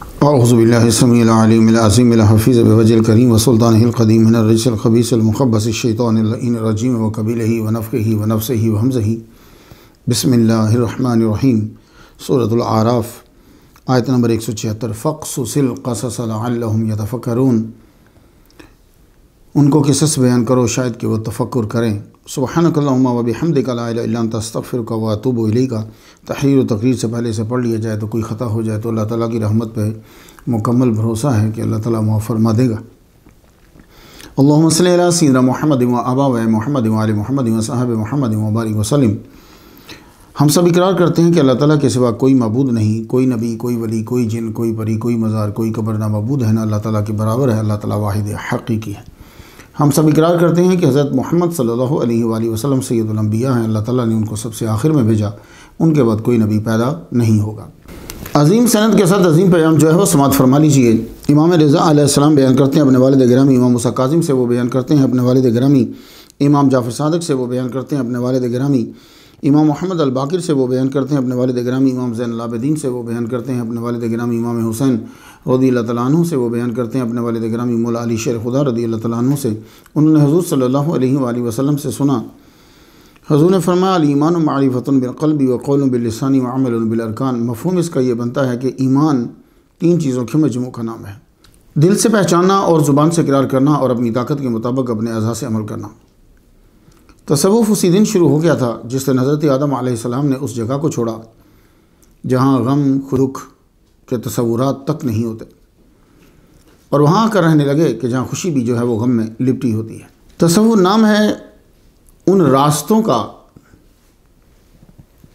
اعوذ باللہ السمیع العلیم العظیم الحفیظ بوجہ الکریم وسلطانہ القدیم من الرجس الخبیث المخبث الشیطان اللعین الرجیم وقبیلہ ونفخہ ونفثہ وہمزہ۔ بسم اللہ الرحمن الرحیم۔ سورۃ الاعراف آیت نمبر 176۔ فاقصص القصص لعلہم یتفکرون، ان کو قصص بیان کرو شاید کہ وہ تفکر کریں۔ سبحانک اللہم وبحمدک لا الہ الا انت استغفرک واتوب الیک۔ تحریر و تقریر سے پہلے سے پڑھ لیا جائے تو کوئی خطا ہو جائے تو اللہ تعالیٰ کی رحمت پہ مکمل بھروسہ ہے کہ اللہ تعالیٰ معاف فرما دے گا۔ اللہم صلی علی سیدنا محمد و آباء محمد و آل محمد و صحاب محمد و بارک وسلم۔ ہم سب اقرار کرتے ہیں کہ اللہ تعالیٰ کے سوا کوئی معبود نہیں، کوئی نبی، کوئی ولی، کوئی جن، کوئی پری، کوئی مزار، کوئی قبر نہ معبود ہے، نہ اللہ تعالیٰ کے برابر ہے۔ اللہ تعالیٰ واحد حقیقی ہے۔ ہم سب اقرار کرتے ہیں کہ حضرت محمد صلی اللہ علیہ وآلہ وسلم سید الانبیاء ہیں، اللہ تعالیٰ نے ان کو سب سے آخر میں بھیجا، ان کے بعد کوئی نبی پیدا نہیں ہوگا۔ عظیم سند کے ساتھ عظیم پیغام جو ہے وہ سماعت فرما لیجیے۔ امام رضا علیہ السلام بیان کرتے ہیں اپنے والد گرامی امام موسیٰ کاظم سے، وہ بیان کرتے ہیں اپنے والد گرامی امام جعفر صادق سے، وہ بیان کرتے ہیں اپنے والد گرامی امام محمد الباقر سے، وہ بیان کرتے ہیں اپنے والد گرامی امام زین العابدین سے، وہ بیان کرتے ہیں اپنے والد گرامی امام حسین رضی اللہ تعالیٰ عنہ سے، وہ بیان کرتے ہیں اپنے والد گرامی مولا علی شیر خدا رضی اللہ تعالیٰ عنہ سے۔ انہوں نے حضور صلی اللہ علیہ وآلہ وسلم سے سنا، حضور نے فرمایا الایمان معرفۃ بالقلب وقول باللسان وعمل بالارکان۔ مفہوم اس کا یہ بنتا ہے کہ ایمان تین چیزوں کے مجموع کا نام ہے: دل سے پہچاننا اور زبان سے اقرار کرنا اور اپنی طاقت کے مطابق اپنے اعضاء سے عمل کرنا۔ تصوف اسی دن شروع ہو گیا تھا جس سے حضرت آدم علیہ السلام نے اس جگہ کو چھوڑا جہاں غم دکھ کے تصورات تک نہیں ہوتے، اور وہاں آ کر رہنے لگے کہ جہاں خوشی بھی جو ہے وہ غم میں لپٹی ہوتی ہے۔ تصوف نام ہے ان راستوں کا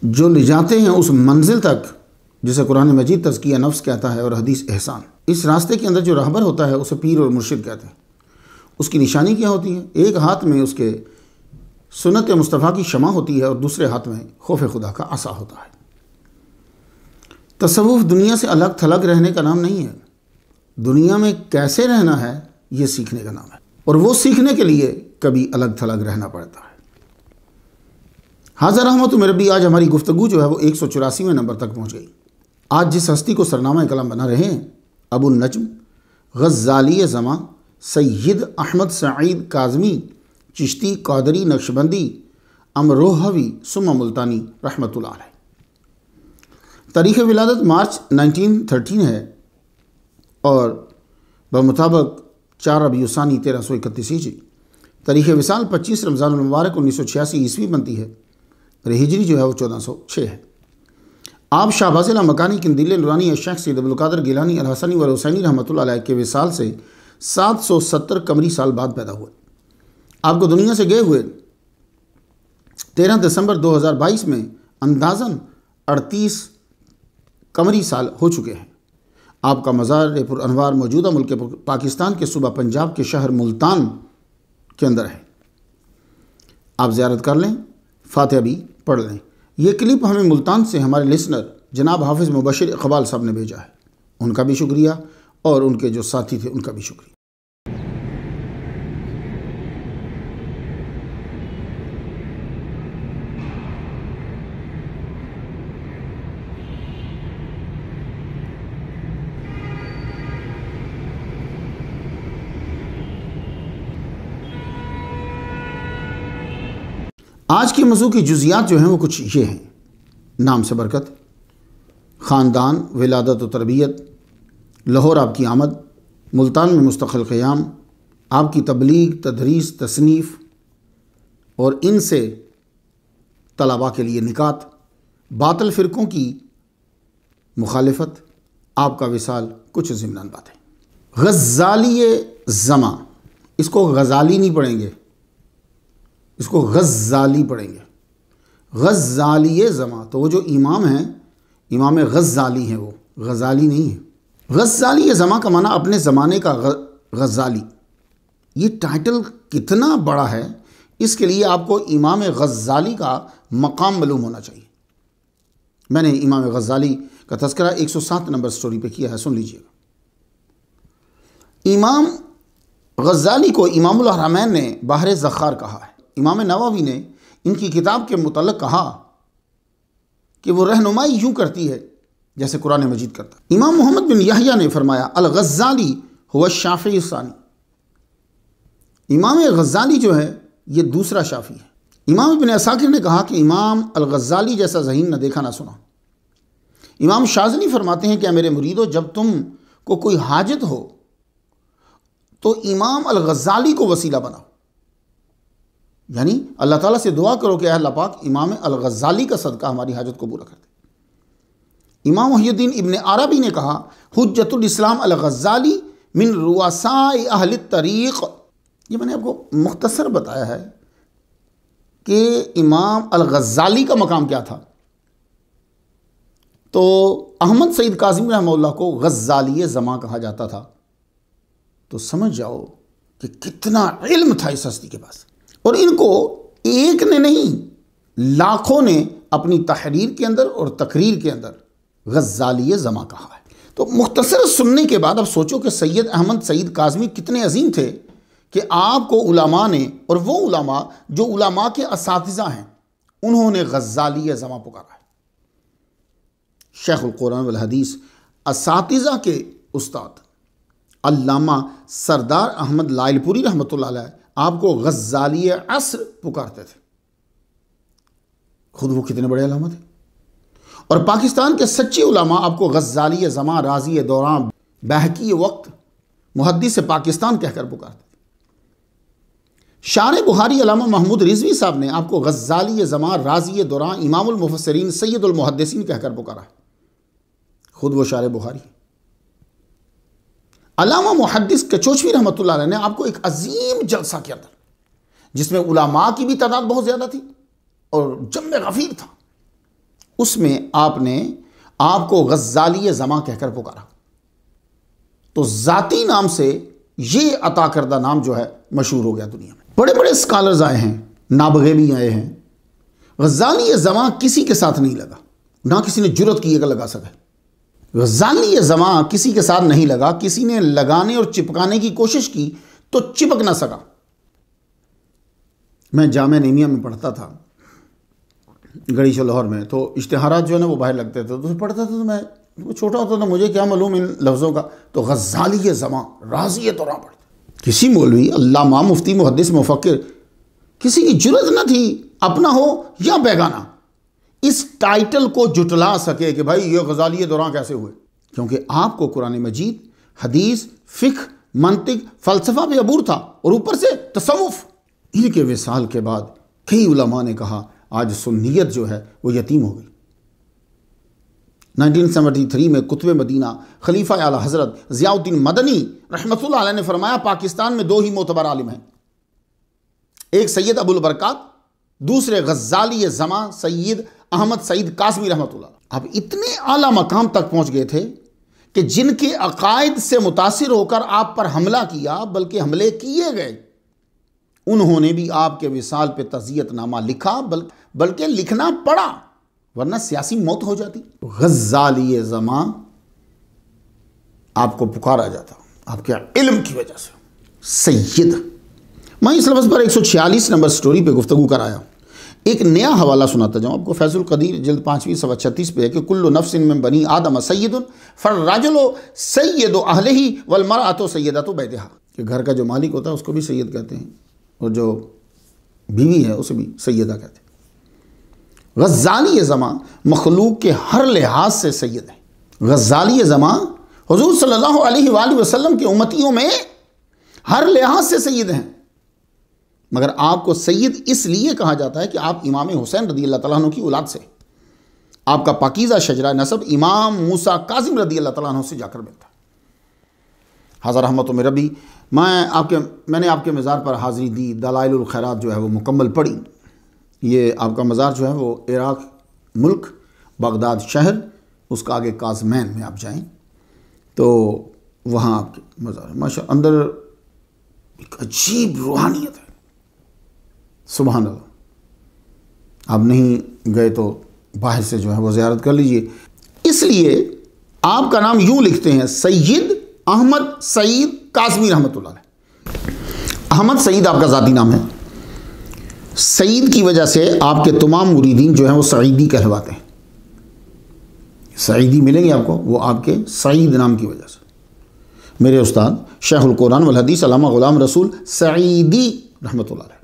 جو لے جاتے ہیں اس منزل تک جسے قرآن مجید تزکیہ نفس کہتا ہے اور حدیث احسان۔ اس راستے کے اندر جو راہبر ہوتا ہے اسے پیر اور مرشد کہتے ہیں۔ اس کی نشانی کیا ہوتی ہے؟ ایک ہاتھ میں اس کے سنت مصطفیٰ کی شمع ہوتی ہے اور دوسرے ہاتھ میں خوف خدا کا عصا ہوتا ہے۔ تصوف دنیا سے الگ تھلگ رہنے کا نام نہیں ہے، دنیا میں کیسے رہنا ہے یہ سیکھنے کا نام ہے، اور وہ سیکھنے کے لیے کبھی الگ تھلگ رہنا پڑتا ہے۔ حاضر رحمت میں ربی، آج ہماری گفتگو جو ہے وہ 184ویں نمبر تک پہنچ گئی۔ آج جس ہستی کو سرنامہ کلام بنا رہے ہیں، ابو النجم غزالی زماں سید احمد سعید کاظمی چشتی قادری نقشبندی امروہوی ثم ملتانی رحمۃ اللہ علیہ۔ تاریخ ولادت مارچ 1913 ہے اور بمطابق 4 ربیع الثانی 1331 ہجری۔ تاریخ وصال 25 رمضان المبارک 1986 عیسوی بنتی ہے، اور ہجری جو ہے وہ 1406 ہے۔ آپ شہباز مکانی قندیل نورانی شیخ سید عبدالقادر گیلانی الحسنی والحسینی رحمۃ اللہ علیہ کے وصال سے 770 قمری سال بعد پیدا ہوئے۔ آپ کو دنیا سے گئے ہوئے 13 دسمبر 2022 میں اندازاً 38 قمری سال ہو چکے ہیں۔ آپ کا مزار پر انوار موجودہ ملک پاکستان کے صوبہ پنجاب کے شہر ملتان کے اندر ہے۔ آپ زیارت کر لیں، فاتحہ بھی پڑھ لیں۔ یہ کلپ ہمیں ملتان سے ہمارے لسنر جناب حافظ مبشر اقبال صاحب نے بھیجا ہے، ان کا بھی شکریہ، اور ان کے جو ساتھی تھے ان کا بھی شکریہ۔ آج کے موضوع کی جزیات جو ہیں وہ کچھ یہ ہیں: نام سے برکت، خاندان، ولادت و تربیت، لاہور آپ کی آمد، ملتان میں مستقل قیام، آپ کی تبلیغ، تدریس، تصنیف اور ان سے طلباء کے لیے نکات، باطل فرقوں کی مخالفت، آپ کا وصال، کچھ ضمناً باتیں۔ غزالی زماں، اس کو غزالی نہیں پڑھیں گے، اس کو غزالی پڑھیں گے۔ غزالی زماں، تو وہ جو امام ہیں، امام غزالی ہیں، وہ غزالی نہیں ہے۔ غزالی زماں کا معنی اپنے زمانے کا غزالی۔ یہ ٹائٹل کتنا بڑا ہے، اس کے لیے آپ کو امام غزالی کا مقام معلوم ہونا چاہیے۔ میں نے امام غزالی کا تذکرہ 107 نمبر سٹوری پہ کیا ہے، سن لیجئے گا۔ امام غزالی کو امام الحرمین نے بحر زخار کہا ہے۔ امام نووی نے ان کی کتاب کے متعلق کہا کہ وہ رہنمائی یوں کرتی ہے جیسے قرآن مجید کرتا ہے۔ امام محمد بن یحییٰ نے فرمایا الغزالی هو الشافعی الثانی، امام غزالی جو ہے یہ دوسرا شافعی ہے۔ امام ابن عساکر نے کہا کہ امام الغزالی جیسا ذہین نہ دیکھا نہ سنا۔ امام شاذلی فرماتے ہیں کہ میرے مریدو، جب تم کو کوئی حاجت ہو تو امام الغزالی کو وسیلہ بناؤ، یعنی اللہ تعالیٰ سے دعا کرو کہ اے اللہ پاک امام الغزالی کا صدقہ ہماری حاجت کو پورا کر دے۔ امام محی الدین ابن عربی نے کہا حجت الاسلام الغزالی من رؤساء اہل الطریق، یہ میں نے آپ کو مختصر بتایا ہے کہ امام الغزالی کا مقام کیا تھا۔ تو احمد سعید کاظمی رحمہ اللہ کو غزالی زماں کہا جاتا تھا، تو سمجھ جاؤ کہ کتنا علم تھا اس ہستی کے پاس، اور ان کو ایک نے نہیں لاکھوں نے اپنی تحریر کے اندر اور تقریر کے اندر غزالی زماں کہا ہے۔ تو مختصر سننے کے بعد اب سوچو کہ سید احمد سعید کاظمی کتنے عظیم تھے کہ آپ کو علماء نے، اور وہ علماء جو علماء کے اساتذہ ہیں، انہوں نے غزالی زماں پکارا ہے۔ شیخ القرآن والحدیث اساتذہ کے استاد علامہ سردار احمد لائل پوری رحمۃ اللہ علیہ آپ کو غزالی عصر پکارتے تھے، خود وہ کتنے بڑے علامہ تھے۔ اور پاکستان کے سچے علماء آپ کو غزالی زماں، رازی دوران، بحقی وقت، محدث پاکستان کہہ کر پکارتے تھے۔ شارح بخاری علامہ محمود رضوی صاحب نے آپ کو غزالی زماں، رازی دوران، امام المفسرین، سید المحدثین کہہ کر پکارا ہے، خود وہ شارح بخاری۔ علامہ محدث کچوچوی رحمۃ اللہ علیہ نے آپ کو ایک عظیم جلسہ کے اندر، جس میں علماء کی بھی تعداد بہت زیادہ تھی اور جمع غفیر تھا، اس میں آپ نے آپ کو غزالی زماں کہہ کر پکارا، تو ذاتی نام سے یہ عطا کردہ نام جو ہے مشہور ہو گیا دنیا میں۔ بڑے بڑے اسکالرز آئے ہیں، نابغے بھی آئے ہیں، غزالی زماں کسی کے ساتھ نہیں لگا، نہ کسی نے جرت کی کہ لگا سکے۔ غزالی زماں کسی کے ساتھ نہیں لگا، کسی نے لگانے اور چپکانے کی کوشش کی تو چپک نہ سکا۔ میں جامعہ نعیمیہ میں پڑھتا تھا گڑیچہ لاہور میں، تو اشتہارات جو ہے نا وہ باہر لگتے تھے، تو پڑھتا تھا، تو میں چھوٹا ہوتا تھا، مجھے کیا معلوم ان لفظوں کا، تو غزالی زماں، رازی دوران پڑھتا۔ کسی مولوی، علامہ، مفتی، محدث، مفکر، کسی کی جرت نہ تھی، اپنا ہو یا بیگانہ، اس ٹائٹل کو جٹلا سکے کہ بھائی یہ غزالی دوران کیسے ہوئے، کیونکہ آپ کو قرآن مجید، حدیث، فقہ، منطق، فلسفہ پہ عبور تھا، اور اوپر سے تصوف۔ ان کے وصال کے بعد کئی علماء نے کہا آج سنیت جو ہے وہ یتیم ہو گئی۔ 1973 میں کتب مدینہ خلیفہ اعلی حضرت ضیاء الدین مدنی رحمۃ اللہ علیہ نے فرمایا پاکستان میں دو ہی معتبر عالم ہیں، ایک سید ابو البرکات، دوسرے غزالی زماں سید احمد سعید کاظمی رحمۃ اللہ۔ اب اتنے اعلیٰ مقام تک پہنچ گئے تھے کہ جن کے عقائد سے متاثر ہو کر آپ پر حملہ کیا، بلکہ حملے کیے گئے، انہوں نے بھی آپ کے وصال پہ تعزیت نامہ لکھا، بلکہ لکھنا پڑا، ورنہ سیاسی موت ہو جاتی۔ غزالی زماں آپ کو پکارا جاتا آپ کے علم کی وجہ سے سید۔ میں اس لفظ پر 146 نمبر سٹوری پہ گفتگو کرایا، ایک نیا حوالہ سناتا جاؤں آپ کو۔ فیض القدیر جلد 5 صفحہ 36 پہ ہے کہ کل نفس من بنی آدم سید فالرجل سید اہلہ والمرأۃ سیدۃ بیتہا، کہ گھر کا جو مالک ہوتا ہے اس کو بھی سید کہتے ہیں، اور جو بیوی ہے اسے بھی سیدہ کہتے ہیں۔ غزالی زماں مخلوق کے ہر لحاظ سے سید ہے۔ غزالی زماں حضور صلی اللہ علیہ وآلہ وسلم کے امتیوں میں ہر لحاظ سے سید ہیں، مگر آپ کو سید اس لیے کہا جاتا ہے کہ آپ امام حسین رضی اللہ تعالیٰ عنہ کی اولاد سے، آپ کا پاکیزہ شجرہ نسب امام موسیٰ کاظم رضی اللہ تعالیٰ عنہ سے جا کر ملتا ہے۔ حضرت رحمت میں ربی، میں نے آپ کے مزار پر حاضری دی، دلائل الخیرات جو ہے وہ مکمل پڑھی۔ یہ آپ کا مزار جو ہے وہ عراق ملک، بغداد شہر، اس کا آگے کاظمین میں آپ جائیں تو وہاں آپ کے مزار ماشاء اندر ایک عجیب روحانیت ہے، سبحان اللہ۔ آپ نہیں گئے تو باہر سے جو ہے وہ زیارت کر لیجئے۔ اس لیے آپ کا نام یوں لکھتے ہیں، سید احمد سعید کاظمی رحمۃ اللہ علیہ۔ احمد سعید آپ کا ذاتی نام ہے، سعید کی وجہ سے آپ کے تمام مریدین جو ہیں وہ سعیدی کہلواتے ہیں۔ سعیدی ملیں گے آپ کو، وہ آپ کے سعید نام کی وجہ سے۔ میرے استاد شیخ القرآن والحدیث علامہ غلام رسول سعیدی رحمۃ اللہ علیہ،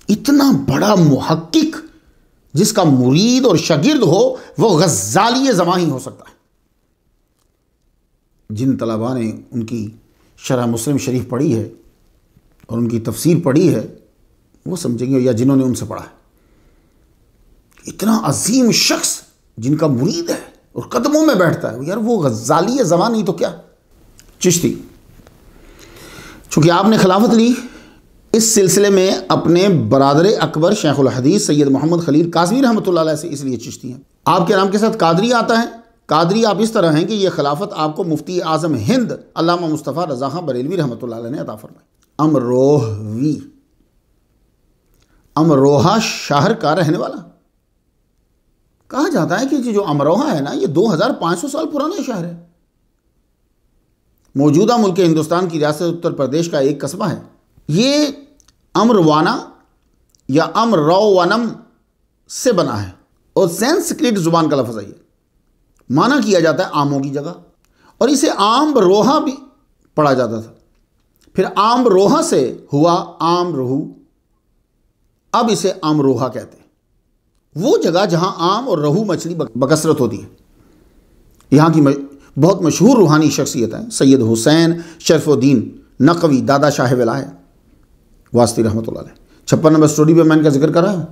اتنا بڑا محقق جس کا مرید اور شاگرد ہو وہ غزالی زماں ہی ہو سکتا ہے۔ جن طلباء نے ان کی شرح مسلم شریف پڑھی ہے اور ان کی تفسیر پڑھی ہے وہ سمجھیں گے، یا جنہوں نے ان سے پڑھا ہے، اتنا عظیم شخص جن کا مرید ہے اور قدموں میں بیٹھتا ہے، یار وہ غزالی زماں نہیں تو کیا۔ چشتی، چونکہ آپ نے خلافت لی، اس سلسلے میں اپنے برادر اکبر شیخ الحدیث سید محمد خلیل کاظمی رحمۃ اللہ علیہ سے اس لیے چشتی ہیں۔ آپ کے نام کے ساتھ قادری آتا ہے۔ قادری آپ اس طرح ہیں کہ یہ خلافت آپ کو مفتی اعظم ہند علامہ مصطفیٰ رضا خان بریلوی رحمۃ اللہ علیہ نے عطا فرمائی۔ امروہوی، امروہہ شہر کا رہنے والا۔ کہا جاتا ہے کہ جو امروہہ ہے نا یہ 2500 سال پرانا شہر ہے۔ موجودہ ملک ہندوستان کی ریاست اتر پردیش کا ایک قصبہ ہے۔ یہ امروانا یا امروونم سے بنا ہے اور سنسکرت زبان کا لفظ ہے، یہ معنی کیا جاتا ہے آموں کی جگہ، اور اسے آم روہا بھی پڑھا جاتا تھا، پھر آم روہا سے ہوا آم روہو، اب اسے آم روہا کہتے ہیں۔ وہ جگہ جہاں آم اور روہو مچھلی بکثرت ہوتی ہے۔ یہاں کی بہت مشہور روحانی شخصیت ہیں سید حسین شرف الدین نقوی دادا شاہ ولایت واسطی رحمۃ اللہ علیہ۔ 56 نمبر سٹوری پہ میں ان کا ذکر کر رہا ہوں۔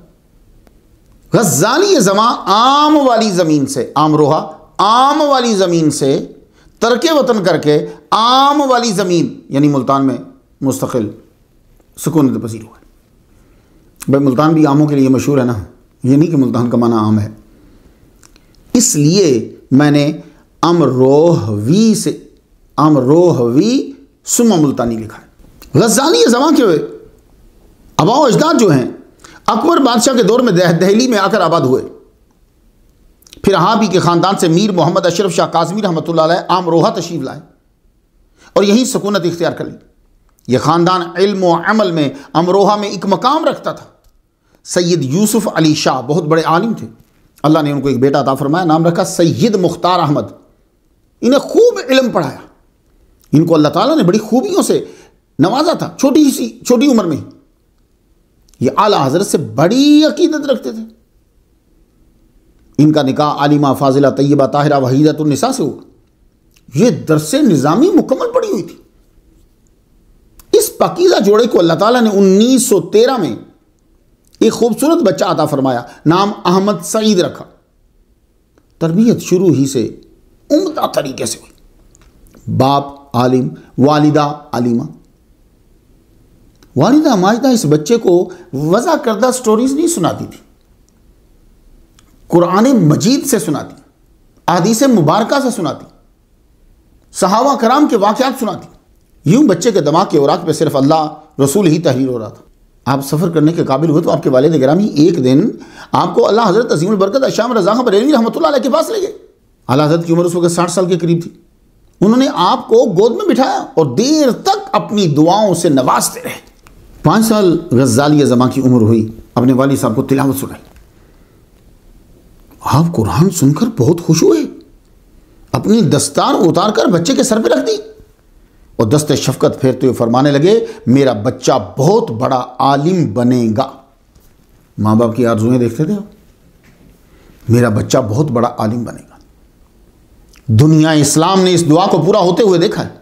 غزالی زماں عام والی زمین سے، عام روحا عام والی زمین سے ترک وطن کر کے عام والی زمین یعنی ملتان میں مستقل سکونت پذیر ہوا۔ بھائی ملتان بھی عاموں کے لیے مشہور ہے نا، یہ نہیں کہ ملتان کا معنی عام ہے، اس لیے میں نے امروہوی سے امروہوی ثم ملتانی لکھا ہے۔ غزالی زماں کے آباء و اجداد جو ہیں اکبر بادشاہ کے دور میں دہلی میں آ کر آباد ہوئے، پھر آپ ہی کے خاندان سے میر محمد اشرف شاہ کاظمی رحمۃ اللہ علیہ امروہہ تشریف لائے اور یہیں سکونت اختیار کر لی۔ یہ خاندان علم و عمل میں امروہہ میں ایک مقام رکھتا تھا۔ سید یوسف علی شاہ بہت بڑے عالم تھے، اللہ نے ان کو ایک بیٹا عطا فرمایا، نام رکھا سید مختار احمد۔ انہیں خوب علم پڑھایا، ان کو اللہ تعالیٰ نے بڑی خوبیوں سے نوازا تھا چھوٹی عمر میں۔ یہ اعلیٰ حضرت سے بڑی عقیدت رکھتے تھے۔ ان کا نکاح عالمہ فاضلہ طیبہ طاہرہ وحیدۃ النساء سے ہوا۔ یہ درس نظامی مکمل پڑھی ہوئی تھی۔ اس پاکیزہ جوڑے کو اللہ تعالیٰ نے 1913 میں ایک خوبصورت بچہ عطا فرمایا، نام احمد سعید رکھا۔ تربیت شروع ہی سے عمدہ طریقے سے ہوئی۔ باپ عالم، والدہ عالمہ۔ والدہ ماجدہ اس بچے کو وضع کردہ سٹوریز نہیں سناتی تھی، قرآن مجید سے سناتی، احادیث مبارکہ سے سناتی، صحابہ کرام کے واقعات سناتی۔ یوں بچے کے دماغ کے اوراق پہ صرف اللہ رسول ہی تحریر ہو رہا تھا۔ آپ سفر کرنے کے قابل ہوئے تو آپ کے والد گرامی ایک دن آپ کو اللہ حضرت عظیم البرکت شام رضا خان بریلوی رحمۃ اللہ علیہ کے پاس لے گئے۔ اعلیٰ حضرت کی عمر اس وقت 60 سال کے قریب تھی۔ انہوں نے آپ کو گود میں بٹھایا اور دیر تک اپنی دعاؤں سے نوازتے رہے۔ 5 سال غزالی زماں کی عمر ہوئی، اپنے والد صاحب کو تلاوت سنائی۔ آپ قرآن سن کر بہت خوش ہوئے، اپنی دستار اتار کر بچے کے سر پہ رکھ دی اور دست شفقت پھیرتے ہوئے فرمانے لگے، میرا بچہ بہت بڑا عالم بنے گا۔ ماں باپ کی آرزوئیں دیکھتے تھے آپ، میرا بچہ بہت بڑا عالم بنے گا۔ دنیا اسلام نے اس دعا کو پورا ہوتے ہوئے دیکھا ہے،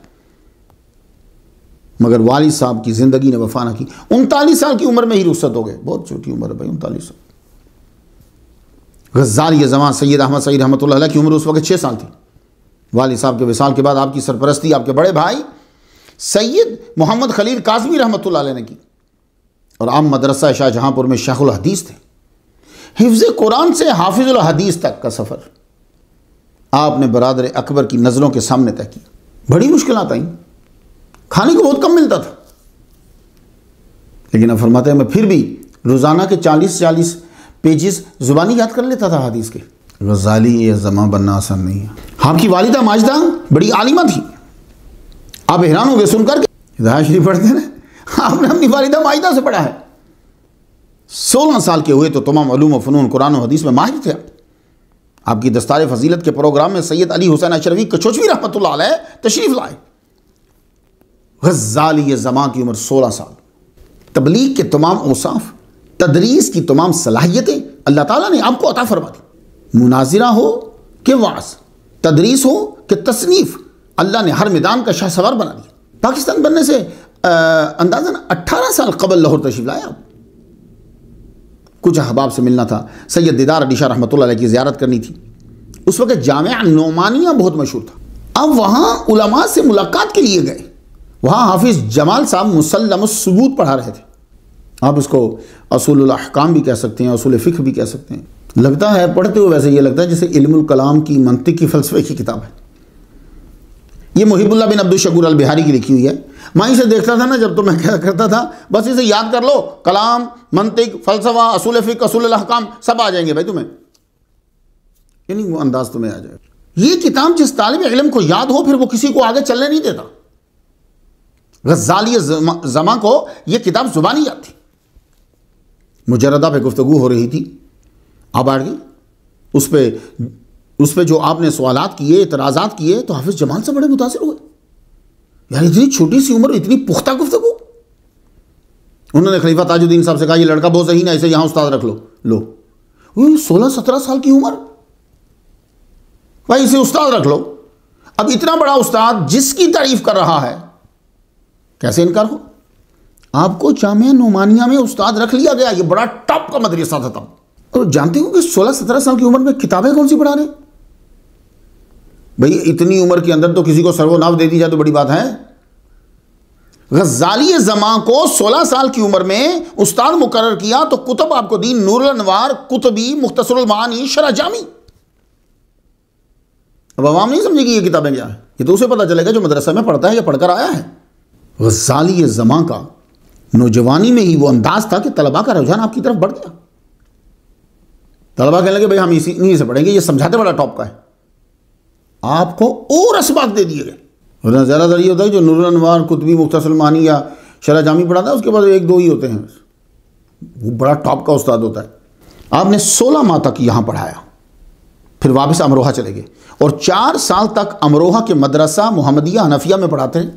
مگر والد صاحب کی زندگی نے وفا نہ کی۔ 39 سال کی عمر میں ہی رخصت ہو گئے، بہت چھوٹی عمر ہے بھائی، 39 سال۔ غزالی زماں سید احمد سعید رحمۃ اللہ علیہ کی عمر اس وقت 6 سال تھی۔ والد صاحب کے وصال کے بعد آپ کی سرپرستی آپ کے بڑے بھائی سید محمد خلیل کاظمی رحمۃ اللہ علیہ نے کی، اور عام مدرسہ شاہ جہاں پور میں شیخ الحدیث تھے۔ حفظ قرآن سے حافظ الحدیث تک کا سفر آپ نے برادر اکبر کی نظروں کے سامنے طے کی۔ بڑی مشکلات آئیں، کھانے کو بہت کم ملتا تھا، لیکن اب فرماتے ہیں میں پھر بھی روزانہ کے 40 پیجز زبانی یاد کر لیتا تھا حدیث کے۔ غزالی یہ زماں بننا آسان نہیں ہے۔ آپ کی والدہ ماجدہ بڑی عالمہ تھی، آپ حیران ہو گئے سن کر کے ہدایت شریف پڑھتے ہیں، آپ نے اپنی والدہ ماجدہ سے پڑھا ہے۔ 16 سال کے ہوئے تو تمام علوم و فنون قرآن و حدیث میں ماہر تھے۔ آپ کی دستار فضیلت کے پروگرام میں سید علی حسین اشرفی کچوچوی رحمۃ اللہ علیہ تشریف لائے۔ غزالی زماں کی عمر 16 سال، تبلیغ کے تمام اوصاف، تدریس کی تمام صلاحیتیں اللہ تعالیٰ نے آپ کو عطا فرما دی۔ مناظرہ ہو کہ وعظ، تدریس ہو کہ تصنیف، اللہ نے ہر میدان کا شاہ سوار بنا دیا۔ پاکستان بننے سے اندازاً 18 سال قبل لاہور تشریف لائے آپ۔ کچھ احباب سے ملنا تھا، سید دیدار علی شاہ رحمۃ اللہ علیہ کی زیارت کرنی تھی۔ اس وقت جامعہ نعمانیہ بہت مشہور تھا۔ اب وہاں علماء سے ملاقات کے لیے گئے، وہاں حافظ جمال صاحب مسلم الثبوت پڑھا رہے تھے۔ آپ اس کو اصول الاحکام بھی کہہ سکتے ہیں، اصول فقہ بھی کہہ سکتے ہیں۔ لگتا ہے پڑھتے ہوئے ویسے یہ لگتا ہے جیسے علم الکلام کی منطق کی فلسفے کی کتاب ہے۔ یہ محب اللہ بن عبد الشکور البہاری کی لکھی ہوئی ہے۔ میں اسے دیکھتا تھا نا جب، تو میں کیا کرتا تھا، بس اسے یاد کر لو، کلام، منطق، فلسفہ، اصول فقہ، اصول الاحکام سب آ جائیں گے بھائی تمہیں، یعنی وہ انداز تمہیں آ جائے گا۔ یہ کتاب جس طالب علم کو یاد ہو پھر وہ کسی کو آگے چلنے نہیں دیتا۔ غزالی زماں کو یہ کتاب زبانی یاد تھی۔ مجردہ پہ گفتگو ہو رہی تھی، آپ آ گئی اس پہ جو آپ نے سوالات کیے، اعتراضات کیے، تو حافظ جمال سے بڑے متاثر ہوئے۔ یعنی اتنی چھوٹی سی عمر، اتنی پختہ گفتگو۔ انہوں نے خلیفہ تاج الدین صاحب سے کہا یہ لڑکا بہت ذہین ہے، اسے یہاں استاد رکھ لو 16-17 سال کی عمر، بھائی اسے استاد رکھ لو۔ اب اتنا بڑا استاد جس کی تعریف کر رہا ہے، کیسے انکار ہو؟ آپ کو جامعہ نعمانیہ میں استاد رکھ لیا گیا، یہ بڑا ٹاپ کا مدرسہ تھا تب۔ اور جانتے ہو کہ 16-17 سال کی عمر میں کتابیں کون سی پڑھا رہے؟ بھئی اتنی عمر کے اندر تو کسی کو سرو ناو دے دی جائے تو بڑی بات ہے۔ غزالی زماں کو 16 سال کی عمر میں استاد مقرر کیا تو کتب آپ کو دین، نور الانوار، قطبی، مختصر المعانی، شرح جامی۔ اب عوام نہیں سمجھے گی یہ کتابیں کیا ہیں، یہ تو اسے پتہ چلے گا جو مدرسہ میں پڑھتا ہے یا پڑھ کر آیا ہے۔ غزالی زماں کا نوجوانی میں ہی وہ انداز تھا کہ طلباء کا رجحان آپ کی طرف بڑھ گیا۔ طلباء کہنے لگے بھئی ہم انہی سے پڑھیں گے، یہ سمجھاتے بڑا ٹاپ کا ہے۔ آپ کو اور اسباق دے دیے گئے۔ ورنہ زیادہ تر یہ ہوتا ہے جو نور الانوار، قطبی، مختصر المعانی یا شرح جامی پڑھاتا ہے، اس کے بعد 1-2 ہی ہوتے ہیں، وہ بڑا ٹاپ کا استاد ہوتا ہے۔ آپ نے 16 ماہ تک یہاں پڑھایا، پھر واپس امروہہ چلے گئے اور 4 سال تک امروہہ کے مدرسہ محمدیہ حنفیہ میں پڑھاتے ہیں۔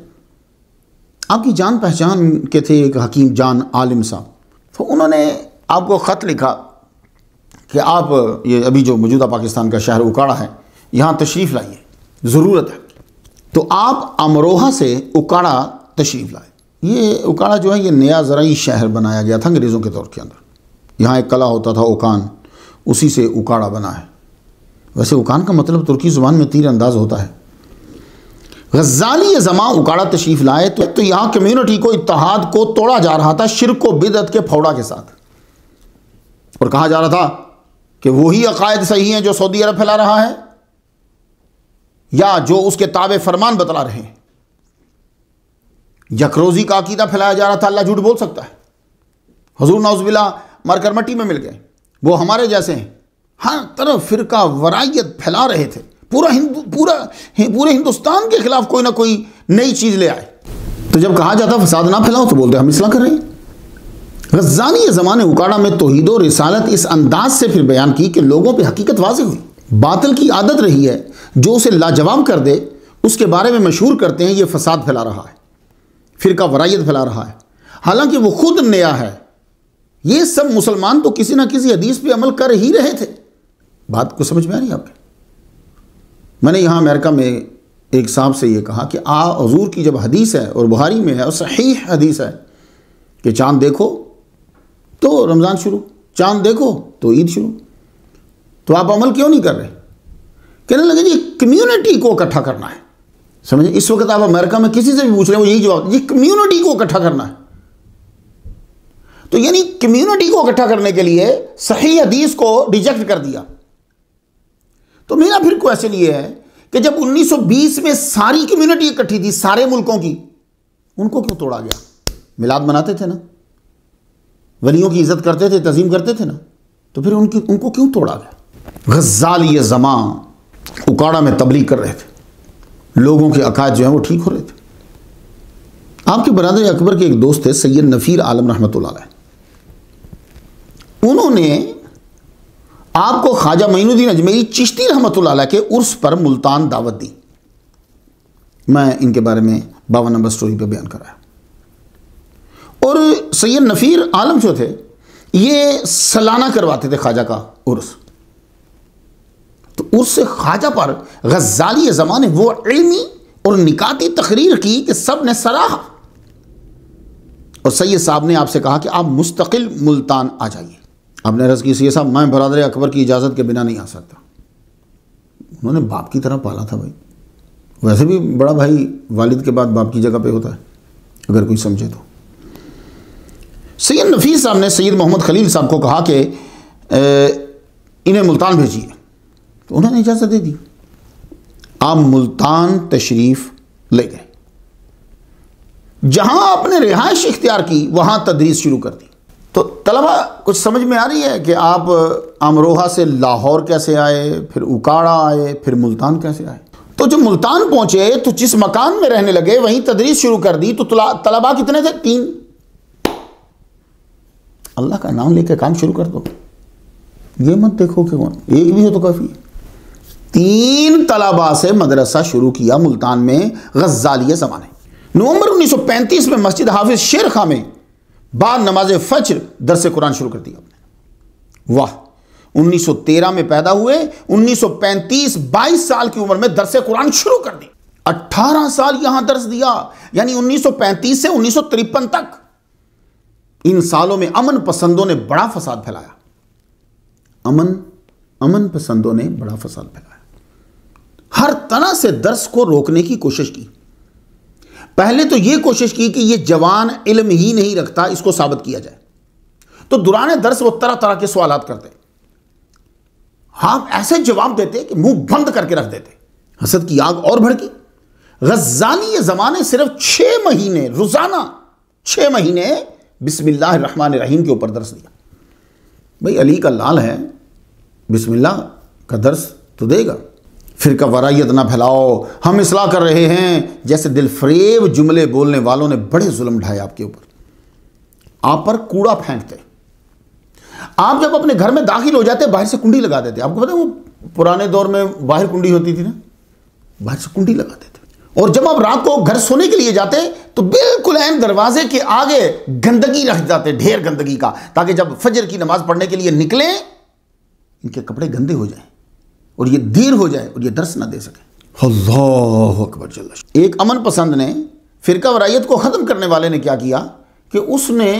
آپ کی جان پہچان کے تھے ایک حکیم جان عالم صاحب، تو انہوں نے آپ کو خط لکھا کہ آپ یہ ابھی جو موجودہ پاکستان کا شہر اکاڑا ہے یہاں تشریف لائیے، ضرورت ہے۔ تو آپ امروہہ سے اکاڑا تشریف لائے۔ یہ اکاڑا جو ہے یہ نیا زرعی شہر بنایا گیا تھا انگریزوں کے دور کے اندر۔ یہاں ایک قلعہ ہوتا تھا اوکان، اسی سے اکاڑا بنا ہے۔ ویسے اوکان کا مطلب ترکی زبان میں تیر انداز ہوتا ہے۔ غزالی زماں اکاڑا تشریف لائے تو یہاں کمیونٹی کو، اتحاد کو توڑا جا رہا تھا شرک و بدعت کے پھوڑا کے ساتھ، اور کہا جا رہا تھا کہ وہی عقائد صحیح ہیں جو سعودی عرب پھیلا رہا ہے یا جو اس کے تابع فرمان بتلا رہے ہیں۔ یکروزی کا عقیدہ پھیلایا جا رہا تھا، اللہ جھوٹ بول سکتا ہے، حضور نعوذ باللہ مر کر مٹی میں مل گئے، وہ ہمارے جیسے ہیں، ہر طرف فرقہ ورائیت پھیلا رہے تھے، پورے ہندوستان کے خلاف کوئی نہ کوئی نئی چیز لے آئے۔ تو جب کہا جاتا فساد نہ پھیلاؤ تو بولتے ہم اصلاح کر رہے ہیں۔ غزالی زمانے اکاڑا میں توحید و رسالت اس انداز سے پھر بیان کی کہ لوگوں پہ حقیقت واضح ہوئی۔ باطل کی عادت رہی ہے، جو اسے لاجواب کر دے اس کے بارے میں مشہور کرتے ہیں یہ فساد پھیلا رہا ہے، فرقہ ورائیت پھیلا رہا ہے، حالانکہ وہ خود نیا ہے۔ یہ سب مسلمان تو کسی نہ کسی حدیث پہ عمل کر ہی رہے تھے۔ بات کو سمجھ میں آ رہی ہے آپ کے؟ میں نے یہاں امریکہ میں ایک صاحب سے یہ کہا کہ حضور کی جب حدیث ہے اور بخاری میں ہے اور صحیح حدیث ہے کہ چاند دیکھو تو رمضان شروع، چاند دیکھو تو عید شروع، تو آپ عمل کیوں نہیں کر رہے؟ کہنے لگے جی کمیونٹی کو اکٹھا کرنا ہے۔ سمجھیں، اس وقت آپ امریکہ میں کسی سے بھی پوچھ رہے ہیں وہ یہی جواب، یہ کمیونٹی کو اکٹھا کرنا ہے۔ تو یعنی کمیونٹی کو اکٹھا کرنے کے لیے صحیح حدیث کو ریجیکٹ کر دیا۔ تو میرا پھر کویسچن یہ ہے کہ جب 1920 میں ساری کمیونٹی اکٹھی تھی سارے ملکوں کی، ان کو کیوں توڑا گیا؟ میلاد مناتے تھے نا، ولیوں کی عزت کرتے تھے، تعظیم کرتے تھے نا، تو پھر ان کو کیوں توڑا گیا؟ غزالی زماں اکاڑا میں تبلیغ کر رہے تھے، لوگوں کے عقائد جو ہیں وہ ٹھیک ہو رہے تھے۔ آپ کے برادر اکبر کے ایک دوست تھے سید نفیر عالم رحمۃ اللہ علیہ، انہوں نے آپ کو خواجہ معین الدین اجمیری چشتی رحمۃ اللہ علیہ کے عرس پر ملتان دعوت دی. میں ان کے بارے میں 52 نمبر سٹوری پہ بیان کرایا. اور سید نفیر عالم جو تھے یہ سالانہ کرواتے تھے خواجہ کا عرس. تو عرس خواجہ پر غزالی زمانے وہ علمی اور نکاتی تقریر کی کہ سب نے سراہا. اور سید صاحب نے آپ سے کہا کہ آپ مستقل ملتان آ جائیے. آپ نے عرض کی سید صاحب میں برادر اکبر کی اجازت کے بنا نہیں آ سکتا. انہوں نے باپ کی طرح پالا تھا بھائی. ویسے بھی بڑا بھائی والد کے بعد باپ کی جگہ پہ ہوتا ہے اگر کوئی سمجھے تو. سید نفیس صاحب نے سید محمد خلیل صاحب کو کہا کہ انہیں ملتان بھیجیے. تو انہوں نے اجازت دے دی. آپ ملتان تشریف لے گئے. جہاں آپ نے رہائش اختیار کی وہاں تدریس شروع کر دی. تو طلبہ کچھ سمجھ میں آ رہی ہے کہ آپ امروہہ سے لاہور کیسے آئے, پھر اکاڑا آئے, پھر ملتان کیسے آئے. تو جب ملتان پہنچے تو جس مکان میں رہنے لگے وہیں تدریس شروع کر دی. تو طلبہ کتنے تھے؟ 3. اللہ کا نام لے کے کام شروع کر دو, یہ مت دیکھو کہ کون ایک بھی ہو تو کافی ہے. 3 طلبہ سے مدرسہ شروع کیا ملتان میں غزالی زمانے. نومبر 1935 میں مسجد حافظ شیر خاں میں بعد نماز فجر درس قرآن شروع کر دیا آپ نے. واہ. 1913 میں پیدا ہوئے, 1935 22 سال کی عمر میں درس قرآن شروع کر دی. 18 سال یہاں درس دیا, یعنی 1935 سے 1953 تک. ان سالوں میں امن پسندوں نے بڑا فساد پھیلایا. امن پسندوں نے بڑا فساد پھیلایا. ہر طرح سے درس کو روکنے کی کوشش کی. پہلے تو یہ کوشش کی کہ یہ جوان علم ہی نہیں رکھتا, اس کو ثابت کیا جائے. تو دوران درس وہ طرح طرح کے سوالات کرتے. آپ ایسے جواب دیتے کہ منہ بند کر کے رکھ دیتے. حسد کی آگ اور بھڑکی. غزالی یہ زمانے صرف 6 مہینے روزانہ 6 مہینے بسم اللہ الرحمن الرحیم کے اوپر درس دیا. بھئی علی کا لال ہے, بسم اللہ کا درس تو دے گا. فرقہ وارائیت نہ پھیلاؤ, ہم اصلاح کر رہے ہیں, جیسے دل فریب جملے بولنے والوں نے بڑے ظلم ڈھائے آپ کے اوپر. آپ پر کوڑا پھینکتے. آپ جب اپنے گھر میں داخل ہو جاتے باہر سے کنڈی لگا دیتے. آپ کو پتہ ہے وہ پرانے دور میں باہر کنڈی ہوتی تھی نا, باہر سے کنڈی لگا دیتے. اور جب آپ رات کو گھر سونے کے لیے جاتے تو بالکل عین دروازے کے آگے گندگی رکھ جاتے, ڈھیر گندگی کا, تاکہ جب فجر کی نماز پڑھنے کے لیے نکلیں ان کے کپڑے گندے ہو جائیں اور یہ دیر ہو جائے اور یہ درس نہ دے سکے. اللہ اکبر جل. ایک امن پسند نے, فرقہ وارائیت کو ختم کرنے والے نے کیا کیا کہ اس نے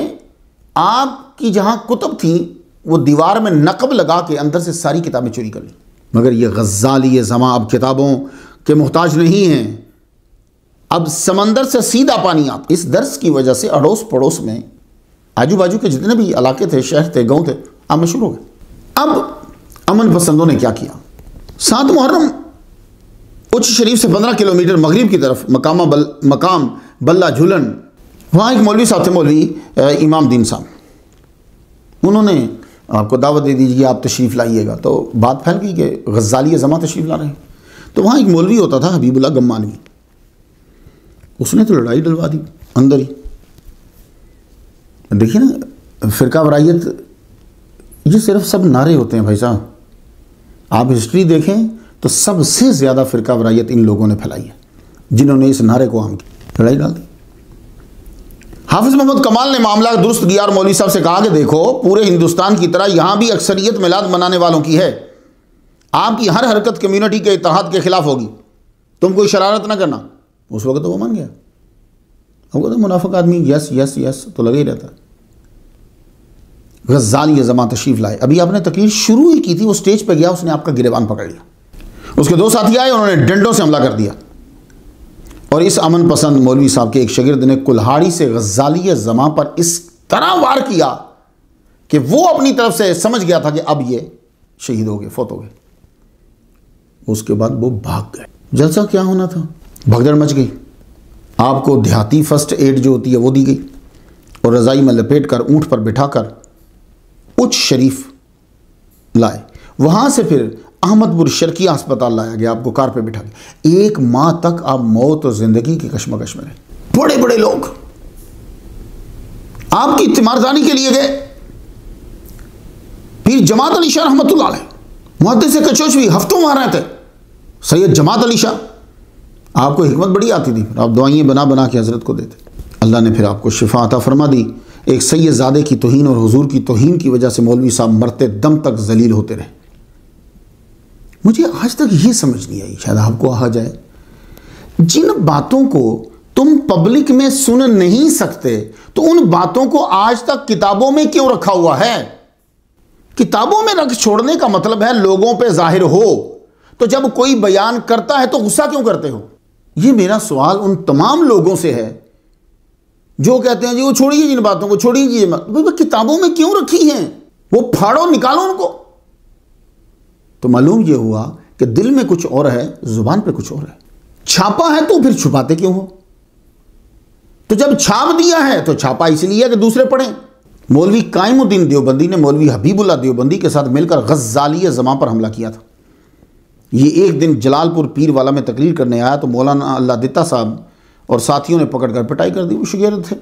آپ کی جہاں کتب تھیں وہ دیوار میں نقب لگا کے اندر سے ساری کتابیں چوری کر لی. مگر یہ غزالی زماں اب کتابوں کے محتاج نہیں ہیں. اب سمندر سے سیدھا پانی. آپ اس درس کی وجہ سے اڑوس پڑوس میں آجو باجو کے جتنے بھی علاقے تھے, شہر تھے, گاؤں تھے, آپ مشہور ہو گئے. اب امن پسندوں نے کیا کیا, 7 محرم اچ شریف سے 15 کلومیٹر مغرب کی طرف مقام بلہ جھولن, وہاں ایک مولوی صاحب تھے, مولوی امام دین صاحب. انہوں نے آپ کو دعوت دے دیجیے آپ تشریف لائیے گا. تو بات پھیل گئی کہ غزالی زماں تشریف لا رہے ہیں. تو وہاں ایک مولوی ہوتا تھا حبیب اللہ گمانوی, اس نے تو لڑائی ڈلوا دی اندر ہی. دیکھیے نا فرقہ وارائیت یہ صرف سب نعرے ہوتے ہیں بھائی صاحب. آپ ہسٹری دیکھیں تو سب سے زیادہ فرقہ وارائیت ان لوگوں نے پھیلائی ہے جنہوں نے اس نعرے کو عام کیا, لڑائی ڈال دی. حافظ محمد کمال نے معاملہ درست کیا اور مولوی صاحب سے کہا کہ دیکھو پورے ہندوستان کی طرح یہاں بھی اکثریت میلاد منانے والوں کی ہے. آپ کی ہر حرکت کمیونٹی کے اتحاد کے خلاف ہوگی, تم کوئی شرارت نہ کرنا. اس وقت تو وہ مان گیا. اب تو منافق آدمی یس یس یس تو لگے ہی رہتا. غزالی زماں تشریف لائے. ابھی آپ نے تقریر شروع ہی کی تھی, وہ سٹیج پہ گیا, اس نے آپ کا گریبان پکڑ لیا. اس کے 2 ساتھی آئے, انہوں نے ڈنڈوں سے حملہ کر دیا. اور اس امن پسند مولوی صاحب کے ایک شاگرد نے کلہاڑی سے غزالی زماں پر اس طرح وار کیا کہ وہ اپنی طرف سے سمجھ گیا تھا کہ اب یہ شہید ہو گئے, فوت ہو گئے. اس کے بعد وہ بھاگ گئے. جلسہ کیا ہونا تھا, بھگدڑ مچ گئی. آپ کو دیہاتی فرسٹ ایڈ جو ہوتی ہے وہ دی گئی اور رضائی میں لپیٹ کر اونٹ پر بٹھا کر اچ شریف لائے. وہاں سے پھر احمد پور شرقیہ ہسپتال لایا گیا, آپ کو کار پہ بٹھا گیا. 1 ماہ تک آپ موت اور زندگی کی کشمکش میں رہے. بڑے بڑے لوگ آپ کی تیمارداری کے لیے گئے. پیر جماعت علی شاہ رحمۃ اللہ علیہ، محدث کچوشوی، ہفتوں وہاں رہتے، سید جماعت علی شاہ، آپ کو حکمت بڑی آتی تھی، آپ دعائیں بنا بنا کے حضرت کو دیتے، اللہ نے پھر آپ کو شفا عطا فرما دی۔ ایک سید زادے کی توہین اور حضور کی توہین کی وجہ سے مولوی صاحب مرتے دم تک ذلیل ہوتے رہے۔ مجھے آج تک یہ سمجھ نہیں آئی، شاید آپ کو آ جائے، جن باتوں کو تم پبلک میں سن نہیں سکتے تو ان باتوں کو آج تک کتابوں میں کیوں رکھا ہوا ہے؟ کتابوں میں رکھ چھوڑنے کا مطلب ہے لوگوں پہ ظاہر ہو، تو جب کوئی بیان کرتا ہے تو غصہ کیوں کرتے ہو؟ یہ میرا سوال ان تمام لوگوں سے ہے جو کہتے ہیں جی وہ چھوڑیے جن باتوں کو، چھوڑیے جی کتابوں میں کیوں رکھی ہیں؟ وہ پھاڑو، نکالو ان کو۔ تو معلوم یہ ہوا کہ دل میں کچھ اور ہے، زبان پہ کچھ اور ہے۔ چھاپا ہے تو پھر چھپاتے کیوں ہو؟ تو جب چھاپ دیا ہے تو چھاپا اس لیے کہ دوسرے پڑھیں۔ مولوی قائم الدین دیوبندی نے مولوی حبیب اللہ دیوبندی کے ساتھ مل کر غزالی زماں پر حملہ کیا تھا۔ یہ ایک دن جلال پور پیر والا میں تقریر کرنے آیا تو مولانا اللہ دتا صاحب اور ساتھیوں نے پکڑ کر پٹائی کر دی، وہ شگرد تھے۔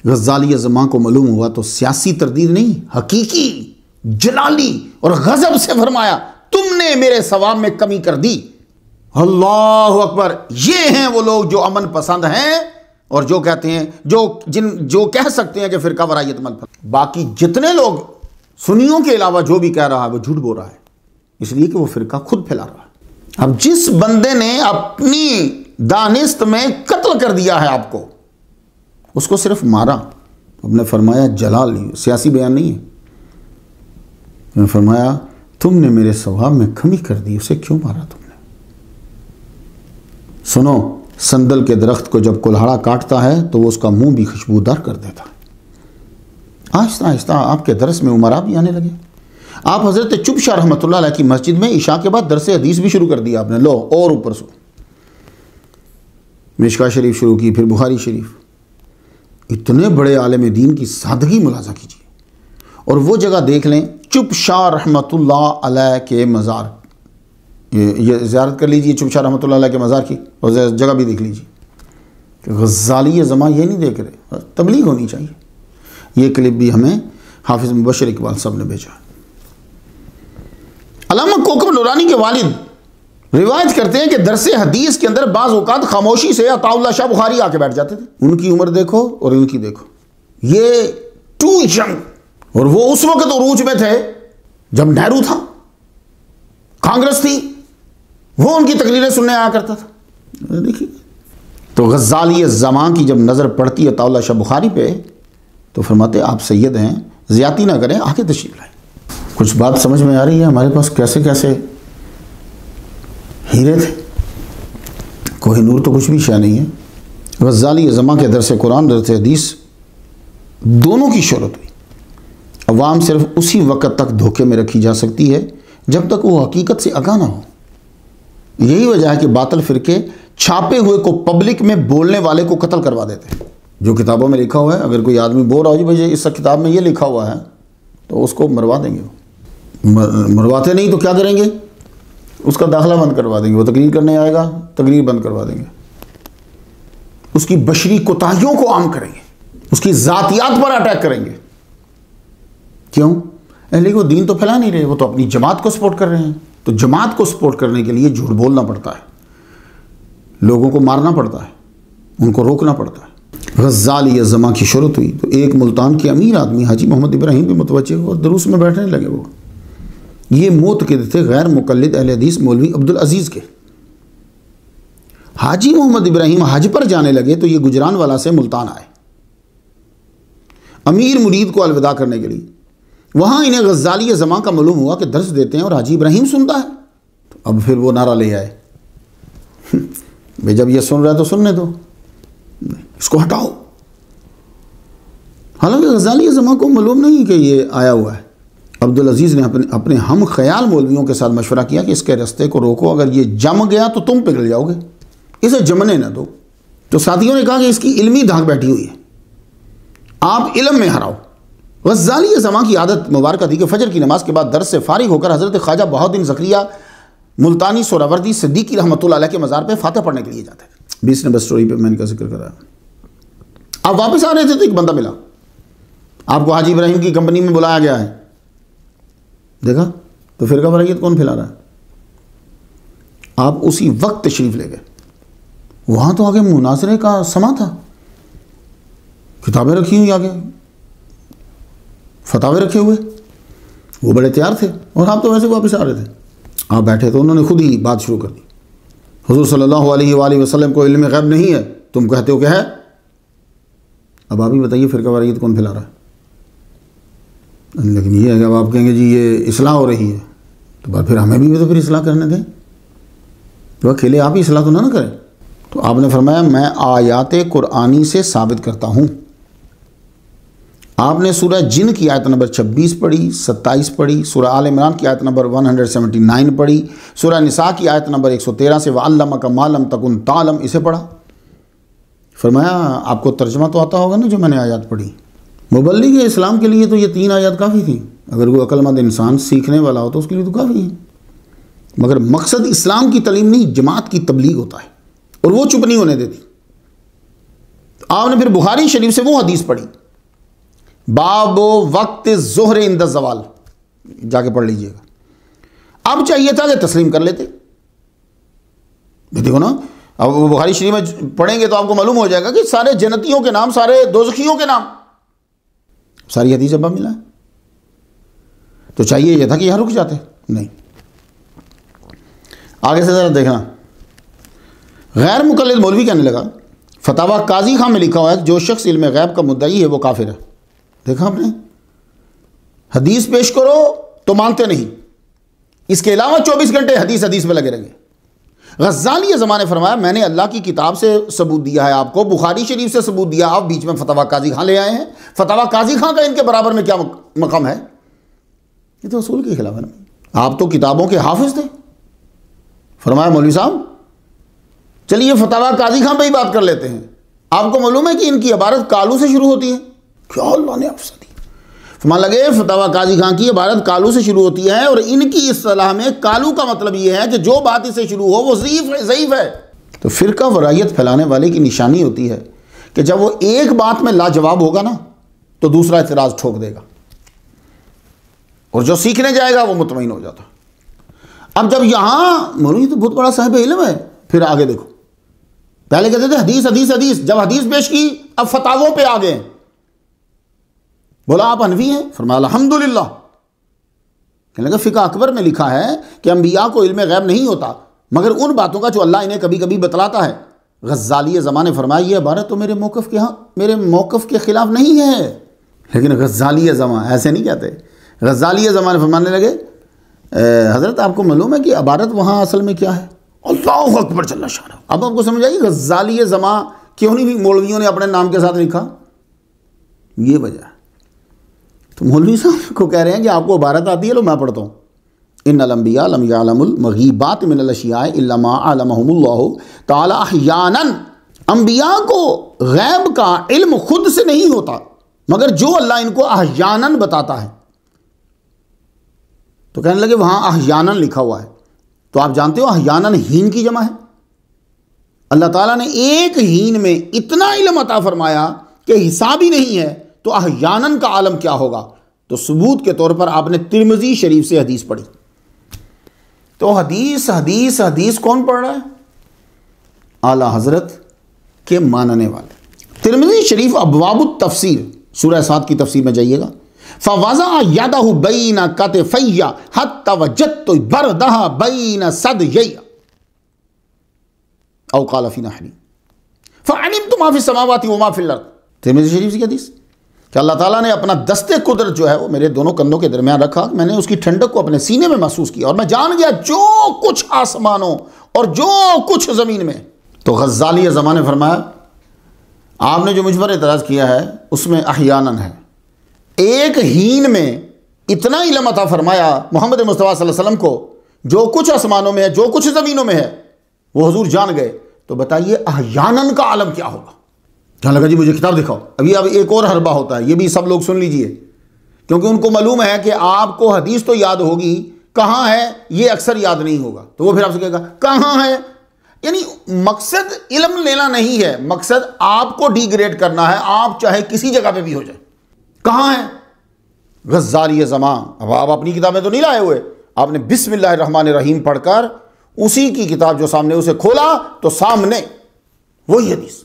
غزالی زماں کو معلوم ہوا تو سیاسی تردید نہیں، حقیقی جلالی اور غضب سے فرمایا تم نے میرے ثواب میں کمی کر دی۔ اللہ اکبر! یہ ہیں وہ لوگ جو امن پسند ہیں اور جو کہتے ہیں جو کہہ سکتے ہیں کہ فرقہ وارائیت مت پھیلاؤ۔ باقی جتنے لوگ سنیوں کے علاوہ جو بھی کہہ رہا ہے وہ جھوٹ بول رہا ہے، اس لیے کہ وہ فرقہ خود پھیلا رہا ہے۔ اب جس بندے نے اپنی دانست میں قتل کر دیا ہے آپ کو، اس کو صرف مارا، اب نے فرمایا جلال، سیاسی بیان نہیں ہے، میں فرمایا تم نے میرے ثواب میں کمی کر دی، اسے کیوں مارا تم نے؟ سنو، سندل کے درخت کو جب کلہاڑا کاٹتا ہے تو وہ اس کا منہ بھی خوشبودار کر دیتا ہے۔ آہستہ آہستہ آپ کے درس میں عمرا بھی آنے لگے۔ آپ حضرت چپ شاہ رحمۃ اللہ علیہ کی مسجد میں عشاء کے بعد درس حدیث بھی شروع کر دیا آپ نے، لو اور اوپر سو مشکا شریف شروع کی، پھر بخاری شریف۔ اتنے بڑے عالم دین کی سادگی ملاحظہ کیجیے، اور وہ جگہ دیکھ لیں چپ شاہ رحمۃ اللہ علیہ کے مزار، یہ زیارت کر لیجیے چپ شاہ رحمۃ اللہ علیہ کے مزار کی، اور جگہ بھی دیکھ لیجیے کہ غزالی زماں یہ نہیں دیکھ رہے، تبلیغ ہونی چاہیے۔ یہ کلپ بھی ہمیں حافظ مبشر اقبال صاحب نے بھیجا۔ علامہ کوکب نورانی کے والد روایت کرتے ہیں کہ درس حدیث کے اندر بعض اوقات خاموشی سے عطا اللہ شاہ بخاری آ کے بیٹھ جاتے تھے۔ ان کی عمر دیکھو اور ان کی دیکھو، یہ ٹو ینگ، اور وہ اس وقت عروج میں تھے جب نہرو تھا، کانگریس تھی، وہ ان کی تقریریں سننے آیا کرتا تھا۔ دیکھیے، تو غزالی زماں کی جب نظر پڑتی ہے عطا اللہ شاہ بخاری پہ تو فرماتے آپ سید ہیں، زیادتی نہ کریں، آگے تشریف لائیں۔ کچھ بات سمجھ میں آ رہی ہے؟ ہمارے پاس کیسے کیسے ہیرے تھے، کوہ نور تو کچھ بھی شے نہیں ہے۔ غزالی زماں کے درس قرآن، درس حدیث دونوں کی شہرت ہوئی۔ عوام صرف اسی وقت تک دھوکے میں رکھی جا سکتی ہے جب تک وہ حقیقت سے آگاہ نہ ہو۔ یہی وجہ ہے کہ باطل فرقے چھاپے ہوئے کو پبلک میں بولنے والے کو قتل کروا دیتے ہیں۔ جو کتابوں میں لکھا ہوا ہے، اگر کوئی آدمی بول رہا ہو جی بھائی اس کتاب میں یہ لکھا ہوا ہے، تو اس کو مروا دیں گے۔ مرواتے نہیں تو کیا کریں گے؟ اس کا داخلہ بند کروا دیں گے۔ وہ تقریر کرنے آئے گا، تقریر بند کروا دیں گے۔ اس کی بشری کوتاہیوں کو عام کریں گے، اس کی ذاتیات پر اٹیک کریں گے۔ کیوں؟ اہلی کو دین تو پھیلا نہیں رہے، وہ تو اپنی جماعت کو سپورٹ کر رہے ہیں۔ تو جماعت کو سپورٹ کرنے کے لیے جھوٹ بولنا پڑتا ہے، لوگوں کو مارنا پڑتا ہے، ان کو روکنا پڑتا ہے۔ غزالی زماں کی شہرت ہوئی تو ایک ملتان کے امیر آدمی حاجی محمد ابراہیم بھی متوجہ ہو اور دروس میں بیٹھنے لگے۔ وہ یہ معتقد تھے غیر مقلد اہل حدیث مولوی عبدالعزیز کے۔ حاجی محمد ابراہیم حج پر جانے لگے تو یہ گجران والا سے ملتان آئے امیر مرید کو الوداع کرنے کے لیے۔ وہاں انہیں غزالی زماں کا معلوم ہوا کہ درس دیتے ہیں اور حاجی ابراہیم سنتا ہے، تو اب پھر وہ نعرہ لے آئے بھئی جب یہ سن رہا ہے تو سننے دو، اس کو ہٹاؤ۔ حالانکہ غزالی زماں کو معلوم نہیں کہ یہ آیا ہوا ہے۔ عبدالعزیز نے اپنے ہم خیال مولویوں کے ساتھ مشورہ کیا کہ اس کے رستے کو روکو، اگر یہ جم گیا تو تم پگھل جاؤ گے، اسے جمنے نہ دو۔ تو ساتھیوں نے کہا کہ اس کی علمی دھاک بیٹھی ہوئی ہے، آپ علم میں ہراؤ۔ غزالی زماں کی عادت مبارکہ تھی کہ فجر کی نماز کے بعد درس سے فارغ ہو کر حضرت خواجہ بہاؤالدین زکریا ملتانی سہراوردی صدیقی رحمۃ اللہ علیہ کے مزار پہ فاتح پڑھنے کے لیے جاتے تھے۔ 20 نمبر سٹوری پہ میں نے کا ذکر کرایا۔ آپ واپس آ رہے تھے تو ایک بندہ ملا، آپ کو حاجی ابراہیم کی کمپنی میں بلایا گیا ہے، دیکھا تو فرقہ واریت کون پھیلا رہا ہے؟ آپ اسی وقت تشریف لے گئے، وہاں تو آگے مناظرے کا سما تھا، کتابیں رکھی ہوئی آگے، فتاوے رکھے ہوئے، وہ بڑے تیار تھے، اور آپ تو ویسے واپس آ رہے تھے. آپ بیٹھے تو انہوں نے خود ہی بات شروع کر دی. حضور صلی اللہ علیہ وآلہ وسلم کو علم غیب نہیں ہے، تم کہتے ہو کہ ہے. اب آپ ہی بتائیے فرقہ واریت کون پھیلا رہا ہے؟ لیکن یہ ہے کہ اب آپ کہیں گے جی یہ اصلاح ہو رہی ہے، تو پھر ہمیں بھی تو پھر اصلاح کرنے دیں، تو اکیلے آپ ہی اصلاح تو نہ کریں. تو آپ نے فرمایا میں آیات قرآنی سے ثابت کرتا ہوں. آپ نے سورہ جن کی آیت نمبر 26 پڑھی، 27 پڑھی، سورہ آل عمران کی آیت نمبر 179 پڑھی، سورہ نساء کی آیت نمبر 113 سے وَعَلَّمَكَ مَا لَمْ تَكُنْ تَعْلَمْ اسے پڑھا. فرمایا آپ کو ترجمہ تو آتا ہوگا نا جو میں نے آیات پڑھی. مبلغ اسلام کے لیے تو یہ 3 آیات کافی تھیں، اگر کوئی عقل مند انسان سیکھنے والا ہو تو اس کے لیے تو کافی ہے. مگر مقصد اسلام کی تعلیم نہیں، جماعت کی تبلیغ ہوتا ہے، اور وہ چپ نہیں ہونے دیتی. آپ نے پھر بخاری شریف سے وہ حدیث پڑھی، باب وقت ظہر عند الزوال، جا کے پڑھ لیجئے گا. اب چاہیے تھا کہ تسلیم کر لیتے. دیکھو نا، اب وہ بخاری شریف میں پڑھیں گے تو آپ کو معلوم ہو جائے گا کہ سارے جنتیوں کے نام، سارے دوزخیوں کے نام، ساری حدیث اب ملا ہے. تو چاہیے یہ تھا کہ یہاں رک جاتے، نہیں. آگے سے ذرا دیکھنا، غیر مقلد مولوی کہنے لگا فتاوی قاضی خان میں لکھا ہوا ہے کہ جو شخص علم غیب کا مدعی ہے وہ کافر ہے. دیکھا آپ نے، حدیث پیش کرو تو مانتے نہیں، اس کے علاوہ 24 گھنٹے حدیث میں لگے رہیں گے. غزالی زمان نے فرمایا میں نے اللہ کی کتاب سے ثبوت دیا ہے آپ کو، بخاری شریف سے ثبوت دیا، آپ بیچ میں فتاوی قاضی خان لے آئے ہیں. فتاوی قاضی خان کا ان کے برابر میں کیا مقام ہے؟ یہ تو اصول کے خلاف ہے نا. آپ تو کتابوں کے حافظ تھے. فرمایا مولوی صاحب چلیے فتاوی قاضی خان پہ ہی بات کر لیتے ہیں. آپ کو معلوم ہے کہ ان کی عبارت کالو سے شروع ہوتی ہے؟ کیا اللہ نے آپ سے دی. فرمان لگے فتاوی قاضی خان کی عبارت کالو سے شروع ہوتی ہے، اور ان کی اصطلاح میں کالو کا مطلب یہ ہے کہ جو بات اس سے شروع ہو وہ ضعیف ہے. تو فرقہ وارایت پھیلانے والے کی نشانی ہوتی ہے کہ جب وہ ایک بات میں لاجواب ہوگا نا تو دوسرا اعتراض ٹھوک دے گا، اور جو سیکھنے جائے گا وہ مطمئن ہو جاتا. اب جب یہاں مولوی تو بہت بڑا صاحب علم ہے، پھر آگے دیکھو، پہلے کہتے تھے حدیث، جب حدیث پیش کی اب فتاووں پہ آگے ہیں. بولا آپ حنفی ہیں؟ فرمایا الحمدللہ. کہنے لگا فقہ اکبر میں لکھا ہے کہ انبیاء کو علم غیب نہیں ہوتا مگر ان باتوں کا جو اللہ انہیں کبھی کبھی بتلاتا ہے. غزالی زمان نے فرمایا یہ عبارت تو میرے موقف کے خلاف نہیں ہے. لیکن غزالی زمان ایسے نہیں کہتے. غزالی زمان فرمانے لگے حضرت آپ کو معلوم ہے کہ عبارت وہاں اصل میں کیا ہے؟ اللہ اکبر جل شانہ. اب آپ کو سمجھ آئی غزالی زمان کیوں نہیں مولویوں نے اپنے نام کے ساتھ لکھا؟ یہ وجہ. تو مولوی صاحب کو کہہ رہے ہیں کہ آپ کو عبارت آتی ہے، لو میں پڑھتا ہوں. ان الانبیاء لم یعلموا المغیبات من الاشیاء الا ما علمهم اللہ تعالی احیانا. انبیاء کو غیب کا علم خود سے نہیں ہوتا مگر جو اللہ ان کو احیانا بتاتا ہے. تو کہنے لگے وہاں احیانا لکھا ہوا ہے، تو آپ جانتے ہو احیانا ہین کی جمع ہے. اللہ تعالیٰ نے ایک ہین میں اتنا علم عطا فرمایا کہ حساب ہی نہیں ہے، تو احیاناً کا عالم کیا ہوگا. تو ثبوت کے طور پر آپ نے ترمذی شریف سے حدیث پڑھی. تو حدیث کون پڑھ رہا ہے؟ اعلیٰ حضرت کے ماننے والے. ترمذی شریف ابواب التفسیر سورہ 7 کی تفسیر میں جائیے گا. فَوَضَعَ يَدَهُ بَيْنَ كَتِفَيَّ حَتَّى وَجَدتُّ بَرْدَهَا بَيْنَ صَدْيَيَّ او قال فی نحری فَعَلِمْتُ مَا فِي السَّمَاوَاتِ وَمَا فِي الْأَرْضِ. ترمذی شریف کی حدیث کہ اللہ تعالیٰ نے اپنا دست قدرت جو ہے وہ میرے دونوں کندھوں کے درمیان رکھا، میں نے اس کی ٹھنڈک کو اپنے سینے میں محسوس کیا، اور میں جان گیا جو کچھ آسمانوں اور جو کچھ زمین میں. تو غزالی زمان نے فرمایا آپ نے جو مجھ پر اعتراض کیا ہے اس میں احیاناً ہے. ایک ہین میں اتنا علم عطا فرمایا محمد مصطفیٰ صلی اللہ علیہ وسلم کو، جو کچھ آسمانوں میں ہے جو کچھ زمینوں میں ہے وہ حضور جان گئے. تو بتائیے احیاناً کا عالم کیا ہوگا؟ کہنے لگا جی مجھے کتاب دکھاؤ. ابھی اب ایک اور حربہ ہوتا ہے، یہ بھی سب لوگ سن لیجئے، کیونکہ ان کو معلوم ہے کہ آپ کو حدیث تو یاد ہوگی، کہاں ہے یہ اکثر یاد نہیں ہوگا. تو وہ پھر آپ سے کہے گا کہاں ہے. یعنی مقصد علم لینا نہیں ہے، مقصد آپ کو ڈی گریڈ کرنا ہے، آپ چاہے کسی جگہ پہ بھی ہو جائے. کہاں ہے؟ غزالی زمان. اب آپ اپنی کتابیں تو نہیں لائے ہوئے, آپ نے بسم اللہ الرحمن الرحیم پڑھ کر اسی کی کتاب جو سامنے اسے کھولا تو سامنے وہی حدیث.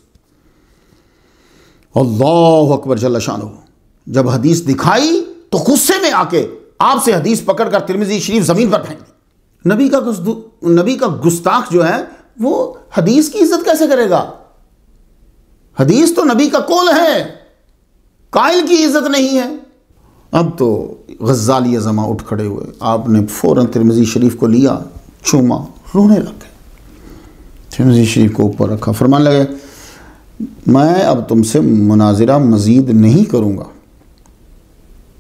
اللہ اکبر جل شانہ. جب حدیث دکھائی تو غصے میں آ کے آپ سے حدیث پکڑ کر ترمذی شریف زمین پر پھینک دی. نبی کا گستاخ جو ہے وہ حدیث کی عزت کیسے کرے گا؟ حدیث تو نبی کا قول ہے, قائل کی عزت نہیں ہے. اب تو غزالی زماں اٹھ کھڑے ہوئے, آپ نے فوراً ترمذی شریف کو لیا, چوما, رونے لگ گئے. ترمذی شریف کو اوپر رکھا, فرمان لگے میں اب تم سے مناظرہ مزید نہیں کروں گا.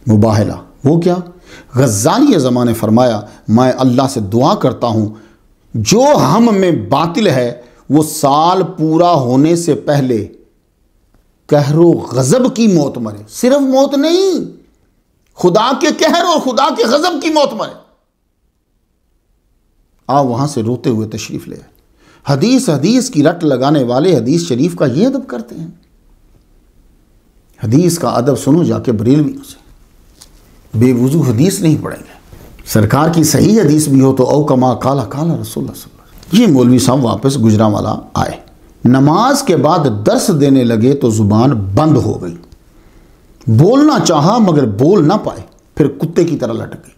مباہلہ. وہ کیا؟ غزالی زماں نے فرمایا میں اللہ سے دعا کرتا ہوں جو ہم میں باطل ہے وہ سال پورا ہونے سے پہلے قہر و غضب کی موت مرے. صرف موت نہیں, خدا کے قہر اور خدا کے غضب کی موت مرے. آپ وہاں سے روتے ہوئے تشریف لے آئے. حدیث کی رٹ لگانے والے حدیث شریف کا یہ ادب کرتے ہیں. حدیث کا ادب سنو جا کے بریلویوں سے. بے وضو حدیث نہیں پڑھیں گے. سرکار کی صحیح حدیث بھی ہو تو او کما کالا کالا رسول اللہ صلی اللہ علیہ وسلم. یہ مولوی صاحب واپس گجرانوالہ آئے, نماز کے بعد درس دینے لگے تو زبان بند ہو گئی. بولنا چاہا مگر بول نہ پائے, پھر کتے کی طرح لٹک گئی.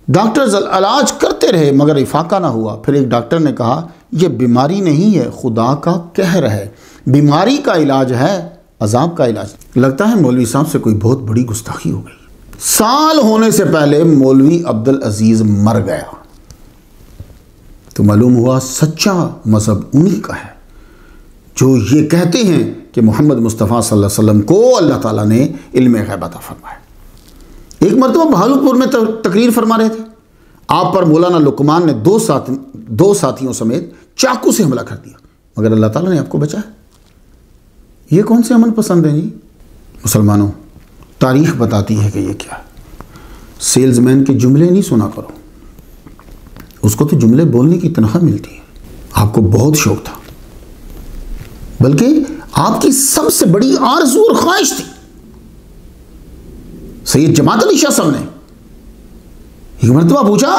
ڈاکٹر علاج کرتے رہے مگر افاقہ نہ ہوا. پھر ایک ڈاکٹر نے کہا یہ بیماری نہیں ہے, خدا کا قہر ہے. بیماری کا علاج ہے, عذاب کا علاج. لگتا ہے مولوی صاحب سے کوئی بہت بڑی گستاخی ہو گئی. سال ہونے سے پہلے مولوی عبدالعزیز مر گیا تو معلوم ہوا سچا مذہب انہی کا ہے جو یہ کہتے ہیں کہ محمد مصطفیٰ صلی اللہ علیہ وسلم کو اللہ تعالیٰ نے علم غیب عطا فرمایا. ایک مرتبہ بہاولپور میں تقریر فرما رہے تھے, آپ پر مولانا لقمان نے دو ساتھیوں سمیت چاقو سے حملہ کر دیا, مگر اللہ تعالیٰ نے آپ کو بچایا. یہ کون سے عمل پسند ہیں جی؟ مسلمانوں, تاریخ بتاتی ہے کہ یہ کیا ہے. سیلز مین کے جملے نہیں سنا کرو, اس کو تو جملے بولنے کی تنخواہ ملتی ہے. آپ کو بہت شوق تھا, بلکہ آپ کی سب سے بڑی آرزو اور خواہش تھی. سید جماعت علی شاہ صاحب نے ایک مرتبہ پوچھا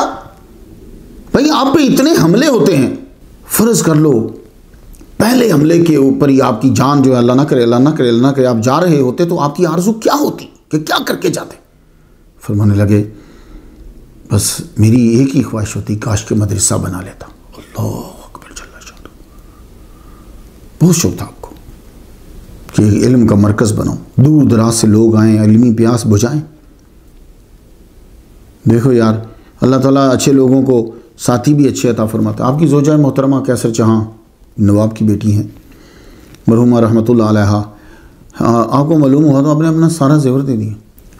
بھائی آپ پہ اتنے حملے ہوتے ہیں, فرض کر لو پہلے حملے کے اوپر ہی آپ کی جان جو ہے اللہ نہ کرے اللہ نہ کرے اللہ نہ کرے آپ جا رہے ہوتے تو آپ کی آرزو کیا ہوتی کہ کیا کر کے جاتے؟ فرمانے لگے بس میری ایک ہی خواہش ہوتی کاش کے مدرسہ بنا لیتا. اللہ اکبر جل شانہ. بہت شوق تھا آپ کو کہ علم کا مرکز بنو, دور دراز سے لوگ آئیں, علمی پیاس بجھائیں. دیکھو یار, اللہ تعالیٰ اچھے لوگوں کو ساتھی بھی اچھے عطا فرماتا. آپ کی زوجہ محترمہ کیسر جہاں نواب کی بیٹی ہیں مرحومہ رحمۃ اللہ علیہ, آپ کو معلوم ہوا تو آپ نے اپنا سارا زیور دے دیا.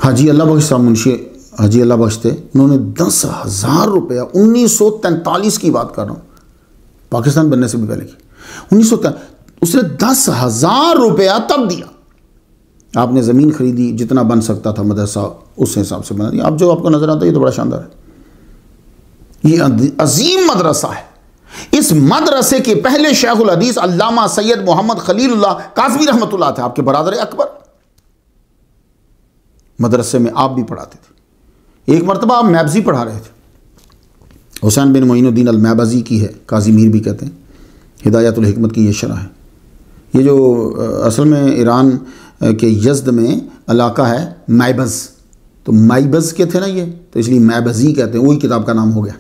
حاجی اللہ بخش صاحب منشی حاجی اللہ بخش تھے, انہوں نے 10,000 روپیہ 1943 کی بات کر رہا ہوں, پاکستان بننے سے بھی پہلے کی 1943, اس نے 10,000 روپیہ تب دیا. آپ نے زمین خریدی, جتنا بن سکتا تھا مدرسہ اس حساب سے بنا دیا. اب جو آپ کو نظر آتا ہے یہ تو بڑا شاندار ہے, یہ عظیم مدرسہ ہے. اس مدرسے کے پہلے شیخ الحدیث علامہ سید محمد خلیل اللہ کاظمی رحمۃ اللہ تھے, آپ کے برادر اکبر. مدرسے میں آپ بھی پڑھاتے تھے. ایک مرتبہ آپ میبزی پڑھا رہے تھے, حسین بن معین الدین المیبزی کی ہے, قاضی میر بھی کہتے ہیں, ہدایت الحکمت کی یہ شرح ہے. یہ جو اصل میں ایران کے یزد میں علاقہ ہے مائبز, تو مائبز کے تھے نا یہ, تو اس لیے میبزی کہتے ہیں, وہی کتاب کا نام ہو گیا.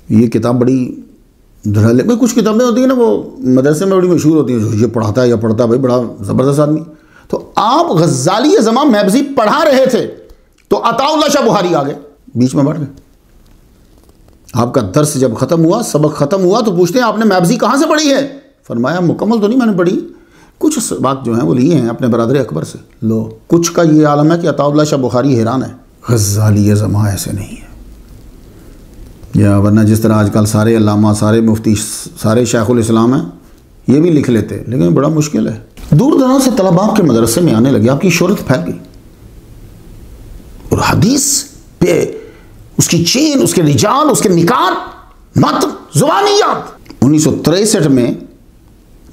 یہ کتاب بڑی دھڑلے میں, کچھ کتابیں ہوتی ہیں نا وہ مدرسے میں بڑی مشہور ہوتی ہیں, یہ پڑھاتا ہے یا پڑھتا ہے بھائی بڑا زبردست آدمی. تو آپ غزالی زماں میبزی پڑھا رہے تھے تو عطا اللہ شاہ بخاری آ گئے, بیچ میں بیٹھ گئے. آپ کا درس جب ختم ہوا, سبق ختم ہوا, تو پوچھتے ہیں آپ نے میبزی کہاں سے پڑھی ہے؟ فرمایا مکمل تو نہیں میں نے پڑھی, کچھ بات جو ہیں وہ لیے ہیں اپنے برادر اکبر سے. لو, کچھ کا یہ عالم ہے کہ عطا اللہ شاہ بخاری حیران ہے. غزالی زماں ایسے نہیں ہے, یا ورنہ جس طرح آج کل سارے علامہ, سارے مفتی, سارے شیخ الاسلام ہیں, یہ بھی لکھ لیتے, لیکن بڑا مشکل ہے. دور دراز سے طلباء آپ کے مدرسے میں آنے لگے, آپ کی شہرت پھیل گئی, اور حدیث پہ اس کی چین, اس کے رجال, اس کے نکات, متن, زبانیات. 1963 میں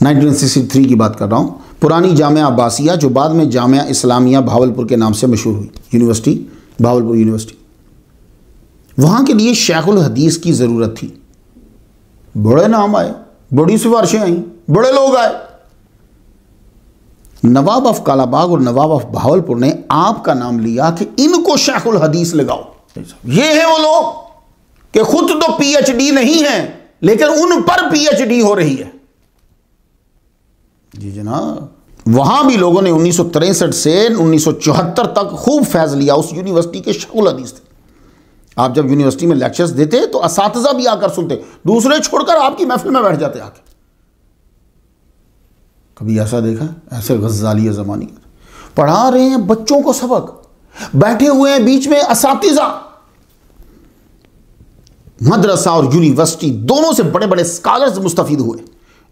1963 کی بات کر رہا ہوں، پرانی جامعہ عباسیہ جو بعد میں جامعہ اسلامیہ بھاولپور کے نام سے مشہور ہوئی، یونیورسٹی بھاولپور یونیورسٹی، وہاں کے لیے شیخ الحدیث کی ضرورت تھی۔ بڑے نام آئے، بڑی سفارشیں آئیں، بڑے لوگ آئے۔ نواب آف کالا باغ اور نواب آف بھاولپور نے آپ کا نام لیا کہ ان کو شیخ الحدیث لگاؤ۔ یہ ہیں وہ لوگ کہ خود تو پی ایچ ڈی نہیں ہیں لیکن ان پر پی ایچ ڈی ہو رہی ہے۔ جی جناب، وہاں بھی لوگوں نے 1963 سے 1974 تک خوب فیض لیا، اس یونیورسٹی کے شیخ الحدیث تھے۔ آپ جب یونیورسٹی میں لیکچرز دیتے تو اساتذہ بھی آ کر سنتے، دوسرے چھوڑ کر آپ کی محفل میں بیٹھ جاتے آ کے۔ کبھی ایسا دیکھا؟ ایسے غزالی زمانی پڑھا رہے ہیں بچوں کو سبق، بیٹھے ہوئے ہیں بیچ میں اساتذہ، مدرسہ اور یونیورسٹی دونوں سے بڑے بڑے اسکالرز مستفید ہوئے۔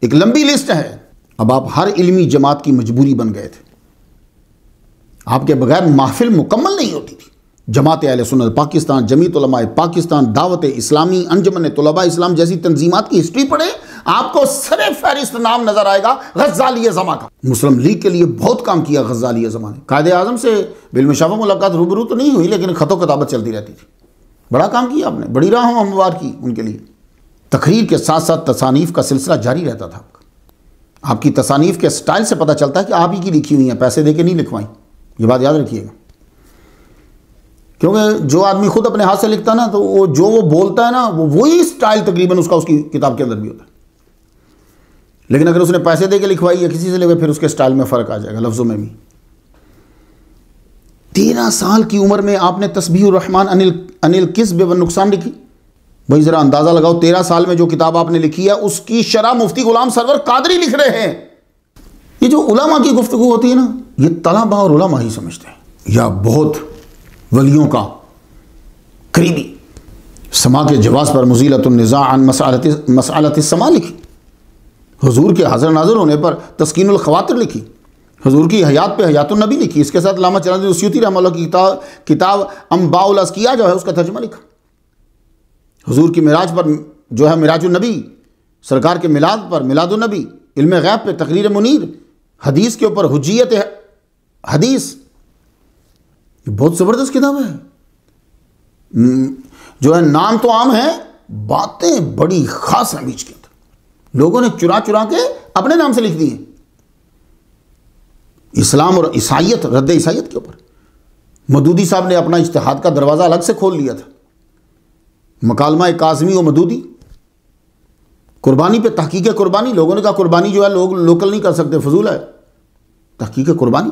ایک لمبی لسٹ ہے۔ اب آپ ہر علمی جماعت کی مجبوری بن گئے تھے، آپ کے بغیر محفل مکمل نہیں ہوتی تھی۔ جماعت اہل سنت پاکستان، جمعیت علماء پاکستان، دعوت اسلامی، انجمن طلباء اسلام جیسی تنظیمات کی ہسٹری پڑھیں، آپ کو سر فہرست نام نظر آئے گا غزالی زماں کا۔ مسلم لیگ کے لیے بہت کام کیا غزالی زماں نے، قائد اعظم سے بالمشافہ ملاقات روبرو تو نہیں ہوئی لیکن خط و کتابت چلتی رہتی تھی۔ بڑا کام کیا آپ نے، بڑی راہوں ہموار کی ان کے لیے۔ تقریر کے ساتھ ساتھ تصانیف کا سلسلہ جاری رہتا تھا۔ آپ کی تصانیف کے سٹائل سے پتہ چلتا ہے کہ آپ ہی کی لکھی ہوئی ہیں، پیسے دے کے نہیں لکھوائیں، یہ بات یاد رکھیے گا۔ کیونکہ جو آدمی خود اپنے ہاتھ سے لکھتا ہے نا تو وہ جو وہ بولتا ہے نا وہی سٹائل تقریباً اس کی کتاب کے اندر بھی ہوتا ہے، لیکن اگر اس نے پیسے دے کے لکھوائی یا کسی سے لکھوائی پھر اس کے سٹائل میں فرق آ جائے گا، لفظوں میں بھی۔ 13 سال کی عمر میں آپ نے تسبیح الرحمن عن الکذب والنقصان لکھی۔ بھائی ذرا اندازہ لگاؤ، 13 سال میں جو کتاب آپ نے لکھی ہے اس کی شرح مفتی غلام سرور قادری لکھ رہے ہیں۔ یہ جو علماء کی گفتگو ہوتی ہے نا، یہ طلبہ اور علماء ہی سمجھتے ہیں، یا بہت ولیوں کا قریبی۔ سما کے جواز پر مزیلۃ النزاع عن مسألۃ السماع لکھی، حضور کے حاضر ناظر ہونے پر تسکین الخواطر لکھی، حضور کی حیات پہ حیات النبی لکھی۔ اس کے ساتھ علامہ جلال الدین سیوطی رحمہ اللہ کی کتاب انباء الاذکیاء جو ہے اس کا ترجمہ لکھا۔ حضور کی معراج پر جو ہے معراج النبی، سرکار کے میلاد پر میلاد النبی، علم غیب پہ تقریر منیر، حدیث کے اوپر حجیت حدیث، یہ بہت زبردست کتاب ہے۔ جو ہے نام تو عام ہے، باتیں بڑی خاص ہیں بیچ کے اندر، لوگوں نے چرا چرا کے اپنے نام سے لکھ دی ہیں۔ اسلام اور عیسائیت، رد عیسائیت کے اوپر مدودی صاحب نے اپنا اجتہاد کا دروازہ الگ سے کھول لیا تھا۔ مکالمہ کاظمی و مدودی، قربانی پہ تحقیق قربانی، لوگوں نے کہا قربانی جو ہے لوگ لوکل نہیں کر سکتے، فضول ہے، تحقیق قربانی۔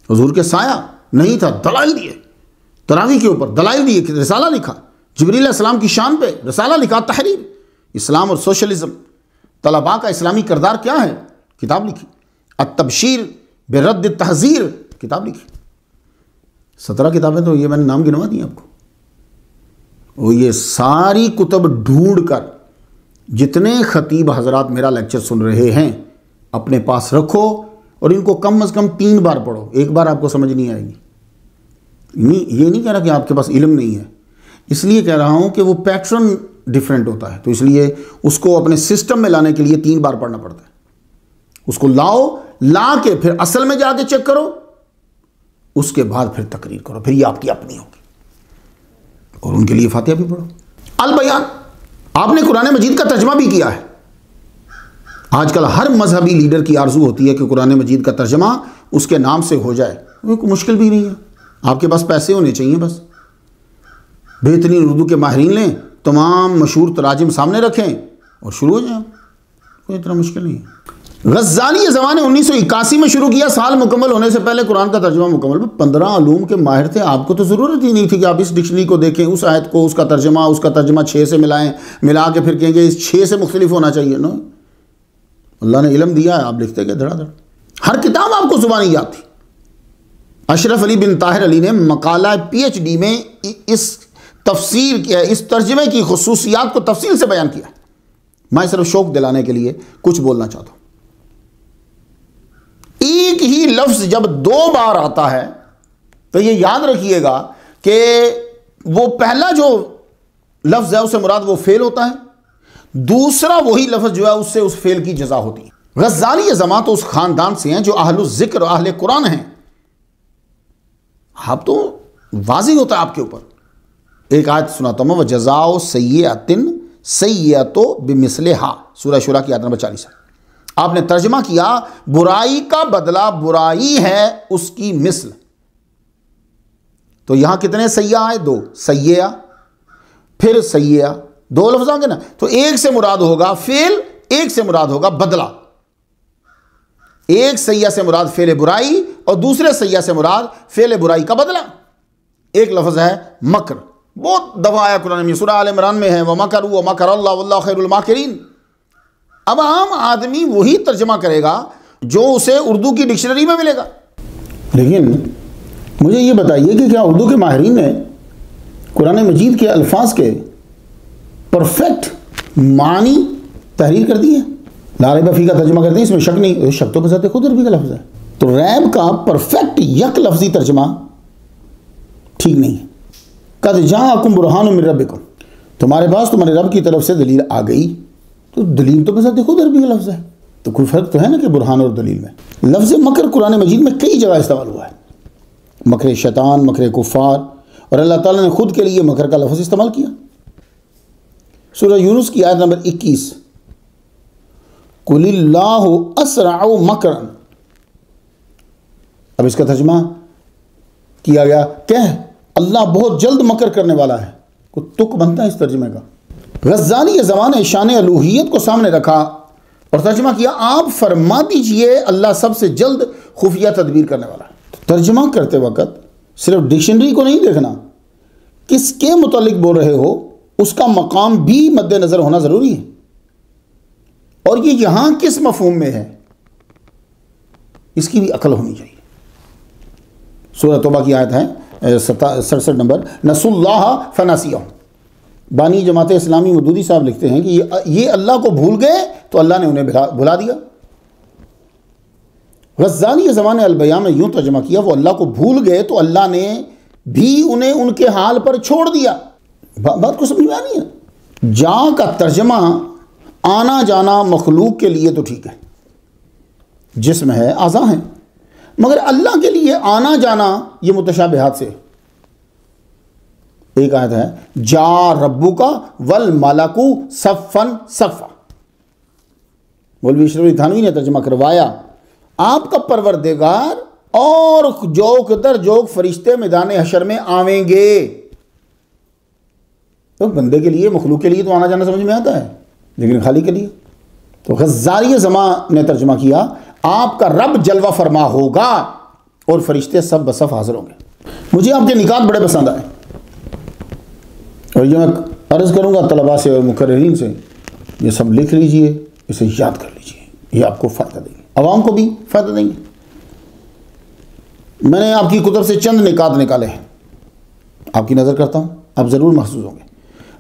حضور کے سایہ نہیں تھا، دلائل دیے، تراویح کے اوپر دلائل دیے، رسالہ لکھا، جبریل علیہ السلام کی شان پہ رسالہ لکھا، تحریر، اسلام اور سوشلزم، طلباء کا اسلامی کردار کیا ہے، کتاب لکھی، التبشیر برد التحذیر، کتاب لکھی۔ 17 کتابیں تو یہ میں نے نام گنوا دی آپ کو۔ وہ یہ ساری کتب ڈھونڈ کر جتنے خطیب حضرات میرا لیکچر سن رہے ہیں اپنے پاس رکھو اور ان کو کم از کم 3 بار پڑھو، ایک بار آپ کو سمجھ نہیں آئے گی۔ یہ نہیں کہہ رہا کہ آپ کے پاس علم نہیں ہے، اس لیے کہہ رہا ہوں کہ وہ پیٹرن ڈیفرنٹ ہوتا ہے، تو اس لیے اس کو اپنے سسٹم میں لانے کے لیے 3 بار پڑھنا پڑتا ہے۔ اس کو لا کے پھر اصل میں جا کے چیک کرو، اس کے بعد پھر تقریر کرو، پھر یہ آپ کی اپنی ہوگی، اور ان کے لیے فاتحہ بھی پڑھو۔ البیان، آپ نے قرآن مجید کا ترجمہ بھی کیا ہے۔ آج کل ہر مذہبی لیڈر کی آرزو ہوتی ہے کہ قرآن مجید کا ترجمہ اس کے نام سے ہو جائے، وہ کوئی مشکل بھی نہیں ہے، آپ کے پاس پیسے ہونے چاہیے بس۔ بہترین اردو کے ماہرین لیں، تمام مشہور تراجم سامنے رکھیں اور شروع ہو جائیں، کوئی اتنا مشکل نہیں ہے۔ غزالی زماں نے 1981 میں شروع کیا، سال مکمل ہونے سے پہلے قرآن کا ترجمہ مکمل۔ 15 علوم کے ماہر تھے، آپ کو تو ضرورت ہی نہیں تھی کہ آپ اس ڈکشنری کو دیکھیں، اس آیت کو، اس کا ترجمہ 6 سے ملائیں، ملا کے پھر کہیں گے اس 6 سے مختلف ہونا چاہیے۔ نو، اللہ نے علم دیا ہے، آپ لکھتے گئے دھڑا دھڑ، ہر کتاب آپ کو زبانی یاد تھی۔ اشرف علی بن طاہر علی نے مقالہ PhD میں اس ترجمے کی خصوصیات کو تفصیل سے بیان کیا۔ میں صرف شوق دلانے کے لیے کچھ بولنا چاہتا ہوں۔ ایک ہی لفظ جب 2 بار آتا ہے تو یہ یاد رکھیے گا کہ وہ پہلا جو لفظ ہے اس سے مراد وہ فعل ہوتا ہے، دوسرا وہی لفظ جو ہے اس سے اس فعل کی جزا ہوتی ہے۔ غزالی زماں تو اس خاندان سے ہیں جو اہل الذکر اور اہل قرآن ہیں. آپ تو واضح ہوتا ہے آپ کے اوپر. ایک آیت سناتا ہوں، وَجَزَاءُ سَیِّئَةٍ سَیِّئَةُ بِمِثْلِهَا، سورہ شورى کی آیت نمبر 40 ہے. آپ نے ترجمہ کیا برائی کا بدلہ برائی ہے اس کی مثل. تو یہاں کتنے سیئہ آئے؟ 2. سیئہ پھر سیئہ، 2 لفظ آئیں گے نا. تو ایک سے مراد ہوگا فعل، ایک سے مراد ہوگا بدلہ. ایک سیئہ سے مراد فعل برائی اور دوسرے سیئہ سے مراد فعل برائی کا بدلہ. ایک لفظ ہے مکر، بہت دفعہ آیا قرآن میں، سورہ آل عمران میں ہے وَمَكَرُوا وَمَكَرَ اللَّهُ وَاللَّهُ خَيْرُ الْمَاكِرِينَ. اب عام آدمی وہی ترجمہ کرے گا جو اسے اردو کی ڈکشنری میں ملے گا. لیکن مجھے یہ بتائیے کہ کیا اردو کے ماہرین نے قرآن مجید کے الفاظ کے پرفیکٹ معنی تحریر کر دی ہے؟ لا ریب فیہ کا ترجمہ کرتے ہیں، اس میں شک نہیں. شک تو بذات خود عربی کا لفظ ہے. تو ریب کا پرفیکٹ یک لفظی ترجمہ ٹھیک نہیں ہے. قد جاءکم برہان من ربکم، تمہارے پاس تمہارے رب کی طرف سے دلیل آ گئی. تو دلیل تو بذات خود عربی کا لفظ ہے. تو کوئی فرق تو ہے نا کہ برہان اور دلیل میں. لفظ مکر قرآن مجید میں کئی جگہ استعمال ہوا ہے. مکر شیطان، مکر کفار، اور اللہ تعالیٰ نے خود کے لیے مکر کا لفظ استعمال کیا. سورہ یونس کی آیت نمبر 21، قُلِ اللَّهُ أَسْرَعُ مَكْرًا. اب اس کا ترجمہ کیا گیا کہہ اللہ بہت جلد مکر کرنے والا ہے. کوئی تک بنتا ہے اس ترجمے کا؟ غزالی زمان نے شان الوہیت کو سامنے رکھا اور ترجمہ کیا آپ فرما دیجئے اللہ سب سے جلد خفیہ تدبیر کرنے والا ہے. ترجمہ کرتے وقت صرف ڈکشنری کو نہیں دیکھنا، کس کے متعلق بول رہے ہو اس کا مقام بھی مد نظر ہونا ضروری ہے. اور یہ یہاں کس مفہوم میں ہے اس کی بھی عقل ہونی چاہیے. سورہ توبہ کی آیت ہے 67 نمبر، نسوا اللہ فنسیہم. بانی جماعت اسلامی مودودی صاحب لکھتے ہیں کہ یہ اللہ کو بھول گئے تو اللہ نے انہیں بھلا دیا. غزالی زمان البیاں میں یوں ترجمہ کیا وہ اللہ کو بھول گئے تو اللہ نے بھی انہیں ان کے حال پر چھوڑ دیا. بات کو سمجھ میں آنی ہے. جا کا ترجمہ آنا جانا مخلوق کے لیے تو ٹھیک ہے، جسم ہے، اعضاء ہیں، مگر اللہ کے لیے آنا جانا یہ متشابہات سے. ایک آیت ہے جا ربک والملک صفا صفا. مولوی اشرف علی تھانوی نے ترجمہ کروایا آپ کا پروردگار اور جوک در جوک فرشتے میدان حشر میں آویں گے. تو بندے کے لیے، مخلوق کے لیے تو آنا جانا سمجھ میں آتا ہے، لیکن خالی کے لیے. تو غزالی زمان نے ترجمہ کیا آپ کا رب جلوہ فرما ہوگا اور فرشتے سب بصف حاضر ہوں گے. مجھے آپ کے نکات بڑے پسند آئے اور یہ میں عرض کروں گا طلباء سے اور مقررین سے، یہ سب لکھ لیجئے، اسے یاد کر لیجئے، یہ آپ کو فائدہ دیں گے، عوام کو بھی فائدہ دیں گے. میں نے آپ کی کتب سے چند نکات نکالے ہیں، آپ کی نظر کرتا ہوں، آپ ضرور محسوس ہوں گے.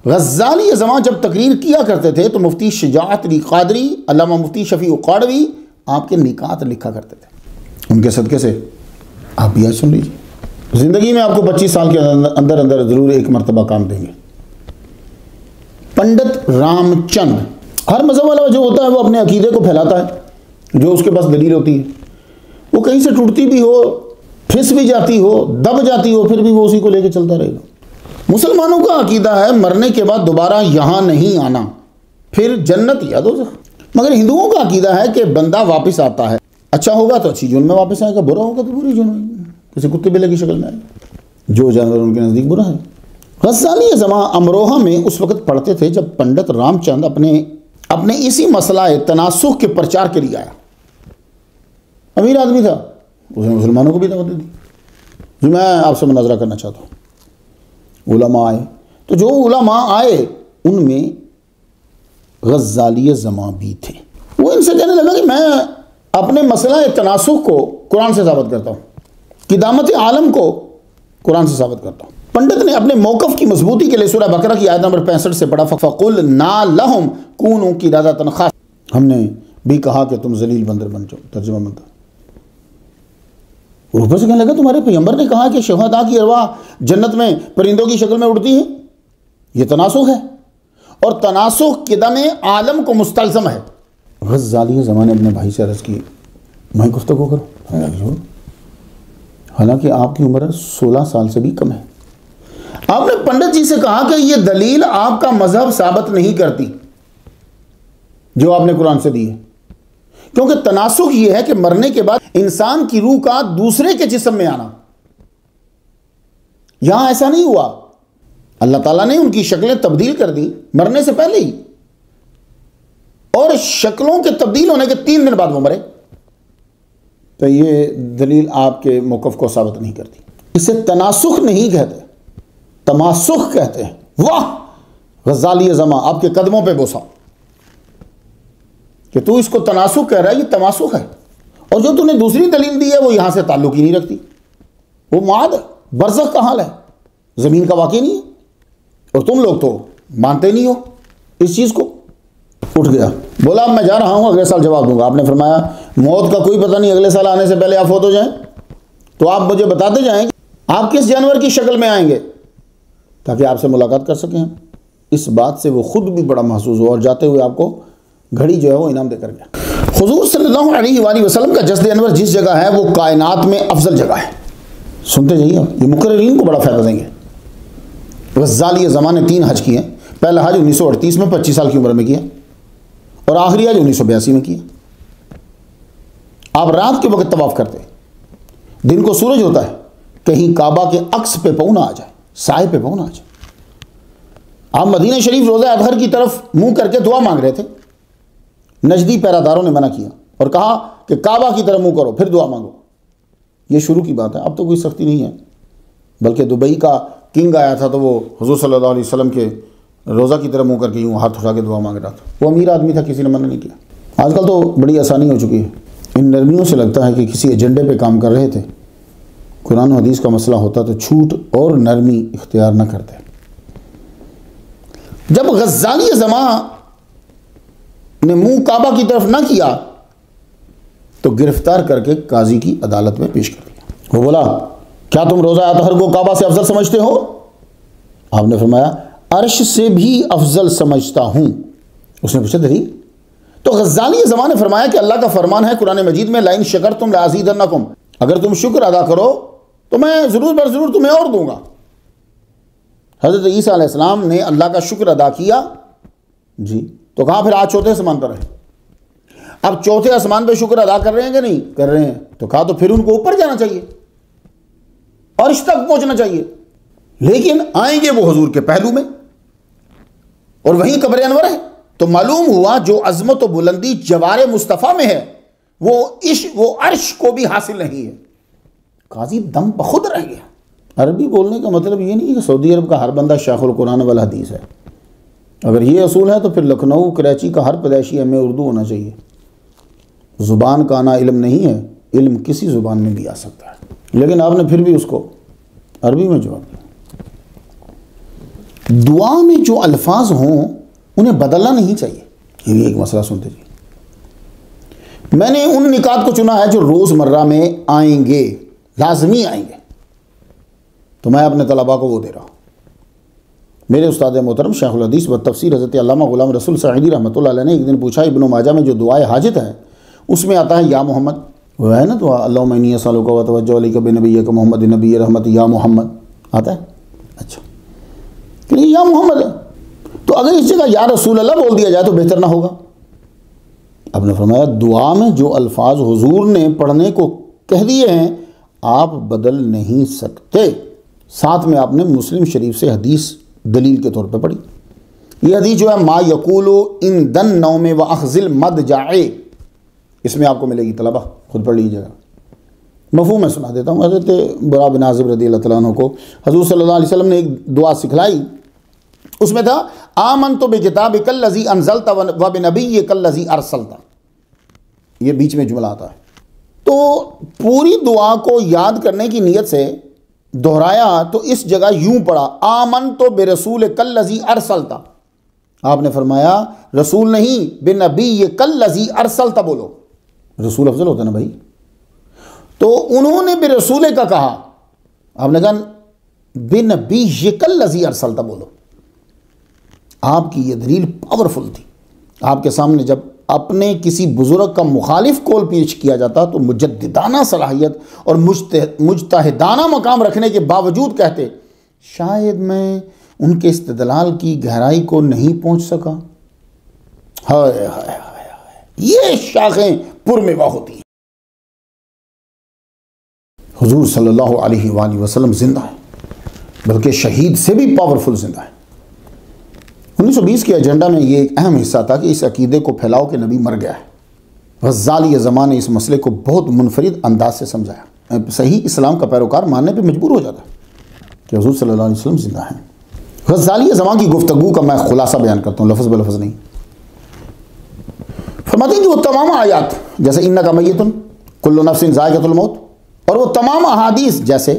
غزالی زمان جب تقریر کیا کرتے تھے تو مفتی شجاعت علی قادری، علامہ مفتی شفیع قاڑوی آپ کے نکات لکھا کرتے تھے. ان کے صدقے سے آپ بھی آج سن لیجیے. زندگی میں آپ کو 25 سال کے اندر اندر ضرور ایک مرتبہ کام دیں گے. پنڈت رام چند، ہر مذہب والا جو ہوتا ہے وہ اپنے عقیدے کو پھیلاتا ہے، جو اس کے پاس دلیل ہوتی ہے، وہ کہیں سے ٹوٹتی بھی ہو، پھس بھی جاتی ہو، دب جاتی ہو، پھر بھی وہ اسی کو لے کے چلتا رہے گا. مسلمانوں کا عقیدہ ہے مرنے کے بعد دوبارہ یہاں نہیں آنا، پھر جنت یا دوزخ. مگر ہندوؤں کا عقیدہ ہے کہ بندہ واپس آتا ہے، اچھا ہوگا تو اچھی جون میں واپس آئے گا، برا ہوگا تو بری جون میں، کسی کتے بلے کی شکل میں آئے گا، جو جانور ان کے نزدیک برا ہے. غزالی زمان امروہہ میں اس وقت پڑھتے تھے جب پنڈت رام چند اپنے اسی مسئلہ تناسخ کے پرچار کے لیے آیا. امیر آدمی تھا، اس نے مسلمانوں کو بھی دعوت دی. جو میں آپ سے مناظرہ کرنا چاہتا ہوں، علماء آئے، تو جو علماء آئے ان میں غزالی زمان بھی تھے. وہ ان سے کہنے لگا کہ میں اپنے مسئلہ تناسخ کو قرآن سے ثابت کرتا ہوں، قدامت عالم کو قرآن سے ثابت کرتا ہوں. پنڈت نے اپنے موقف کی مضبوطی کے لیے سورہ بقرہ کی آیت نمبر 65 سے پڑھا فَقُلْنَا لَهُمْ كُونُوا قِرَدَةً خَاسِئِينَ. ہم نے بھی کہا کہ تم ذلیل بندر بن جاؤ. ترجمہ بنتا اوپر سے کہنے لگا تمہارے پیغمبر نے کہا کہ شہداء کی ارواح جنت میں پرندوں کی شکل میں اڑتی ہیں. یہ تناسخ ہے، اور تناسخ قدم عالم کو مستلزم ہے. غزالی زماں نے اپنے بھائی سے عرض کی میں گفتگو کروں، حالانکہ آپ کی عمر 16 سال سے بھی کم ہے۔ آپ نے پنڈت جی سے کہا کہ یہ دلیل آپ کا مذہب ثابت نہیں کرتی جو آپ نے قرآن سے دی ہے، کیونکہ تناسخ یہ ہے کہ مرنے کے بعد انسان کی روح کا دوسرے کے جسم میں آنا، یہاں ایسا نہیں ہوا۔ اللہ تعالیٰ نے ان کی شکلیں تبدیل کر دی مرنے سے پہلے ہی، اور شکلوں کے تبدیل ہونے کے 3 دن بعد وہ مرے، تو یہ دلیل آپ کے موقف کو ثابت نہیں کرتی۔ اسے تناسخ نہیں کہتے، تماسخ کہتے ہیں۔ واہ غزالی زماں، آپ کے قدموں پہ بوسا کہ تو اس کو تناسخ کہہ رہا ہے، یہ تماسخ ہے، اور جو تو نے دوسری دلیل دی ہے وہ یہاں سے تعلق ہی نہیں رکھتی، وہ معاد ہے، برزخ کا حال ہے، زمین کا واقع نہیں ہے، اور تم لوگ تو مانتے نہیں ہو اس چیز کو۔ اٹھ گیا، بولا اب میں جا رہا ہوں، اگلے سال جواب دوں گا۔ آپ نے فرمایا موت کا کوئی پتہ نہیں، اگلے سال آنے سے پہلے آپ فوت ہو جائیں، تو آپ مجھے بتاتے جائیں کہ آپ کس جانور کی شکل میں آئیں گے تاکہ آپ سے ملاقات کر سکیں۔ اس بات سے وہ خود بھی بڑا محظوظ ہوا، اور جاتے ہوئے آپ کو گھڑی جو ہے وہ انعام دے کر گیا۔ حضور صلی اللہ علیہ وآلہ وسلم کا جسد انور جس جگہ ہے وہ کائنات میں افضل جگہ ہے۔ سنتے جائیے، یہ مقررین کو بڑا فائدہ دیں گے۔ غزالی زماں نے 3 حج کیے ہیں۔ پہلا حج 1938 میں 25 سال کی عمر میں کیا، اور آخری حج 1982 میں کیا۔ آپ رات کے وقت طواف کرتے، دن کو سورج ہوتا ہے، کہیں کعبہ کے عکس پہ پاؤں نہ آ جائے، سائے پہ پاؤں نہ آ جائے۔ آپ مدینہ شریف روضہ اطہر کی طرف منہ کر کے دعا مانگ رہے تھے، نجدی پیراداروں نے منع کیا اور کہا کہ کعبہ کی طرف منہ کرو پھر دعا مانگو۔ یہ شروع کی بات ہے، اب تو کوئی سختی نہیں ہے، بلکہ دبئی کا کنگ آیا تھا تو وہ حضور صلی اللہ علیہ وسلم کے روزہ کی طرف منہ کر کے یوں ہاتھ اٹھا کے دعا مانگ رہا تھا۔ وہ امیر آدمی تھا، کسی نے منع نہیں کیا۔ آج کل تو بڑی آسانی ہو چکی ہے، ان نرمیوں سے لگتا ہے کہ کسی ایجنڈے پہ کام کر رہے تھے، قرآن و حدیث کا مسئلہ ہوتا تو چھوٹ اور نرمی اختیار نہ کرتے۔ جب غزالی زماں نے منہ کعبہ کی طرف نہ کیا تو گرفتار کر کے قاضی کی عدالت میں پیش کر دیا۔ وہ بولا کیا تم روزہ اطہر کو کعبہ سے افضل سمجھتے ہو؟ آپ نے فرمایا عرش سے بھی افضل سمجھتا ہوں۔ اس نے پوچھا دلیل؟ تو غزالی زماں نے فرمایا کہ اللہ کا فرمان ہے قرآن مجید میں لئن شکرتم لازیدنکم، اگر تم شکر ادا کرو تو میں ضرور بر ضرور تمہیں اور دوں گا۔ حضرت عیسیٰ علیہ السلام نے اللہ کا شکر ادا کیا جی، تو کہا پھر آج چوتھے آسمان پر رہے۔ اب چوتھے آسمان پہ شکر ادا کر رہے ہیں کہ نہیں کر رہے ہیں؟ تو کہا تو پھر ان کو اوپر جانا چاہیے، عرش تک پہنچنا چاہیے، لیکن آئیں گے وہ حضور کے پہلو میں، اور وہیں قبر انور ہے۔ تو معلوم ہوا جو عظمت و بلندی جوار مصطفیٰ میں ہے وہ عرش کو بھی حاصل نہیں ہے۔ قاضی دم بخود رہ گیا۔ عربی بولنے کا مطلب یہ نہیں کہ سعودی عرب کا ہر بندہ شیخ القرآن والحدیث ہے۔ اگر یہ اصول ہے تو پھر لکھنؤ کراچی کا ہر پیدائشی ایم اے اردو ہونا چاہیے۔ زبان کا آنا علم نہیں ہے، علم کسی زبان میں بھی آ سکتا ہے، لیکن آپ نے پھر بھی اس کو عربی میں جواب دیا۔ دعا میں جو الفاظ ہوں انہیں بدلنا نہیں چاہیے، یہ بھی ایک مسئلہ سنتے جی۔ میں نے ان نکات کو چنا ہے جو روز مرہ میں آئیں گے، لازمی آئیں گے، تو میں اپنے طلباء کو وہ دے رہا ہوں۔ میرے استاد محترم شیخ الحدیث و تفسیر حضرت علامہ غلام رسول سعیدی رحمۃ اللہ علیہ نے ایک دن پوچھا ابن ماجہ میں جو دعائے حاجت ہے اس میں آتا ہے یا محمد، وہ ہے نا دعا اللہم انی اسألک و اتوجہ الیک بنبیک محمد نبی رحمت یا محمد، آتا ہے؟ اچھا کہ نہیں یا محمد ہے، تو اگر اس جگہ یا رسول اللہ بول دیا جائے تو بہتر نہ ہوگا؟ اب نے فرمایا دعا میں جو الفاظ حضور نے پڑھنے کو کہہ دیے ہیں آپ بدل نہیں سکتے۔ ساتھ میں آپ نے مسلم شریف سے حدیث دلیل کے طور پہ پڑھی۔ یہ حدیث جو ہے ما یقول ان دن نوم و اخذل مد جائے، اس میں آپ کو ملے گی، طلبہ خود پڑھ لیجیے گا۔ مفہوم میں سنا دیتا ہوں۔ حضرت برا بن عازب رضی اللہ تعالیٰ عنہ کو حضور صلی اللہ علیہ وسلم نے ایک دعا سکھلائی، اس میں تھا آمنت بکتابک الذی انزلت و بنبیک الذی ارسلت، یہ بیچ میں جملہ آتا ہے۔ تو پوری دعا کو یاد کرنے کی نیت سے دہرایا تو اس جگہ یوں پڑھا آمنت برسولک الذی ارسلت۔ آپ نے فرمایا رسول نہیں بنبیک الذی ارسلت بولو، رسول افضل ہوتا نا بھائی، تو انہوں نے برسول کا کہا، آپ نے کہا بنبیک الذی ارسلت بولو۔ آپ کی یہ دلیل پاورفل تھی۔ آپ کے سامنے جب اپنے کسی بزرگ کا مخالف قول پیش کیا جاتا تو مجددانہ صلاحیت اور مجتہدانہ مقام رکھنے کے باوجود کہتے شاید میں ان کے استدلال کی گہرائی کو نہیں پہنچ سکا۔ ہائے ہائے ہائے ہائے، یہ شاخیں پرمیوہ ہوتی ہیں۔ حضور صلی اللہ علیہ وآلہ وسلم زندہ ہے، بلکہ شہید سے بھی پاورفل زندہ ہے۔ 1920 کے ایجنڈا میں یہ ایک اہم حصہ تھا کہ اس عقیدے کو پھیلاؤ کہ نبی مر گیا ہے۔ غزالی زمان نے اس مسئلے کو بہت منفرد انداز سے سمجھایا۔ صحیح اسلام کا پیروکار ماننے پہ مجبور ہو جاتا ہے کہ حضور صلی اللہ علیہ وسلم زندہ ہیں۔ غزالی زمان کی گفتگو کا میں خلاصہ بیان کرتا ہوں، لفظ بلفظ نہیں۔ فرماتے ہیں کہ وہ تمام آیات جیسے انک میت کل نفس ذائقۃ الموت، اور وہ تمام احادیث جیسے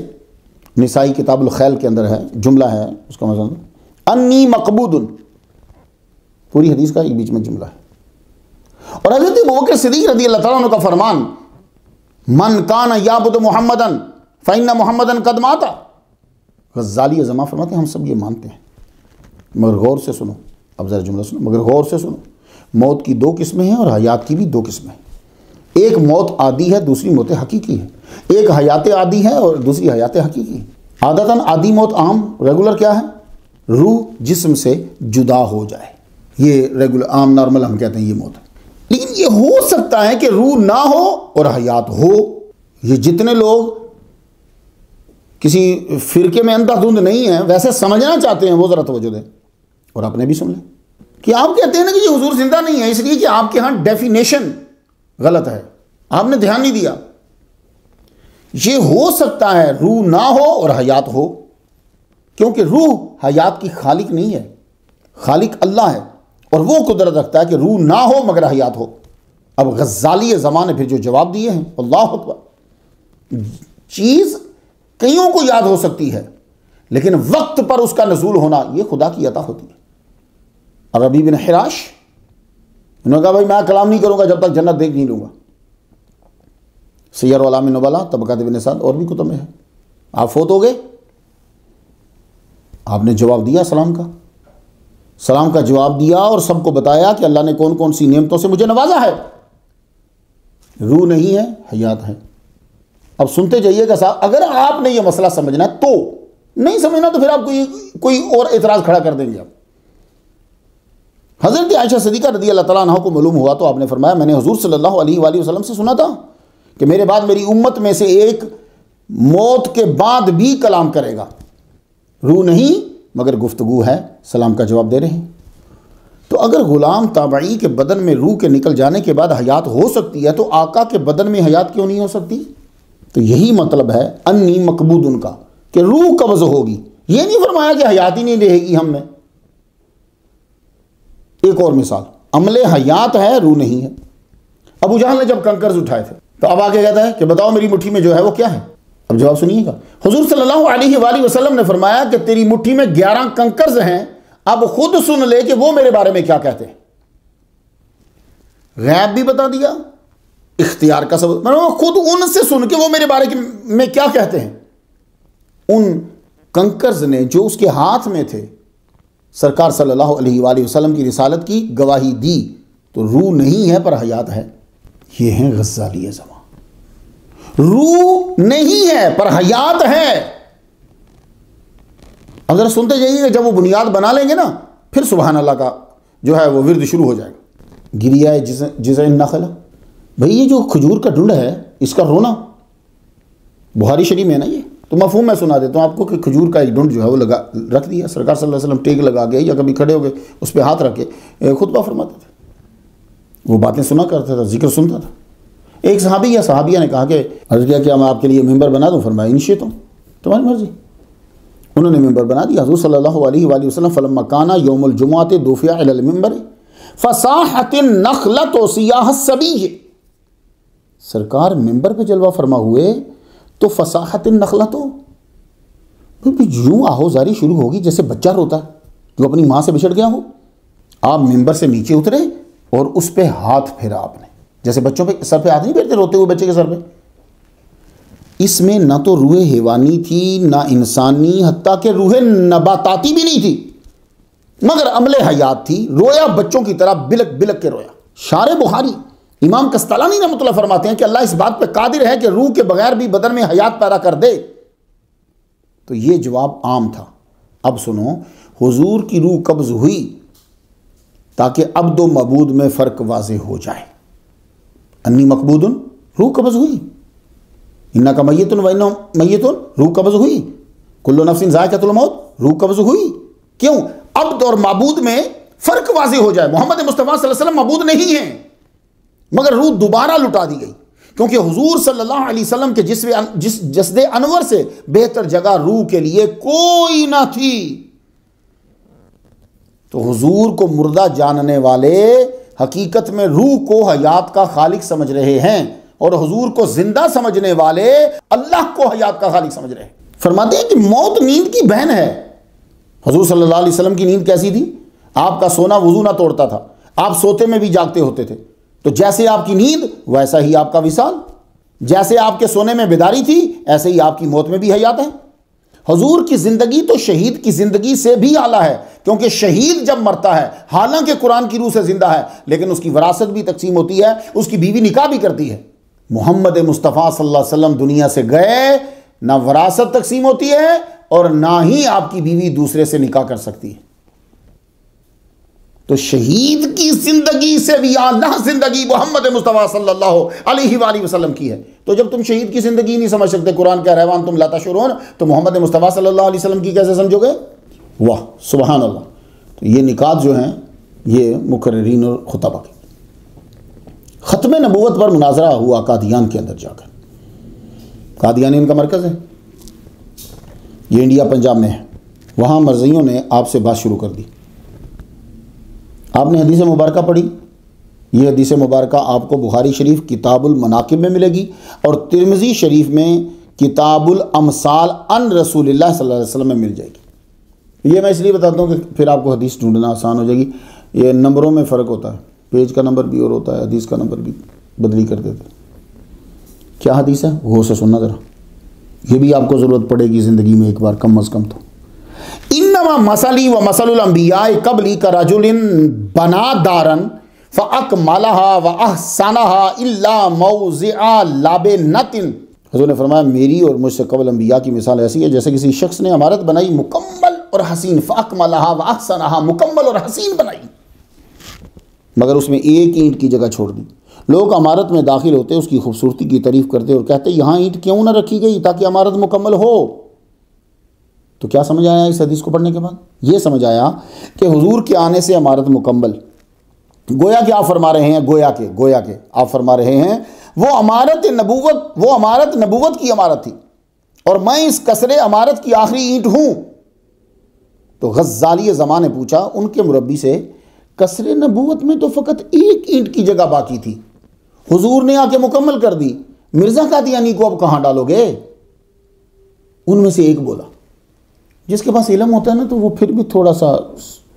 نسائی کتاب الخیل کے اندر ہے، جملہ ہے اس کا مطلب انی مقبود، پوری حدیث کا ایک بیچ میں جملہ ہے۔ اور حضرت ابوبکر صدیق رضی اللہ تعالیٰ عنہ کا فرمان من کان یعبد محمدا فإن محمدا قد مات۔ غزالی زمان فرماتے ہیں ہم سب یہ مانتے ہیں، مگر غور سے سنو، اب ذرا جملہ سنو، مگر غور سے سنو، موت کی دو قسمیں ہیں اور حیات کی بھی دو قسمیں ہیں۔ ایک موت عادی ہے، دوسری موت حقیقی ہے۔ ایک حیات عادی ہے اور دوسری حیات حقیقی ہے۔ عادتاً عادی موت عام ریگولر کیا ہے؟ روح جسم سے جدا ہو جائے، یہ ریگولر عام نارمل ہم کہتے ہیں یہ موت ہے۔ لیکن یہ ہو سکتا ہے کہ روح نہ ہو اور حیات ہو۔ یہ جتنے لوگ کسی فرقے میں اندھا دھند نہیں ہیں ویسے سمجھنا چاہتے ہیں وہ ذرا توجہ دیں اور اپنے بھی سن لیں کہ آپ کہتے ہیں نا کہ یہ حضور زندہ نہیں ہے، اس لیے کہ آپ کے ہاں ڈیفینیشن غلط ہے، آپ نے دھیان نہیں دیا۔ یہ ہو سکتا ہے روح نہ ہو اور حیات ہو، کیونکہ روح حیات کی خالق نہیں ہے، خالق اللہ ہے، اور وہ قدرت رکھتا ہے کہ روح نہ ہو مگر حیات ہو۔ اب غزالی زمان نے پھر جو جواب دیے ہیں، اللہ اکبر، چیز کئیوں کو یاد ہو سکتی ہے لیکن وقت پر اس کا نزول ہونا یہ خدا کی عطا ہوتی ہے۔ ربیع بن حراش انہوں نے کہا بھائی میں کلام نہیں کروں گا جب تک جنت دیکھ نہیں لوں گا۔ سیر اعلام نبلا طبقات ابن سعد اور بھی کتب میں ہے۔ آپ فوت ہو گئے، آپ نے جواب دیا سلام کا جواب دیا اور سب کو بتایا کہ اللہ نے کون کون سی نعمتوں سے مجھے نوازا ہے۔ روح نہیں ہے، حیات ہے۔ اب سنتے جائیے گا صاحب، اگر آپ نے یہ مسئلہ سمجھنا ہے تو، نہیں سمجھنا تو پھر آپ کوئی اور اعتراض کھڑا کر دیں گے۔ حضرت عائشہ صدیقہ رضی اللہ تعالیٰ عنہ کو معلوم ہوا تو آپ نے فرمایا میں نے حضور صلی اللہ علیہ وآلہ وسلم سے سنا تھا کہ میرے بعد میری امت میں سے ایک موت کے بعد بھی کلام کرے گا، روح نہیں مگر گفتگو ہے، سلام کا جواب دے رہے ہیں۔ تو اگر غلام تابعی کے بدن میں روح کے نکل جانے کے بعد حیات ہو سکتی ہے تو آقا کے بدن میں حیات کیوں نہیں ہو سکتی؟ تو یہی مطلب ہے انی مقبود ان کا، کہ روح قبض ہوگی، یہ نہیں فرمایا کہ حیات ہی نہیں رہے گی ہم میں۔ ایک اور مثال، عمل حیات ہے روح نہیں ہے۔ ابو جہل نے جب کنکرز اٹھائے تھے تو اب آگے کہتا ہے کہ بتاؤ میری مٹھی میں جو ہے وہ کیا ہے؟ اب جواب سنیے گا، حضور صلی اللہ علیہ وآلہ وسلم نے فرمایا کہ تیری مٹھی میں 11 کنکرز ہیں، اب خود سن لے کہ وہ میرے بارے میں کیا کہتے ہیں۔ غیب بھی بتا دیا، اختیار کا سبب، خود ان سے سن کے وہ میرے بارے میں کیا کہتے ہیں۔ ان کنکرز نے جو اس کے ہاتھ میں تھے سرکار صلی اللہ علیہ وآلہ وسلم کی رسالت کی گواہی دی، تو روح نہیں ہے پر حیات ہے۔ یہ ہیں غزالی زمان، روح نہیں ہے پر حیات ہے۔ اب ذرا سنتے جائیے کہ جب وہ بنیاد بنا لیں گے نا پھر سبحان اللہ کا جو ہے وہ ورد شروع ہو جائے گا۔ گریا جزع النخل، بھئی یہ جو کھجور کا ڈنڈ ہے اس کا رونا بخاری شریف میں ہے نا، یہ تو مفہوم میں سنا دیتا ہوں آپ کو کہ کھجور کا ایک ڈنڈ جو ہے وہ رکھ دیا، سرکار صلی اللہ علیہ وسلم ٹیک لگا گئے یا کبھی کھڑے ہو گئے اس پہ ہاتھ رکھ کے خطبہ فرماتے تھے، وہ باتیں سنا کرتا تھا، ذکر سنتا تھا۔ ایک صحابی یا صحابیہ نے کہا کہ عرض کیا کہ میں آپ کے لیے ممبر بنا دوں؟ فرمایا انشئتم، تمہاری مرضی۔ انہوں نے ممبر بنا دیا۔ حضور صلی اللہ علیہ وآلہ وسلم فلما کانا یوم الجمعۃ دفع الی المنبر فصاحت النخلۃ سیاح الصبیح، سرکار ممبر پہ جلوہ فرما ہوئے تو فصاحت النخلۃ، یوں آہوزاری شروع ہوگی جیسے بچہ روتا ہے جو اپنی ماں سے بچھڑ گیا ہو۔ آپ ممبر سے نیچے اترے اور اس پہ ہاتھ پھیرا آپ نے، جیسے بچوں پہ سر پہ ہاتھ نہیں پھیرتے روتے ہوئے بچے کے سر پہ۔ اس میں نہ تو روح حیوانی تھی نہ انسانی، حتیٰ کہ روح نباتاتی بھی نہیں تھی، مگر عمل حیات تھی۔ رویا بچوں کی طرح بلک بلک کے رویا، شارح بخاری امام قسطلانی رحمۃ اللہ فرماتے ہیں کہ اللہ اس بات پہ قادر ہے کہ روح کے بغیر بھی بدن میں حیات پیدا کر دے. تو یہ جواب عام تھا. اب سنو، حضور کی روح قبض ہوئی تاکہ عبد و معبود میں فرق واضح ہو جائے. انی مقبود، روح قبض ہوئی. انکا میت و انہم میتون، روح قبض ہوئی. کل نفس ذائقۃ الموت، روح قبض ہوئی. کیوں؟ عبد اور معبود میں فرق واضح ہو جائے. محمد مصطفیٰ صلی اللہ علیہ وسلم معبود نہیں ہیں، مگر روح دوبارہ لٹا دی گئی، کیونکہ حضور صلی اللہ علیہ وسلم کے جسد انور سے بہتر جگہ روح کے لیے کوئی نہ تھی. تو حضور کو مردہ جاننے والے حقیقت میں روح کو حیات کا خالق سمجھ رہے ہیں، اور حضور کو زندہ سمجھنے والے اللہ کو حیات کا خالق سمجھ رہے ہیں. فرماتے ہیں کہ موت نیند کی بہن ہے. حضور صلی اللہ علیہ وسلم کی نیند کیسی تھی؟ آپ کا سونا وضو نہ توڑتا تھا، آپ سوتے میں بھی جاگتے ہوتے تھے. تو جیسے آپ کی نیند ویسا ہی آپ کا وصال، جیسے آپ کے سونے میں بیداری تھی ایسے ہی آپ کی موت میں بھی حیات ہے. حضور کی زندگی تو شہید کی زندگی سے بھی اعلیٰ ہے، کیونکہ شہید جب مرتا ہے حالانکہ قرآن کی روح سے زندہ ہے، لیکن اس کی وراثت بھی تقسیم ہوتی ہے، اس کی بیوی نکاح بھی کرتی ہے. محمد مصطفیٰ صلی اللہ علیہ وسلم دنیا سے گئے، نہ وراثت تقسیم ہوتی ہے اور نہ ہی آپ کی بیوی دوسرے سے نکاح کر سکتی ہے. تو شہید کی زندگی سے بھی اعلیٰ زندگی محمد مصطفیٰ صلی اللہ علیہ وآلہ وسلم کی ہے. تو جب تم شہید کی زندگی نہیں سمجھ سکتے، قرآن کہہ رہا ہے وانتم لا تشعرون، تو محمد مصطفیٰ صلی اللہ علیہ وسلم کی کیسے سمجھو گے؟ واہ سبحان اللہ. تو یہ نکات جو ہیں یہ مقررین اور خطبہ کے. ختم نبوت پر مناظرہ ہوا قادیان کے اندر جا کر. قادیان ان کا مرکز ہے، یہ انڈیا پنجاب میں ہے. وہاں مرزیوں نے آپ سے بات شروع کر دی. آپ نے حدیث مبارکہ پڑھی. یہ حدیث مبارکہ آپ کو بخاری شریف کتاب المناقب میں ملے گی اور ترمذی شریف میں کتاب الامثال عن رسول اللہ صلی اللہ علیہ وسلم میں مل جائے گی. یہ میں اس لیے بتاتا ہوں کہ پھر آپ کو حدیث ڈھونڈنا آسان ہو جائے گی. یہ نمبروں میں فرق ہوتا ہے، پیج کا نمبر بھی اور ہوتا ہے، حدیث کا نمبر بھی بدلی کر دیتے ہیں. کیا حدیث ہے وہ سے سننا ذرا، یہ بھی آپ کو ضرورت پڑے گی زندگی میں ایک بار کم از کم. تو انما مثلی و مثل الانبیاء قبلی کرجل بنا دارن فاکملها واحسنها الا موضع لبنۃ. حضور نے فرمایا میری اور مجھ سے قبل انبیاء کی مثال ایسی ہے جیسے کسی شخص نے عمارت بنائی مکمل اور حسین، فاکملها واحسنها، مکمل اور حسین بنائی، مگر اس میں ایک اینٹ کی جگہ چھوڑ دی. لوگ عمارت میں داخل ہوتے اس کی خوبصورتی کی تعریف کرتے اور کہتے یہاں اینٹ کیوں نہ رکھی گئی تاکہ عمارت مکمل ہو. تو کیا سمجھ آیا اس حدیث کو پڑھنے کے بعد؟ یہ سمجھ آیا کہ حضور کے آنے سے عمارت مکمل. گویا کہ آپ فرما رہے ہیں، گویا کہ آپ فرما رہے ہیں وہ عمارت نبوت کی عمارت تھی اور میں اس کسرے عمارت کی آخری اینٹ ہوں. تو غزالی زمان نے پوچھا ان کے مربی سے، کسرے نبوت میں تو فقط ایک اینٹ کی جگہ باقی تھی، حضور نے آ کے مکمل کر دی، مرزا قادیانی کو اب کہاں ڈالو گے؟ ان میں سے ایک بولا، جس کے پاس علم ہوتا ہے نا تو وہ پھر بھی تھوڑا سا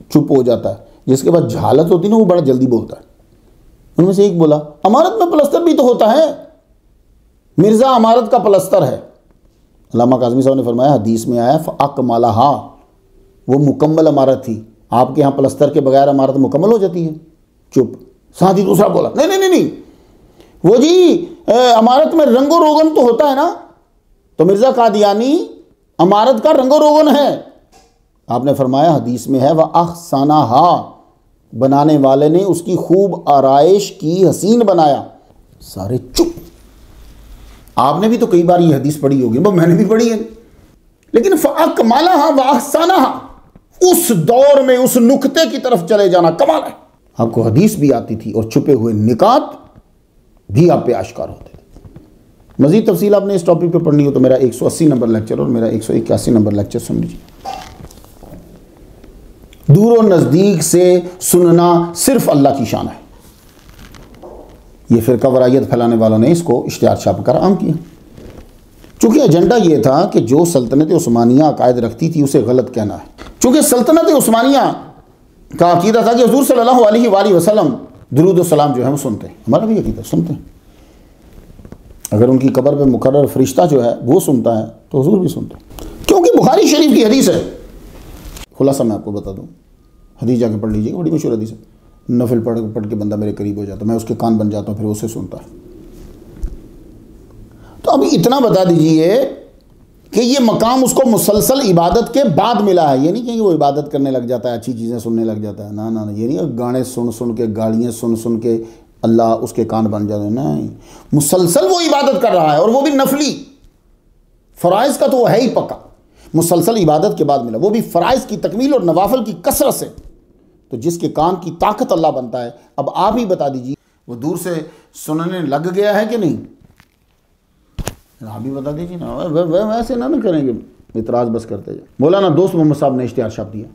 چپ ہو جاتا ہے، جس کے پاس جہالت ہوتی ہے نا وہ بڑا جلدی بولتا ہے. ان میں سے ایک بولا عمارت میں پلستر بھی تو ہوتا ہے، مرزا عمارت کا پلستر ہے. علامہ کاظمی صاحب نے فرمایا حدیث میں آیا فاکملها، وہ مکمل عمارت تھی. آپ کے یہاں پلستر کے بغیر عمارت مکمل ہو جاتی ہے؟ چپ. ساتھ ہی دوسرا بولا نہیں وہ جی عمارت میں رنگ و روغن تو ہوتا ہے نا، تو مرزا قادیانی عمارت کا رنگ و روغن ہے. آپ نے فرمایا حدیث میں ہے وَأَحْسَنَهَا، بنانے والے نے اس کی خوب آرائش کی، حسین بنایا. سارے چپ. آپ نے بھی تو کئی بار یہ حدیث پڑھی ہوگی، میں نے بھی پڑھی ہے، لیکن فَأَكْمَلَهَا وَأَحْسَنَهَا اس دور میں اس نقطے کی طرف چلے جانا کمال ہے. آپ کو حدیث بھی آتی تھی اور چھپے ہوئے نکات بھی آپ پہ آشکار ہوتے تھے. مزید تفصیل آپ نے اس ٹاپک پہ پڑھنی ہو تو میرا 180 نمبر لیکچر اور میرا 181 نمبر لیکچر سن لیجیے. دور و نزدیک سے سننا صرف اللہ کی شان ہے. یہ فرقہ وارائیت پھیلانے والوں نے اس کو اشتہار چھاپ کر عام کیا. چونکہ ایجنڈا یہ تھا کہ جو سلطنت عثمانیہ عقائد رکھتی تھی اسے غلط کہنا ہے. چونکہ سلطنت عثمانیہ کا عقیدہ تھا کہ حضور صلی اللہ علیہ وآلہ وسلم درود و سلام جو ہے وہ سنتے ہیں، ہمارا بھی عقیدہ سنتے ہیں. اگر ان کی قبر پہ مقرر فرشتہ جو ہے وہ سنتا ہے تو حضور بھی سنتے ہیں، کیونکہ بخاری شریف کی حدیث ہے. خلاصہ میں آپ کو بتا دوں، حدیث جا کے پڑھ لیجیے، بڑی مشہور حدیث ہے. نفل پڑھ پڑھ کے بندہ میرے قریب ہو جاتا، میں اس کے کان بن جاتا ہوں، پھر اسے سنتا ہے۔ تو اب اتنا بتا دیجئے کہ یہ مقام اس کو مسلسل عبادت کے بعد ملا ہے، یہ نہیں کہ وہ عبادت کرنے لگ جاتا ہے، اچھی چیزیں سننے لگ جاتا ہے، نہ یہ نہیں گانے سن کے، گالیاں سن کے اللہ اس کے کان بن جاتے ہیں، نہیں، مسلسل وہ عبادت کر رہا ہے، اور وہ بھی نفلی۔ فرائض کا تو وہ ہے ہی پکا، مسلسل عبادت کے بعد ملا، وہ بھی فرائض کی تکمیل اور نوافل کی کثرت سے۔ تو جس کے کان کی طاقت اللہ بنتا ہے، اب آپ ہی بتا دیجیے وہ دور سے سننے لگ گیا ہے کہ نہیں؟ آپ بھی بتا دیجیے نا، ویسے نہ کریں گے، اعتراض بس کرتے جائیں۔ مولانا دوست محمد صاحب نے اشتہار چھاپ دیا،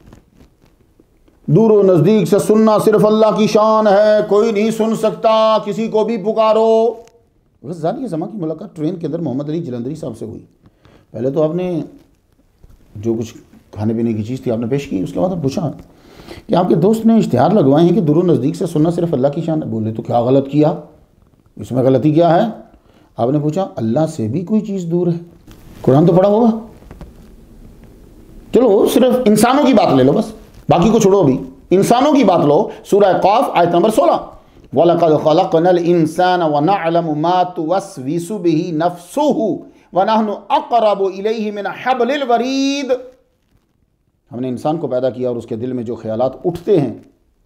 دور و نزدیک سے سننا صرف اللہ کی شان ہے، کوئی نہیں سن سکتا، کسی کو بھی پکارو۔ غزالی زمان کی ملاقات ٹرین کے اندر محمد علی جلندری صاحب سے ہوئی۔ پہلے تو آپ نے جو کچھ کھانے پینے کی چیز تھی آپ نے پیش کی، اس کے بعد آپ پوچھا کہ آپ کے دوست نے اشتہار لگوائے ہیں کہ دور و نزدیک سے سننا صرف اللہ کی شان ہے۔ بولے تو کیا غلط کیا، اس میں غلطی کیا ہے؟ آپ نے پوچھا اللہ سے بھی کوئی چیز دور ہے؟ قرآن تو پڑھا ہوگا، چلو صرف انسانوں کی بات لے لو، بس باقی کو چھوڑو، بھی انسانوں کی بات لو۔ سورہ قاف آیت نمبر 16، وَلَقَدْ خَلَقْنَا الْإِنسَانَ وَنَعْلَمُ مَا تُوَسْوِسُ بِهِ نَفْسُهُ وَنَحْنُ أَقْرَبُ إِلَيْهِ مِنْ حَبْلِ الْوَرِيدِ۔ ہم نے انسان کو پیدا کیا اور اس کے دل میں جو خیالات اٹھتے ہیں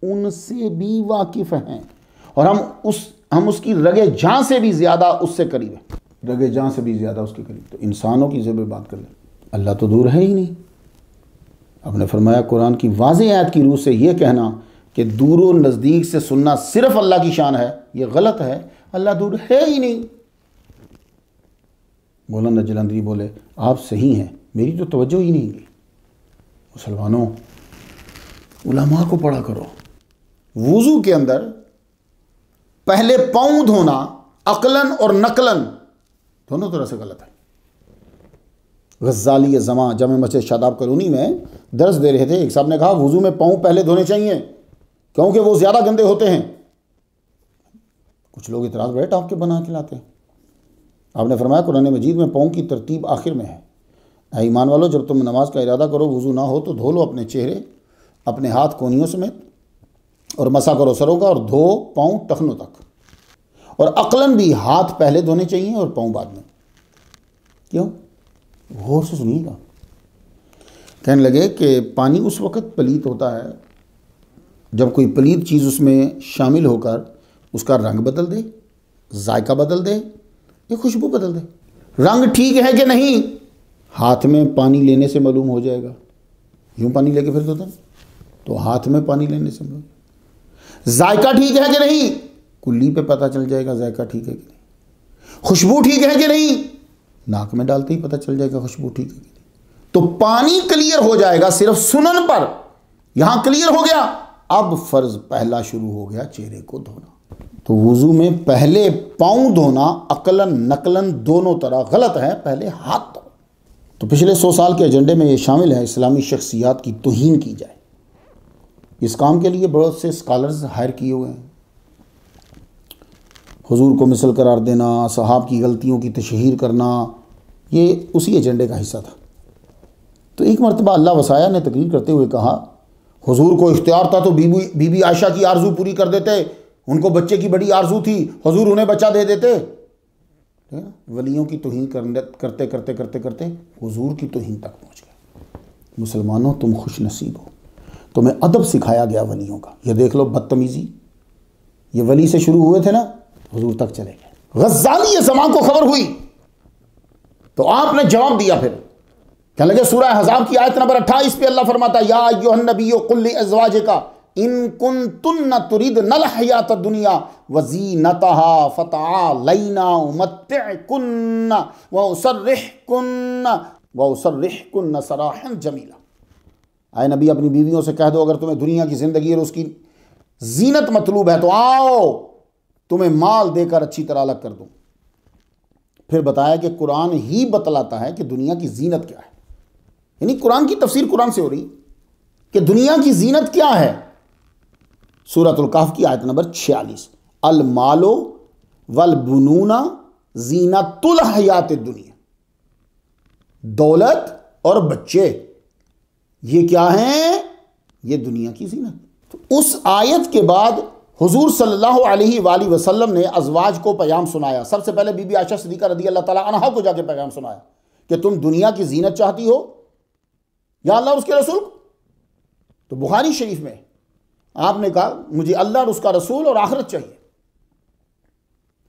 ان سے بھی واقف ہیں، اور ہم اس کی رگے جاں سے بھی زیادہ اس سے قریب ہیں، رگے جاں سے بھی زیادہ اس کے قریب۔ تو انسانوں کی ضرور بات کر لیں، اللہ تو دور ہے ہی نہیں۔ آپ نے فرمایا قرآن کی واضح آیت کی روح سے یہ کہنا کہ دور و نزدیک سے سننا صرف اللہ کی شان ہے، یہ غلط ہے، اللہ دور ہے ہی نہیں۔ مولانا جلندری بولے آپ صحیح ہیں، میری تو توجہ ہی نہیں گئی۔ مسلمانوں، علماء کو پڑھا کرو۔ وضو کے اندر پہلے پاؤں دھونا عقلاً اور نقلاً دونوں طرح سے غلط ہے۔ غزالی زمان جامع مسجد شاداب کالونی میں درس دے رہے تھے، ایک صاحب نے کہا وضو میں پاؤں پہلے دھونے چاہیے کیونکہ وہ زیادہ گندے ہوتے ہیں۔ کچھ لوگ اعتراض بڑے ٹاپ کے بنا کے لاتے ہیں۔ آپ نے فرمایا قرآن مجید میں پاؤں کی ترتیب آخر میں ہے۔ اے ایمان والو، جب تم نماز کا ارادہ کرو وضو نہ ہو تو دھو لو اپنے چہرے، اپنے ہاتھ کونیوں سمیت، اور مسح کرو سروں کا، اور دھو پاؤں ٹخنوں تک۔ اور عقلاً بھی ہاتھ پہلے دھونے چاہیے اور پاؤں بعد میں۔ کیوں؟ غور سے سنیے گا۔ کہنے لگے کہ پانی اس وقت پلیت ہوتا ہے جب کوئی پلیت چیز اس میں شامل ہو کر اس کا رنگ بدل دے، ذائقہ بدل دے، یا خوشبو بدل دے۔ رنگ ٹھیک ہے کہ نہیں ہاتھ میں پانی لینے سے معلوم ہو جائے گا، یوں پانی لے کے پھر دھوتا تو ہاتھ میں پانی لینے سے معلوم۔ ذائقہ ٹھیک ہے کہ نہیں کلی پہ پتہ چل جائے گا ذائقہ ٹھیک ہے کہ نہیں۔ خوشبو ٹھیک ہے کہ نہیں ناک میں ڈالتے ہی پتہ چل جائے گا خوشبو ٹھیک ہے کہ نہیں۔ تو پانی کلیئر ہو جائے گا صرف سنن پر، یہاں کلیئر ہو گیا، اب فرض پہلا شروع ہو گیا چہرے کو دھونا۔ تو وضو میں پہلے پاؤں دھونا عقلاً نقلاً دونوں طرح غلط ہے، پہلے ہاتھ دھو۔ تو پچھلے 100 سال کے ایجنڈے میں یہ شامل ہے اسلامی شخصیات کی توہین کی جائے۔ اس کام کے لیے بہت سے اسکالرز ہائر کیے ہوئے ہیں۔ حضور کو مثل قرار دینا، صحاب کی غلطیوں کی تشہیر کرنا، یہ اسی ایجنڈے کا حصہ تھا۔ تو ایک مرتبہ اللہ وسایہ نے تقریر کرتے ہوئے کہا حضور کو اختیار تھا تو بی بی عائشہ کی آرزو پوری کر دیتے، ان کو بچے کی بڑی آرزو تھی، حضور انہیں بچہ دے دیتے۔ ولیوں کی توہین کرتے کرتے کرتے کرتے حضور کی توہین تک پہنچ گئے۔ مسلمانوں تم خوش نصیب ہو، تمہیں ادب سکھایا گیا ولیوں کا۔ یہ دیکھ لو بدتمیزی، یہ ولی سے شروع ہوئے تھے نا، حضور تک چلے گئے۔ غزالی زمان کو خبر ہوئی تو آپ نے جواب دیا۔ پھر کہنے لگے سورہ احزاب کی آیت نمبر 28 پہ اللہ فرماتا ہے یا ایھا النبی قل لازواجک ان کنتن تردن الحیاۃ الدنیا وزینتها فتعالینا امتعکن واسرحکن سراحا جمیلا۔ اے نبی اپنی بیویوں سے کہہ دو اگر تمہیں دنیا کی زندگی اور اس کی زینت مطلوب ہے تو آؤ تمہیں مال دے کر اچھی طرح الگ کر دوں۔ پھر بتایا کہ قرآن ہی بتلاتا ہے کہ دنیا کی زینت کیا ہے، یعنی قرآن کی تفسیر قرآن سے ہو رہی کہ دنیا کی زینت کیا ہے۔ سورۃ الکہف کی آیت نمبر 46 المال والبنون زینت الحیات الدنیا، دولت اور بچے یہ کیا ہیں؟ یہ دنیا کی زینت۔ تو اس آیت کے بعد حضور صلی اللہ علیہ وآلہ وسلم نے ازواج کو پیغام سنایا. سب سے پہلے بی بی عائشہ صدیقہ رضی اللہ تعالیٰ عنہا کو جا کے پیغام سنایا کہ تم دنیا کی زینت چاہتی ہو یا اللہ اور اس کے رسول. تو بخاری شریف میں آپ نے کہا مجھے اللہ اور اس کا رسول اور آخرت چاہیے.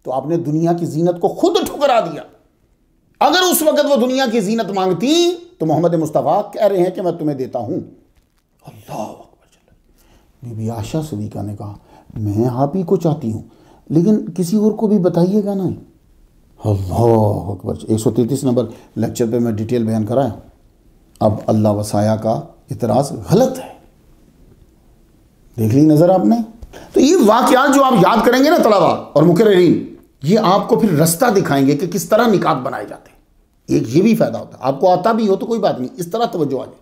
تو آپ نے دنیا کی زینت کو خود ٹھکرا دیا. اگر اس وقت وہ دنیا کی زینت مانگتی تو محمد مصطفیٰ کہہ رہے ہیں کہ میں تمہیں دیتا ہوں. اللہ اکبر. بی بی عائشہ صدیقہ نے کہا میں آپ ہی کو چاہتی ہوں لیکن کسی اور کو بھی بتائیے گا نہیں. اللہ اکبر. 133 نمبر لیکچر پہ میں ڈیٹیل بیان کرایا. اب اللہ وسایا کا اعتراض غلط ہے. دیکھ لی نظر آپ نے. تو یہ واقعات جو آپ یاد کریں گے نا طلباء اور مقررین، یہ آپ کو پھر رستہ دکھائیں گے کہ کس طرح نکات بنائے جاتے ہیں. ایک یہ بھی فائدہ ہوتا ہے. آپ کو آتا بھی ہو تو کوئی بات نہیں، اس طرح توجہ آ جائے.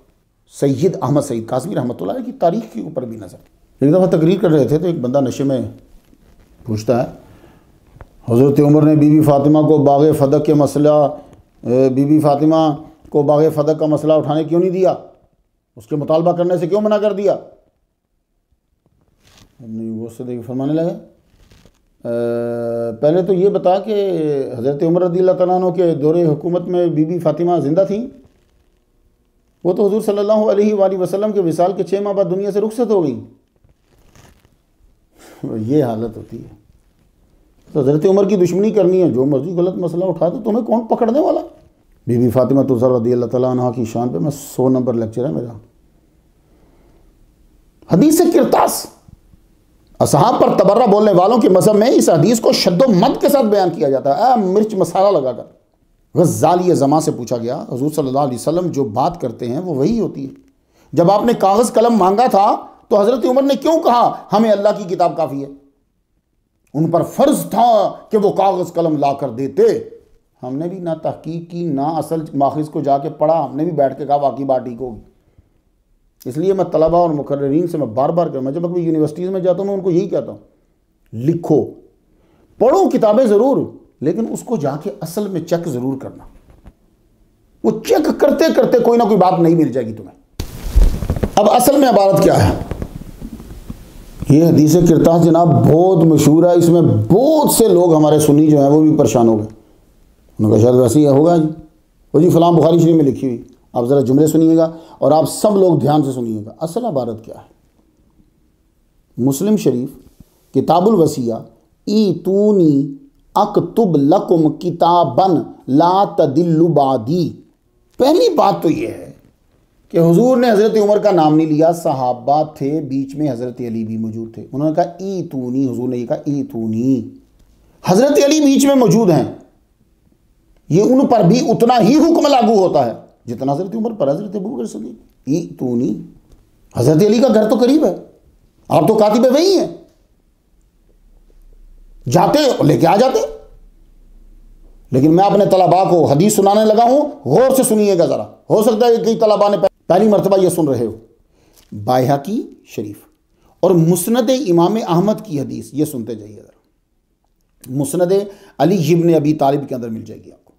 سید احمد سعید قاسمی رحمۃ اللہ علیہ کی تاریخ کے اوپر بھی نظر. ایک دفعہ تقریر کر رہے تھے تو ایک بندہ نشے میں پوچھتا ہے حضرت عمر نے بی بی فاطمہ کو باغ فدق کے مسئلہ بی بی فاطمہ کو باغ فدق کا مسئلہ اٹھانے کیوں نہیں دیا، اس کے مطالبہ کرنے سے کیوں منع کر دیا. وہ سے دیکھ فرمانے لگے پہلے تو یہ بتا کہ حضرت عمر رضی اللہ تعالیٰ عنہ کے دور حکومت میں بی بی فاطمہ زندہ تھیں. وہ تو حضور صلی اللہ علیہ وآلہ وسلم کے وصال کے 6 ماہ بعد دنیا سے رخصت ہو گئیں. یہ حالت ہوتی ہے. تو حضرت عمر کی دشمنی کرنی ہے، جو مرضی غلط مسئلہ اٹھا دے، تمہیں کون پکڑنے والا. بی بی فاطمہ الزہرا رضی اللہ تعالیٰ عنہ کی شان پہ میں 100 نمبر لیکچر ہے میرا. حدیث کرتاس، اصحاب پر تبرہ بولنے والوں کے مذہب میں اس حدیث کو شد و مد کے ساتھ بیان کیا جاتا ہے، مرچ مسالہ لگا کر. غزالی زماں سے پوچھا گیا حضور صلی اللہ علیہ وسلم جو بات کرتے ہیں وہ وہی ہوتی ہے. جب آپ نے کاغذ قلم مانگا تھا تو حضرت عمر نے کیوں کہا ہمیں اللہ کی کتاب کافی ہے؟ ان پر فرض تھا کہ وہ کاغذ قلم لا کر دیتے. ہم نے بھی نہ تحقیق کی نہ اصل ماخذ کو جا کے پڑھا، ہم نے بھی بیٹھ کے کہا واقعی بات ٹھیک ہوگی. اس لیے میں طلباء اور مقررین سے میں بار بار کہوں، میں جب بھی یونیورسٹیز میں جاتا ہوں میں ان کو یہی کہتا ہوں لکھو پڑھو کتابیں ضرور، لیکن اس کو جا کے اصل میں چیک ضرور کرنا. وہ چیک کرتے کرتے کوئی نہ کوئی بات نہیں مل جائے گی تمہیں. اب اصل میں عبارت کیا ہے؟ یہ حدیث کرتاس جناب بہت مشہور ہے. اس میں بہت سے لوگ ہمارے سنی جو ہیں وہ بھی پریشان ہو گئے. انہوں نے کہا شاید ویسے ہی ہوگا جی، وہ جی فلاں بخاری شریف میں لکھی ہوئی. آپ ذرا جملے سنیے گا اور آپ سب لوگ دھیان سے سنیے گا. اصل عبارت کیا ہے؟ مسلم شریف کتاب الوصیہ ایتونی اکتب لکم کتابن لا تدلوا بعدی. پہلی بات تو یہ ہے کہ حضور نے حضرت عمر کا نام نہیں لیا، صحابہ تھے، بیچ میں حضرت علی بھی موجود تھے. انہوں نے کہا ایتونی، حضور نے یہ کہا ایتونی. حضرت علی بیچ میں موجود ہیں، یہ ان پر بھی اتنا ہی حکم لاگو ہوتا ہے جتنا حضرت عمر پر حضرت ابوبکر صدیق. ایتونی، حضرت علی کا گھر تو قریب ہے، آپ تو کاتب وہی ہیں، جاتے اور لے کے آ جاتے. لیکن میں اپنے طلباء کو حدیث سنانے لگا ہوں، غور سے سنیے گا ذرا. ہو سکتا ہے کہ کئی طلباء نے پہلی مرتبہ یہ سن رہے ہو. بائہقی شریف اور مسند امام احمد کی حدیث یہ سنتے جائیے ذرا. مسند علی ابن ابی طالب کے اندر مل جائے گی آپ کو.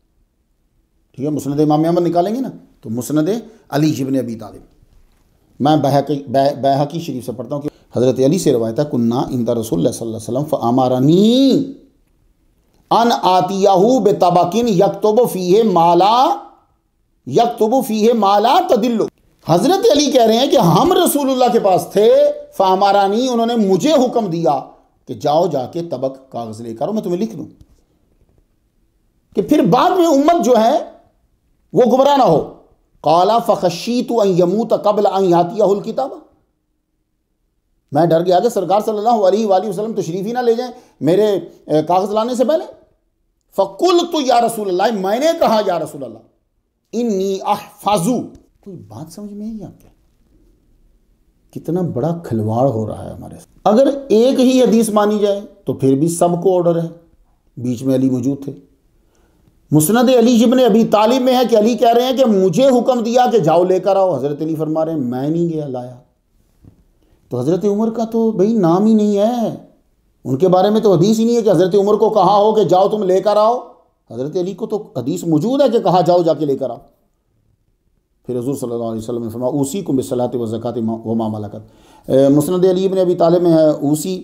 ٹھیک ہے، مسند امام احمد نکالیں گے نا تو مسند علی ابن ابی طالب. میں بائہقی شریف سے پڑھتا ہوں کہ حضرت علی سے روایت ہے کننا عند رسول اللہ صلی اللہ علیہ وسلم فامرنی ان آتیہو بطبقن یکتب فیہ مالا تدل. حضرت علی کہہ رہے ہیں کہ ہم رسول اللہ کے پاس تھے، فامرانی، انہوں نے مجھے حکم دیا کہ جاؤ جا کے طبق کاغذ لے کر میں تمہیں لکھ دوں کہ پھر بعد میں امت جو ہے وہ گمراہ نہ ہو. قال فخشیت ان یموت قبل ان یاتیہ الکتاب. میں ڈر گیا کہ سرکار صلی اللہ علیہ وآلہ وسلم تشریف ہی نہ لے جائیں میرے کاغذ لانے سے پہلے. فقلت یا رسول اللہ، میں نے کہا یا رسول اللہ انی احفظو. کوئی بات سمجھ میں ہے آپ کیا؟ کتنا بڑا کھلواڑ ہو رہا ہے ہمارے ساتھ. اگر ایک ہی حدیث مانی جائے تو پھر بھی سب کو آرڈر ہے، بیچ میں علی موجود تھے. مسند علی ابن ابی طالب میں ہے کہ علی کہہ رہے ہیں کہ مجھے حکم دیا کہ جاؤ لے کر آؤ. حضرت علی فرما رہے ہیں میں نہیں گیا لایا. تو حضرت عمر کا تو بھئی نام ہی نہیں ہے، ان کے بارے میں تو حدیث ہی نہیں ہے کہ حضرت عمر کو کہا ہو کہ جاؤ تم لے کر آؤ. حضرت علی کو تو حدیث موجود ہے کہ کہا جاؤ جا کے لے کر آؤ. پھر حضور صلی اللہ علیہ وسلم نے فرمایا اوصیکم بالصلاۃ والزکاۃ وما ملکت۔ مسند علی بن ابی طالب میں ہے اوصی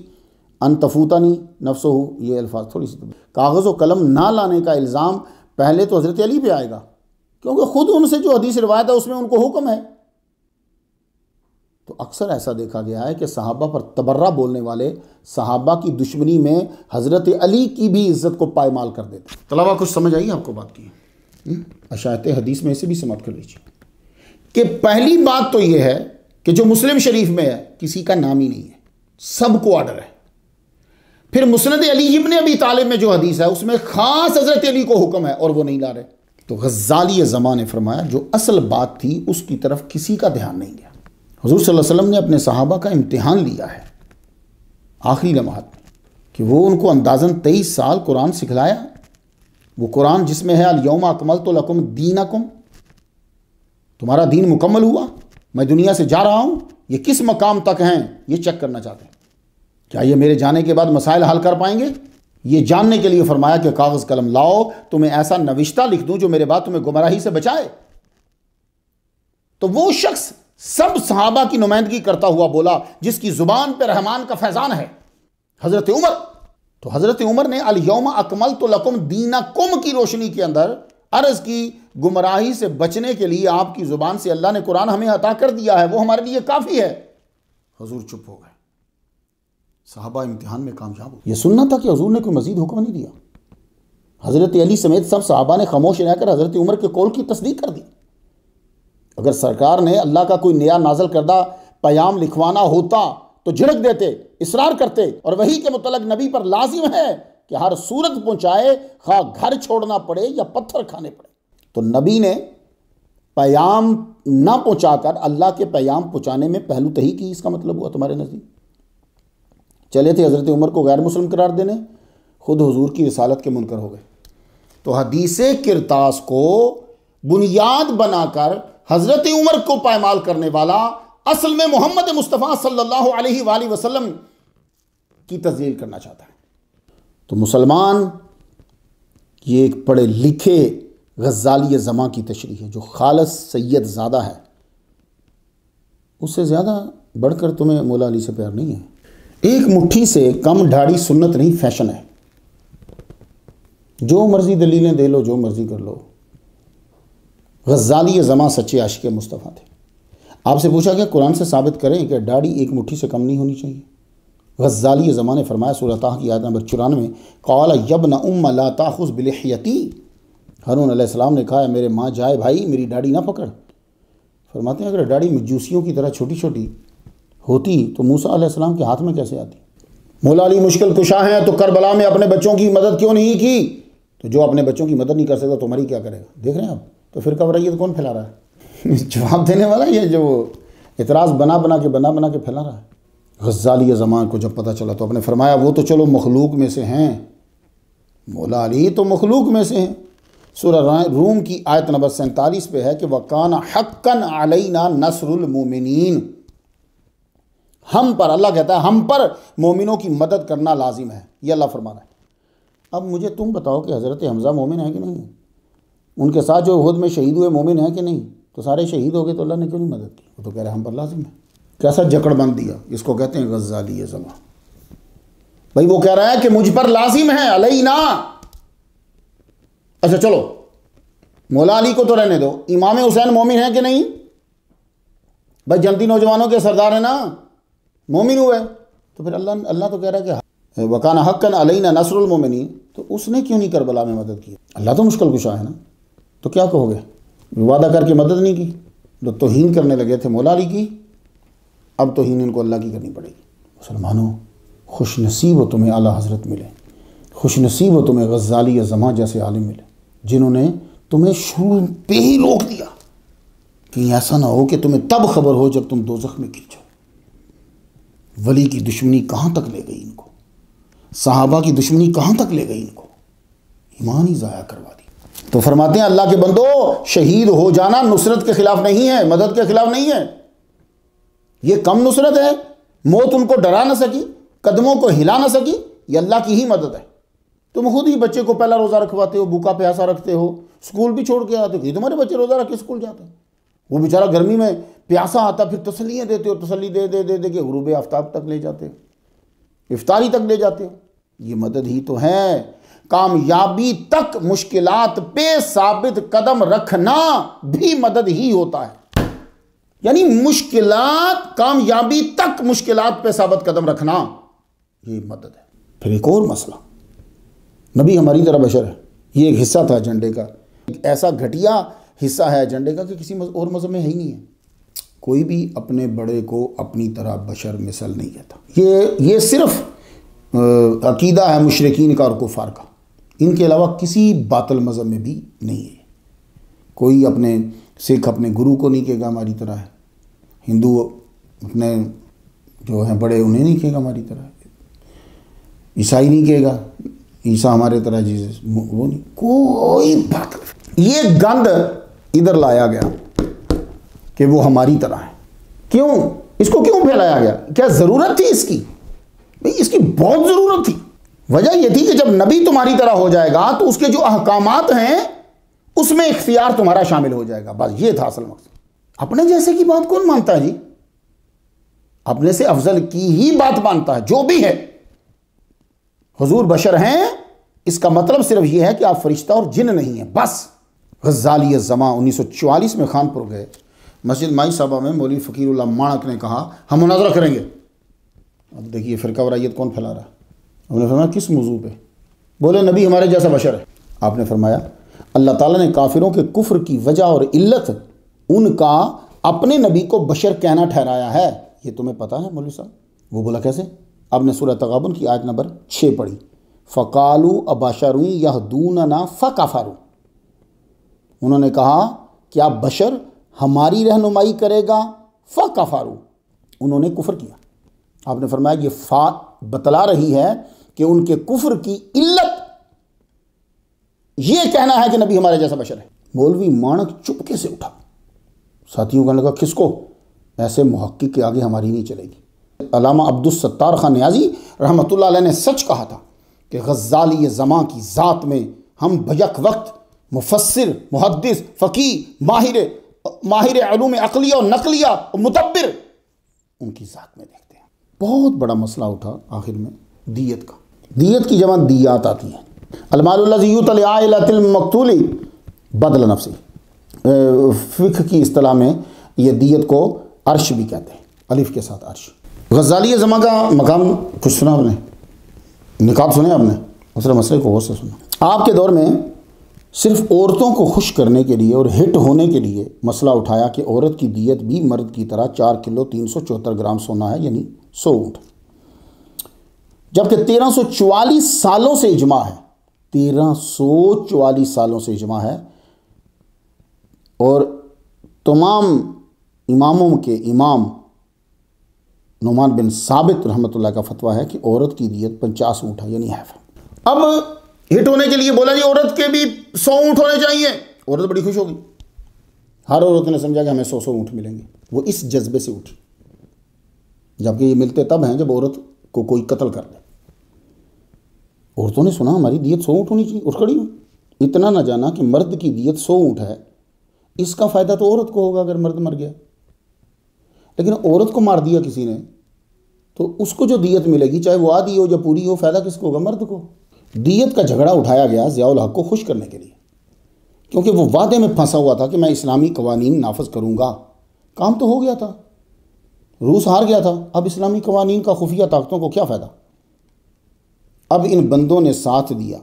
ان تفوتنی نفسہ، یہ الفاظ تھوڑی سی کاغذ و قلم نہ لانے کا الزام پہلے تو حضرت علی پہ آئے گا، کیونکہ خود ان سے جو حدیث روایت ہے اس میں ان کو حکم ہے۔ تو اکثر ایسا دیکھا گیا ہے کہ صحابہ پر تبرہ بولنے والے صحابہ کی دشمنی میں حضرت علی کی بھی عزت کو پائمال کر دیتے۔ طلبہ کچھ سمجھ آئی آپ کو بات کی؟ اشاعت حدیث میں اسے بھی سمجھ کر لیجیے کہ پہلی بات تو یہ ہے کہ جو مسلم شریف میں ہے کسی کا نام ہی نہیں ہے، سب کو آرڈر ہے۔ پھر مسند علی ابن ابی طالب میں جو حدیث ہے اس میں خاص حضرت علی کو حکم ہے اور وہ نہیں لا رہے۔ تو غزالی زمان نے فرمایا جو اصل بات تھی اس کی طرف کسی کا دھیان نہیں گیا۔ حضور صلی اللہ علیہ وسلم نے اپنے صحابہ کا امتحان لیا ہے آخری لمحات میں کہ وہ ان کو اندازاً 23 سال قرآن سکھلایا، وہ قرآن جس میں ہے الیوم اکملت لکم دینکم، تمہارا دین مکمل ہوا، میں دنیا سے جا رہا ہوں، یہ کس مقام تک ہیں یہ چیک کرنا چاہتے ہیں، کیا یہ میرے جانے کے بعد مسائل حل کر پائیں گے؟ یہ جاننے کے لیے فرمایا کہ کاغذ قلم لاؤ، تمہیں ایسا نوشتہ لکھ دوں جو میرے بعد تمہیں گمراہی سے بچائے۔ تو وہ شخص سب صحابہ کی نمائندگی کرتا ہوا بولا جس کی زبان پہ رحمان کا فیضان ہے، حضرت عمر۔ تو حضرت عمر نے الیوم اکملت لکم دینکم کی روشنی کے اندر عرض کی گمراہی سے بچنے کے لیے آپ کی زبان سے اللہ نے قرآن ہمیں عطا کر دیا ہے، وہ ہمارے لیے کافی ہے۔ حضور چپ ہو گئے، صحابہ امتحان میں کامیاب ہو۔ یہ سننا تھا کہ حضور نے کوئی مزید حکم نہیں دیا۔ حضرت علی سمیت سب صحابہ نے خاموش رہ کر حضرت عمر کے قول کی تصدیق کر دی۔ اگر سرکار نے اللہ کا کوئی نیا نازل کردہ پیام لکھوانا ہوتا تو جھڑک دیتے، اصرار کرتے، اور وہی کے متعلق نبی پر لازم ہے کہ ہر صورت پہنچائے، خواہ گھر چھوڑنا پڑے یا پتھر کھانے پڑے۔ تو نبی نے پیام نہ پہنچا کر اللہ کے پیام پہنچانے میں پہلو تہی کی، اس کا مطلب ہوا تمہارے نزدیک۔ چلے تھے حضرت عمر کو غیر مسلم قرار دینے، خود حضور کی رسالت کے منکر ہو گئے۔ تو حدیث کرتاس کو بنیاد بنا کر حضرت عمر کو پائمال کرنے والا اصل میں محمد مصطفیٰ صلی اللہ علیہ وآلہ وسلم کی تذلیل کرنا چاہتا ہے۔ تو مسلمان یہ ایک پڑھے لکھے غزالی زماں کی تشریح ہے جو خالص سید زادہ ہے، اس سے زیادہ بڑھ کر تمہیں مولا علی سے پیار نہیں ہے۔ ایک مٹھی سے کم ڈھاڑی سنت نہیں، فیشن ہے۔ جو مرضی دلیلیں دے لو، جو مرضی کر لو۔ غزالی زماں سچے عاشق مصطفیٰ تھے۔ آپ سے پوچھا گیا قرآن سے ثابت کریں کہ داڑھی ایک مٹھی سے کم نہیں ہونی چاہیے۔ غزالی زماں نے فرمایا سورہ طٰ کی آیت نمبر 94، قال یبن ام لا تاخذ بلحیتی، ہارون علیہ السلام نے کہا میرے ماں جائے بھائی میری داڑھی نہ پکڑ۔ فرماتے ہیں اگر داڑھی مجوسیوں کی طرح چھوٹی چھوٹی ہوتی تو موسیٰ علیہ السلام کے ہاتھ میں کیسے آتی؟ مولا علی مشکل کشا ہیں تو کربلا میں اپنے بچوں کی مدد کیوں نہیں کی؟ تو جو اپنے بچوں کی مدد نہیں کر سکتا تو ہماری کیا کرے گا؟ دیکھ رہے ہیں آپ، تو فرقہ وریت کون پھیلا رہا ہے؟ جواب دینے والا یہ جو اعتراض بنا بنا کے پھیلا رہا ہے۔ غزالی زمان کو جب پتہ چلا تو آپ نے فرمایا وہ تو چلو مخلوق میں سے ہیں، مولا علی تو مخلوق میں سے ہیں۔ سورہ روم کی آیت نمبر 47 پہ ہے کہ وَقَانَ حَقًّا عَلَيْنَا نَصْرُ الْمُؤْمِنِينَ، ہم پر، اللہ کہتا ہے ہم پر مومنوں کی مدد کرنا لازم ہے، یہ اللہ فرما رہا ہے۔ اب مجھے تم بتاؤ کہ حضرت حمزہ مومن ہے کہ نہیں؟ ان کے ساتھ جو احد میں شہید ہوئے مومن ہیں کہ نہیں؟ تو سارے شہید ہو گئے تو اللہ نے کیوں نہیں مدد کی؟ وہ تو کہہ رہے ہم پر لازم ہے۔ کیسا جکڑ بند دیا، اس کو کہتے ہیں غزالی زماں۔ بھائی وہ کہہ رہا ہے کہ مجھ پر لازم ہے علینا۔ اچھا چلو مولا علی کو تو رہنے دو، امام حسین مومن ہے کہ نہیں؟ بھائی جنتی نوجوانوں کے سردار ہیں نا، مومن ہوئے، تو پھر اللہ تو کہہ رہا ہے کہ وَقَانَ حَقًّا عَلَيْنَا نَصْرُ الْمُؤْمِنِينَ، تو اس نے کیوں نہیں کربلا میں مدد کی؟ اللہ تو مشکل کشا ہے نا، تو کیا کہو گے؟ وعدہ کر کے مدد نہیں کی، تو توہین کرنے لگے تھے مولا علی کی، اب توہین ان کو اللہ کی کرنی پڑے گی۔ مسلمانوں خوش نصیب ہو تمہیں اعلیٰ حضرت ملے، خوش نصیب ہو تمہیں غزالی زماں جیسے عالم ملے جنہوں نے تمہیں شروع پہ ہی روک دیا، کہیں ایسا نہ ہو کہ تمہیں تب خبر ہو جب تم دوزخ میں گر جاؤ۔ ولی کی دشمنی کہاں تک لے گئی ان کو، صحابہ کی دشمنی کہاں تک لے گئی ان کو، ایمان ہی ضائع کروا دی۔ تو فرماتے ہیں اللہ کے بندو شہید ہو جانا نصرت کے خلاف نہیں ہے، مدد کے خلاف نہیں ہے، یہ کم نصرت ہے۔ موت ان کو ڈرا نہ سکی، قدموں کو ہلا نہ سکی، یہ اللہ کی ہی مدد ہے۔ تم خود ہی بچے کو پہلا روزہ رکھواتے ہو، بھوکا پیاسا رکھتے ہو، اسکول بھی چھوڑ کے آتے ہو کہ تمہارے بچے روزہ رکھ کے اسکول جاتے ہیں، وہ بیچارہ گرمی میں پیاسا آتا، پھر تسلیاں دیتے ہو، تسلی دے دے دے دے کہ غروب آفتاب تک لے جاتے ہو، افطاری تک لے جاتے ہو. یہ مدد ہی تو ہے. کامیابی تک مشکلات پہ ثابت قدم رکھنا بھی مدد ہی ہوتا ہے. یعنی مشکلات، کامیابی تک مشکلات پہ ثابت قدم رکھنا یہ مدد ہے. پھر ایک اور مسئلہ، نبی ہماری طرح بشر ہے. یہ ایک حصہ تھا ایجنڈے کا، ایک ایسا گھٹیا حصہ ہے ایجنڈے کا کہ کسی اور مذہب میں ہے ہی نہیں ہے. کوئی بھی اپنے بڑے کو اپنی طرح بشر مثل نہیں کہتا. یہ صرف عقیدہ ہے مشرکین کا اور کفار کا، ان کے علاوہ کسی باطل مذہب میں بھی نہیں ہے. کوئی اپنے سکھ اپنے گرو کو نہیں کہے گا ہماری طرح ہے، ہندو اپنے جو ہیں بڑے انہیں نہیں کہے گا ہماری طرح ہے، عیسائی نہیں کہے گا عیسیٰ ہمارے طرح جیسس، وہ نہیں، کوئی بات. یہ گند ادھر لایا گیا کہ وہ ہماری طرح ہے. کیوں؟ اس کو کیوں پھیلایا گیا؟ کیا ضرورت تھی اس کی؟ اس کی بہت ضرورت تھی. وجہ یہ تھی کہ جب نبی تمہاری طرح ہو جائے گا تو اس کے جو احکامات ہیں اس میں اختیار تمہارا شامل ہو جائے گا. بس یہ تھا اصل مقصد. اپنے جیسے کی بات کون مانتا ہے جی؟ اپنے سے افضل کی ہی بات مانتا ہے جو بھی ہے. حضور بشر ہیں، اس کا مطلب صرف یہ ہے کہ آپ فرشتہ اور جن نہیں ہیں بس. غزالی الزماں 1944 میں خانپور گئے، مسجد مائی صاحبہ میں مولوی فقیر اللہ مانک نے کہا ہم مناظرہ کریں گے. اب دیکھیے فرقہ وارائیت کون پھیلا رہا ہے. انہوں نے فرمایا کس موضوع پہ؟ بولے نبی ہمارے جیسا بشر ہے. آپ نے فرمایا اللہ تعالیٰ نے کافروں کے کفر کی وجہ اور علت ان کا اپنے نبی کو بشر کہنا ٹھہرایا ہے. یہ تمہیں پتہ ہے مولوی صاحب؟ وہ بولا کیسے؟ آپ نے سورہ تغابن کی آیت نمبر 6 پڑھی، فَقَالُوا أَبَشَرٌ يَهْدُونَنَا فَكَفَرُوا. انہوں نے کہا کیا بشر ہماری رہنمائی کرے گا؟ فَكَفَرُوا، انہوں نے کفر کیا. آپ نے فرمایا یہ فا بتلا رہی ہے کہ ان کے کفر کی علت یہ کہنا ہے کہ نبی ہمارے جیسا بشر ہے. مولوی مانک چپکے سے اٹھا، ساتھیوں کہنے لگا کس کو؟ ایسے محقق کے آگے ہماری نہیں چلے گی. علامہ عبدالستار خان نیازی رحمۃ اللہ علیہ نے سچ کہا تھا کہ غزالی زماں کی ذات میں ہم بیک وقت مفسر، محدث، فقیہ، ماہر علوم عقلیہ و نقلیہ و مدبر ان کی ذات میں دیکھتے ہیں. بہت بڑا مسئلہ اٹھا آخر میں دیت کا. دیت کی جمع دیات آتی ہیں. المال الذی یؤتی لعائلۃ المقتول بدل نفسی. فقہ کی اصطلاح میں یہ دیت کو عرش بھی کہتے ہیں، الف کے ساتھ عرش. غزالی زماں کا مقام کچھ سنا آپ نے؟ نقاب سنے آپ نے؟ دوسرے مسئلے کو غور سے سنا. آپ کے دور میں صرف عورتوں کو خوش کرنے کے لیے اور ہٹ ہونے کے لیے مسئلہ اٹھایا کہ عورت کی دیت بھی مرد کی طرح 4 کلو 374 گرام سونا ہے، یعنی 100 اونٹ. جبکہ 1344 سالوں سے اجماع ہے، 1344 سالوں سے اجماع ہے، اور تمام اماموں کے امام نعمان بن ثابت رحمۃ اللہ کا فتویٰ ہے کہ عورت کی دیت 50 اونٹ ہے، یعنی حیف. اب ہٹ ہونے کے لیے بولا جی عورت کے بھی 100 اونٹ ہونے چاہیے. عورت بڑی خوش ہوگی، ہر عورت نے سمجھا کہ ہمیں 100 اونٹ ملیں گے. وہ اس جذبے سے اٹھی، جبکہ یہ ملتے تب ہیں جب عورت کو کوئی قتل کر دے. عورتوں نے سنا ہماری دیت 100 اونٹ ہونی چاہیے، اٹھ کھڑی ہوئی. اتنا نہ جانا کہ مرد کی دیت 100 اونٹ ہے، اس کا فائدہ تو عورت کو ہوگا اگر مرد مر گیا. لیکن عورت کو مار دیا کسی نے تو اس کو جو دیت ملے گی چاہے وہ آدھی ہو یا پوری ہو، فائدہ کس کو ہوگا؟ مرد کو. دیت کا جھگڑا اٹھایا گیا ضیاء الحق کو خوش کرنے کے لیے، کیونکہ وہ وعدے میں پھنسا ہوا تھا کہ میں اسلامی قوانین نافذ کروں گا. کام تو ہو گیا تھا، روس ہار گیا تھا، اب اسلامی قوانین کا خفیہ طاقتوں کو کیا فائدہ؟ اب ان بندوں نے ساتھ دیا،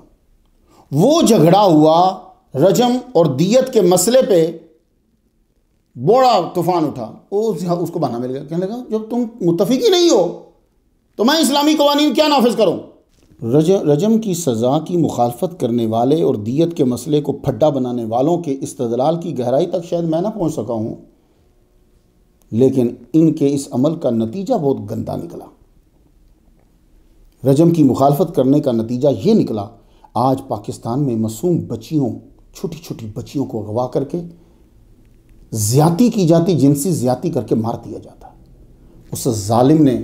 وہ جھگڑا ہوا، رجم اور دیت کے مسئلے پہ بڑا طوفان اٹھا. اس کو بہانہ مل گیا، کہنے لگا جب تم متفق ہی نہیں ہو تو میں اسلامی قوانین کیا نافذ کروں؟ رجم کی سزا کی مخالفت کرنے والے اور دیت کے مسئلے کو پھڈا بنانے والوں کے استدلال کی گہرائی تک شاید میں نہ پہنچ سکا ہوں، لیکن ان کے اس عمل کا نتیجہ بہت گندا نکلا. رجم کی مخالفت کرنے کا نتیجہ یہ نکلا، آج پاکستان میں معصوم بچیوں، چھوٹی چھوٹی بچیوں کو اغوا کر کے زیادتی کی جاتی، جنسی زیادتی کر کے مار دیا جاتا. اس ظالم نے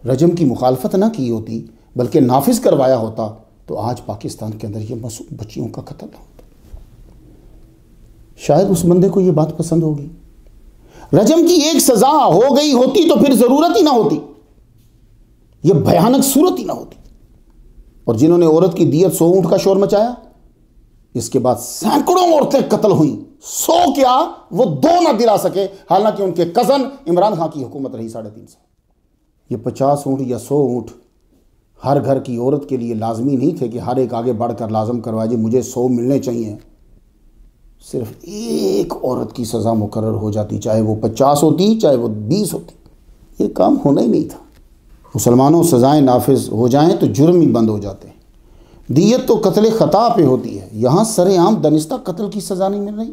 رجم کی مخالفت نہ کی ہوتی بلکہ نافذ کروایا ہوتا تو آج پاکستان کے اندر یہ معصوم بچیوں کا قتل نہ ہوتا. شاید اس بندے کو یہ بات پسند ہوگی رجم کی ایک سزا ہو گئی ہوتی تو پھر ضرورت ہی نہ ہوتی، یہ بھیانک صورت ہی نہ ہوتی۔ اور جنہوں نے عورت کی دیت 100 اونٹ کا شور مچایا، اس کے بعد سینکڑوں عورتیں قتل ہوئیں، 100 کیا وہ 2 نہ دلا سکے، حالانکہ ان کے کزن عمران خان کی حکومت رہی 3.5 سال۔ یہ 50 اونٹ یا 100 اونٹ ہر گھر کی عورت کے لیے لازمی نہیں تھے کہ ہر ایک آگے بڑھ کر لازم کروائے جی مجھے 100 ملنے چاہیے۔ صرف ایک عورت کی سزا مقرر ہو جاتی، چاہے وہ 50 ہوتی چاہے وہ 20 ہوتی، یہ کام ہونا ہی نہیں تھا۔ مسلمانوں سزائیں نافذ ہو جائیں تو جرم ہی بند ہو جاتے ہیں۔ دیت تو قتل خطا پہ ہوتی ہے، یہاں سر عام دانستہ قتل کی سزا نہیں مل رہی۔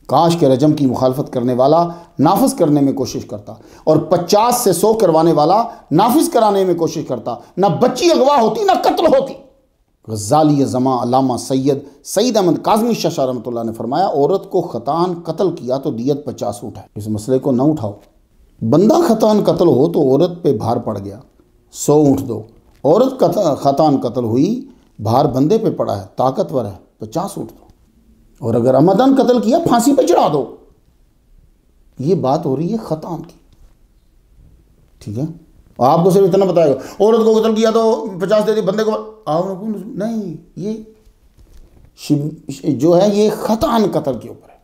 کاش کہ رجم کی مخالفت کرنے والا نافذ کرنے میں کوشش کرتا، اور 50 سے 100 کروانے والا نافذ کرانے میں کوشش کرتا، نہ بچی اغوا ہوتی نہ قتل ہوتی۔ غزالی زماں علامہ سعید احمد کاظمی شاہ رحمۃ اللہ نے فرمایا، عورت کو خطاً قتل کیا تو دیت 50 اونٹ ہے۔ اس مسئلے کو نہ اٹھاؤ، بندہ خطاً قتل ہو تو عورت پہ بھار پڑ گیا، 100 اونٹ دو۔ عورت خطاً قتل ہوئی، بھار بندے پہ پڑا ہے، طاقتور ہے، 50 اونٹ دو۔ اور اگر عمدن قتل کیا پھانسی پہ چڑھا دو۔ یہ بات ہو رہی ہے خطاً کی، ٹھیک ہے؟ آپ کو صرف اتنا بتائے گا عورت کو قتل کیا تو 50 دے دی، بندے کو نہیں، یہ جو ہے یہ خطاً قتل کے اوپر ہے۔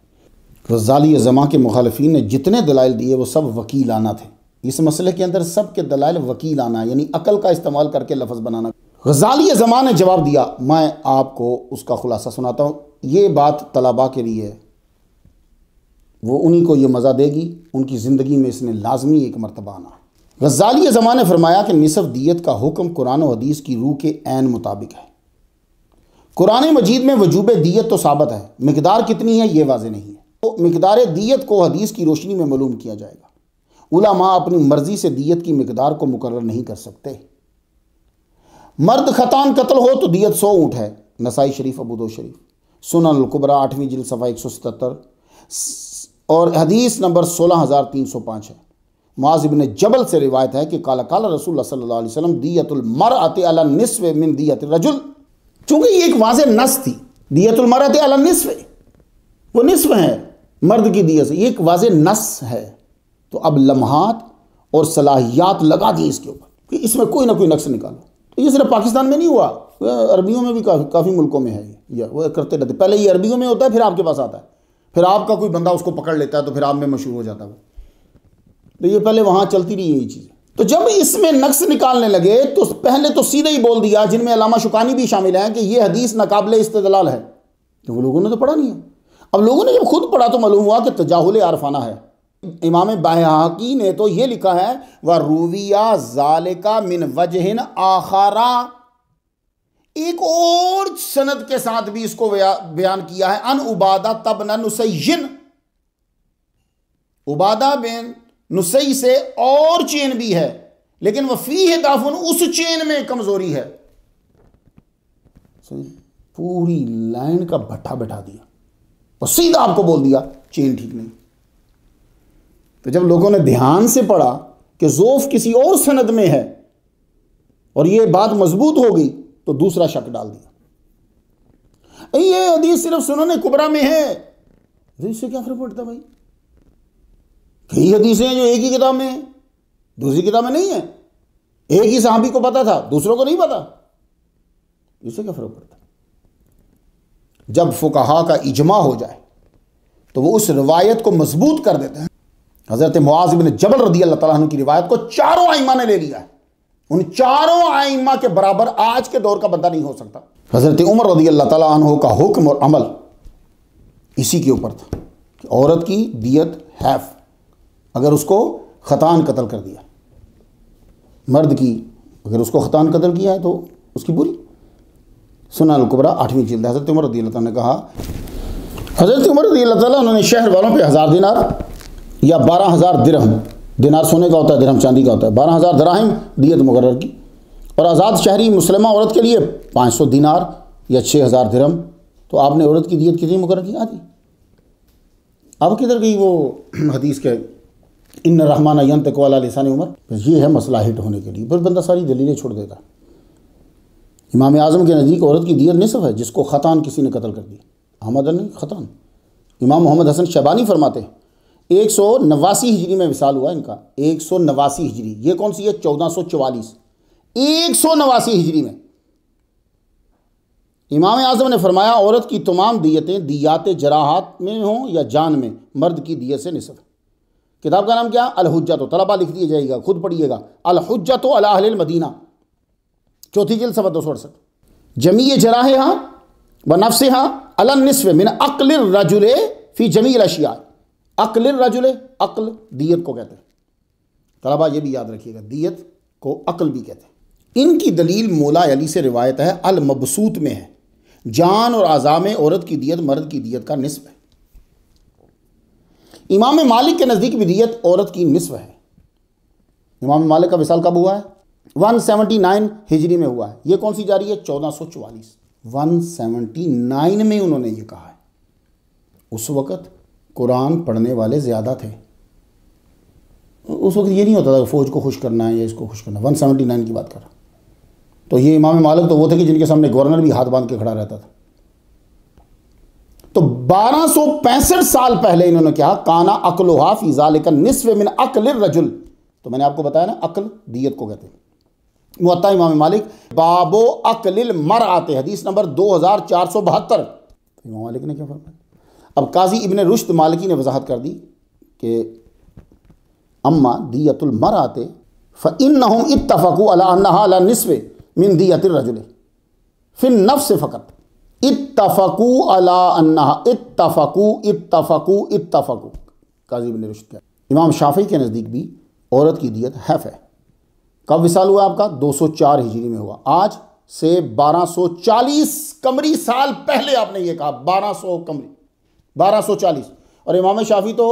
غزالی زماں کے مخالفین نے جتنے دلائل دیے وہ سب وکیلانہ تھے۔ اس مسئلے کے اندر سب کے دلائل وکیلانہ، یعنی عقل کا استعمال کر کے لفظ بنانا۔ غزالی زماں نے جواب دیا، میں آپ کو اس کا خلاصہ سناتا ہوں، یہ بات طلباء کے لیے ہے، وہ انہی کو یہ مزہ دے گی، ان کی زندگی میں اس نے لازمی ایک مرتبہ آنا ہے۔ غزالی زماں نے فرمایا کہ نصف دیت کا حکم قرآن و حدیث کی روح کے عین مطابق ہے۔ قرآن مجید میں وجوب دیت تو ثابت ہے، مقدار کتنی ہے یہ واضح نہیں ہے، تو مقدار دیت کو حدیث کی روشنی میں معلوم کیا جائے گا۔ علماء اپنی مرضی سے دیت کی مقدار کو مقرر نہیں کر سکتے۔ مرد خطاً قتل ہو تو دیت 100 اونٹ ہے، نسائی شریف، ابو داؤد شریف، سنن الکبریٰ 8ویں جلد صفحہ 177، اور حدیث نمبر 16305 ہے۔ معاذ بن جبل سے روایت ہے کہ قال رسول اللہ صلی اللہ علیہ وسلم دیت المرأۃ علی النصف من دیت الرجل، چونکہ یہ ایک واضح نص تھی، دیت المرأۃ علی النصف، وہ نصف ہے مرد کی دیت سے، یہ ایک واضح نص ہے، تو اب لمحات اور صلاحیات لگا دی اس کے اوپر کہ اس میں کوئی نہ کوئی نقص نکالو۔ تو یہ صرف پاکستان میں نہیں ہوا، عربیوں میں بھی کافی ملکوں میں ہے، یہ وہ کرتے رہتے، پہلے یہ عربیوں میں ہوتا ہے پھر آپ کے پاس آتا ہے، پھر آپ کا کوئی بندہ اس کو پکڑ لیتا ہے تو پھر آپ میں مشہور ہو جاتا ہے، تو یہ پہلے وہاں چلتی رہی یہی چیز۔ تو جب اس میں نقص نکالنے لگے تو پہلے تو سیدھے ہی بول دیا، جن میں علامہ شوکانی بھی شامل ہیں، کہ یہ حدیث ناقابل استدلال ہے، تو وہ لوگوں نے تو پڑھا نہیں ہے۔ اب لوگوں نے جب خود پڑھا تو معلوم ہوا کہ تجاہل عارفانہ ہے۔ امام بہقی نے تو یہ لکھا ہے وَرُوِيَ ذَلِكَ مِنْ وَجْهٍ آخَرَ، ایک اور سند کے ساتھ بھی اس کو بیان کیا ہے، ان عبادہ بن نُسَيٍّ، عبادہ بن نُسَيٍّ سے اور چین بھی ہے، لیکن وَفِيهِ ضَعْفٌ، اس چین میں کمزوری ہے۔ پوری لائن کا بٹھا بٹھا دیا اور سیدھا آپ کو بول دیا چین ٹھیک نہیں۔ تو جب لوگوں نے دھیان سے پڑھا کہ ضعف کسی اور سند میں ہے اور یہ بات مضبوط ہو گئی تو دوسرا شک ڈال دیا، یہ حدیث صرف سنن کبریٰ میں ہے، اس سے کیا فرق پڑتا بھائی؟ کئی حدیثیں ہیں جو ایک ہی کتاب میں ہیں، دوسری کتاب میں نہیں ہیں، ایک ہی صحابی کو پتا تھا دوسروں کو نہیں پتا، اس سے کیا فرق پڑتا؟ جب فقہا کا اجماع ہو جائے تو وہ اس روایت کو مضبوط کر دیتے ہیں۔ حضرت معاذ بن جبل رضی اللہ تعالیٰ عنہ کی روایت کو چاروں ائمہ نے لے لیا ہے، ان چاروں ائمہ کے برابر آج کے دور کا بندہ نہیں ہو سکتا۔ حضرت عمر رضی اللہ تعالیٰ عنہ کا حکم اور عمل اسی کے اوپر تھا کہ عورت کی دیت حیف، اگر اس کو خطاً قتل کر دیا، مرد کی اگر اس کو خطاً قتل کیا ہے تو اس کی بری۔ سنن الکبریٰ 8ویں جلد، حضرت عمر رضی اللہ تعالیٰ نے کہا، حضرت عمر رضی اللہ تعالیٰ انہوں نے شہر والوں پہ 1000 دینار یا 12000 درہم، دینار سونے کا ہوتا ہے، درہم چاندی کا ہوتا ہے، 12000 دراہم دیت مقرر کی، اور آزاد شہری مسلمہ عورت کے لیے 500 دینار یا 6000 درہم۔ تو آپ نے عورت کی دیت کتنی مقرر کی؟ آدھی۔ اب کدھر گئی وہ حدیث کے ان الرحمن ینطق علی لسان عمر؟ یہ ہے مسئلہ ہٹ ہونے کے لیے، پھر بندہ ساری دلیلیں چھوڑ دیتا۔ امام اعظم کے نزدیک عورت کی دیت نصف ہے جس کو خطاً کسی نے قتل کر دی، احمد نہیں خطاً۔ امام محمد حسن شیبانی فرماتے ہیں 189 ہجری میں وصال ہوا ان کا، 189 ہجری، یہ کون سی ہے 1444، 189 ہجری میں امام اعظم نے فرمایا عورت کی تمام دیتیں دیات جراحات میں ہوں یا جان میں مرد کی دیت سے نصف ہے۔ کتاب کا نام کیا؟ الحجت، طلبہ لکھ دیے جائے گا، خود پڑھیے گا، الحجت علی اہل المدینہ، 4 جلد صفحہ 268۔ جمیع جراحہا و نفسہا علی النصف من عقل الرجل فی جمیع الاشیاء۔ عقل الرجل، عقل دیت کو کہتے ہیں، طلبہ یہ بھی یاد رکھیے گا، دیت کو عقل بھی کہتے ہیں۔ ان کی دلیل مولا علی سے روایت ہے، المبسوط میں ہے، جان اور اعضاء میں عورت کی دیت مرد کی دیت کا نصف ہے۔ امام مالک کے نزدیک بھی دیت عورت کی نصف ہے۔ امام مالک کا وصال کب ہوا ہے؟ 179 ہجری میں ہوا ہے۔ یہ کون سی جاری ہے؟ 1444۔ 179 میں انہوں نے یہ کہا ہے۔ اس وقت قرآن پڑھنے والے زیادہ تھے، اس وقت یہ نہیں ہوتا تھا کہ فوج کو خوش کرنا ہے یا اس کو خوش کرنا ہے۔ 179 کی بات کر رہا۔ تو یہ امام مالک تو وہ تھے کہ جن کے سامنے گورنر بھی ہاتھ باندھ کے کھڑا رہتا تھا۔ تو 1265 سال پہلے انہوں نے کہا کانا عقلھا فی ذالک النصف من عقل الرجل۔ تو میں نے آپ کو بتایا نا، عقل دیت کو کہتے ہیں۔ موطا امام مالک باب عقل المرأۃ، حدیث نمبر 2472۔ امام مالک نے کیا فرمایا؟ اب قاضی ابن رشد مالکی نے وضاحت کر دی کہ اما دیت المرأۃ فإنہم اتفقوا علی انہا علی نصف من دیت الرجل فی النفس فقط۔ اتفقوا علی انہا، اتفقوا قاضی ابن رشد کا۔ امام شافعی کے نزدیک بھی عورت کی دیت حیف ہے۔ کب وصال ہوا آپ کا؟ 204 ہجری میں ہوا۔ آج سے 1240 قمری سال پہلے آپ نے یہ کہا، 1240۔ اور امام شافعی تو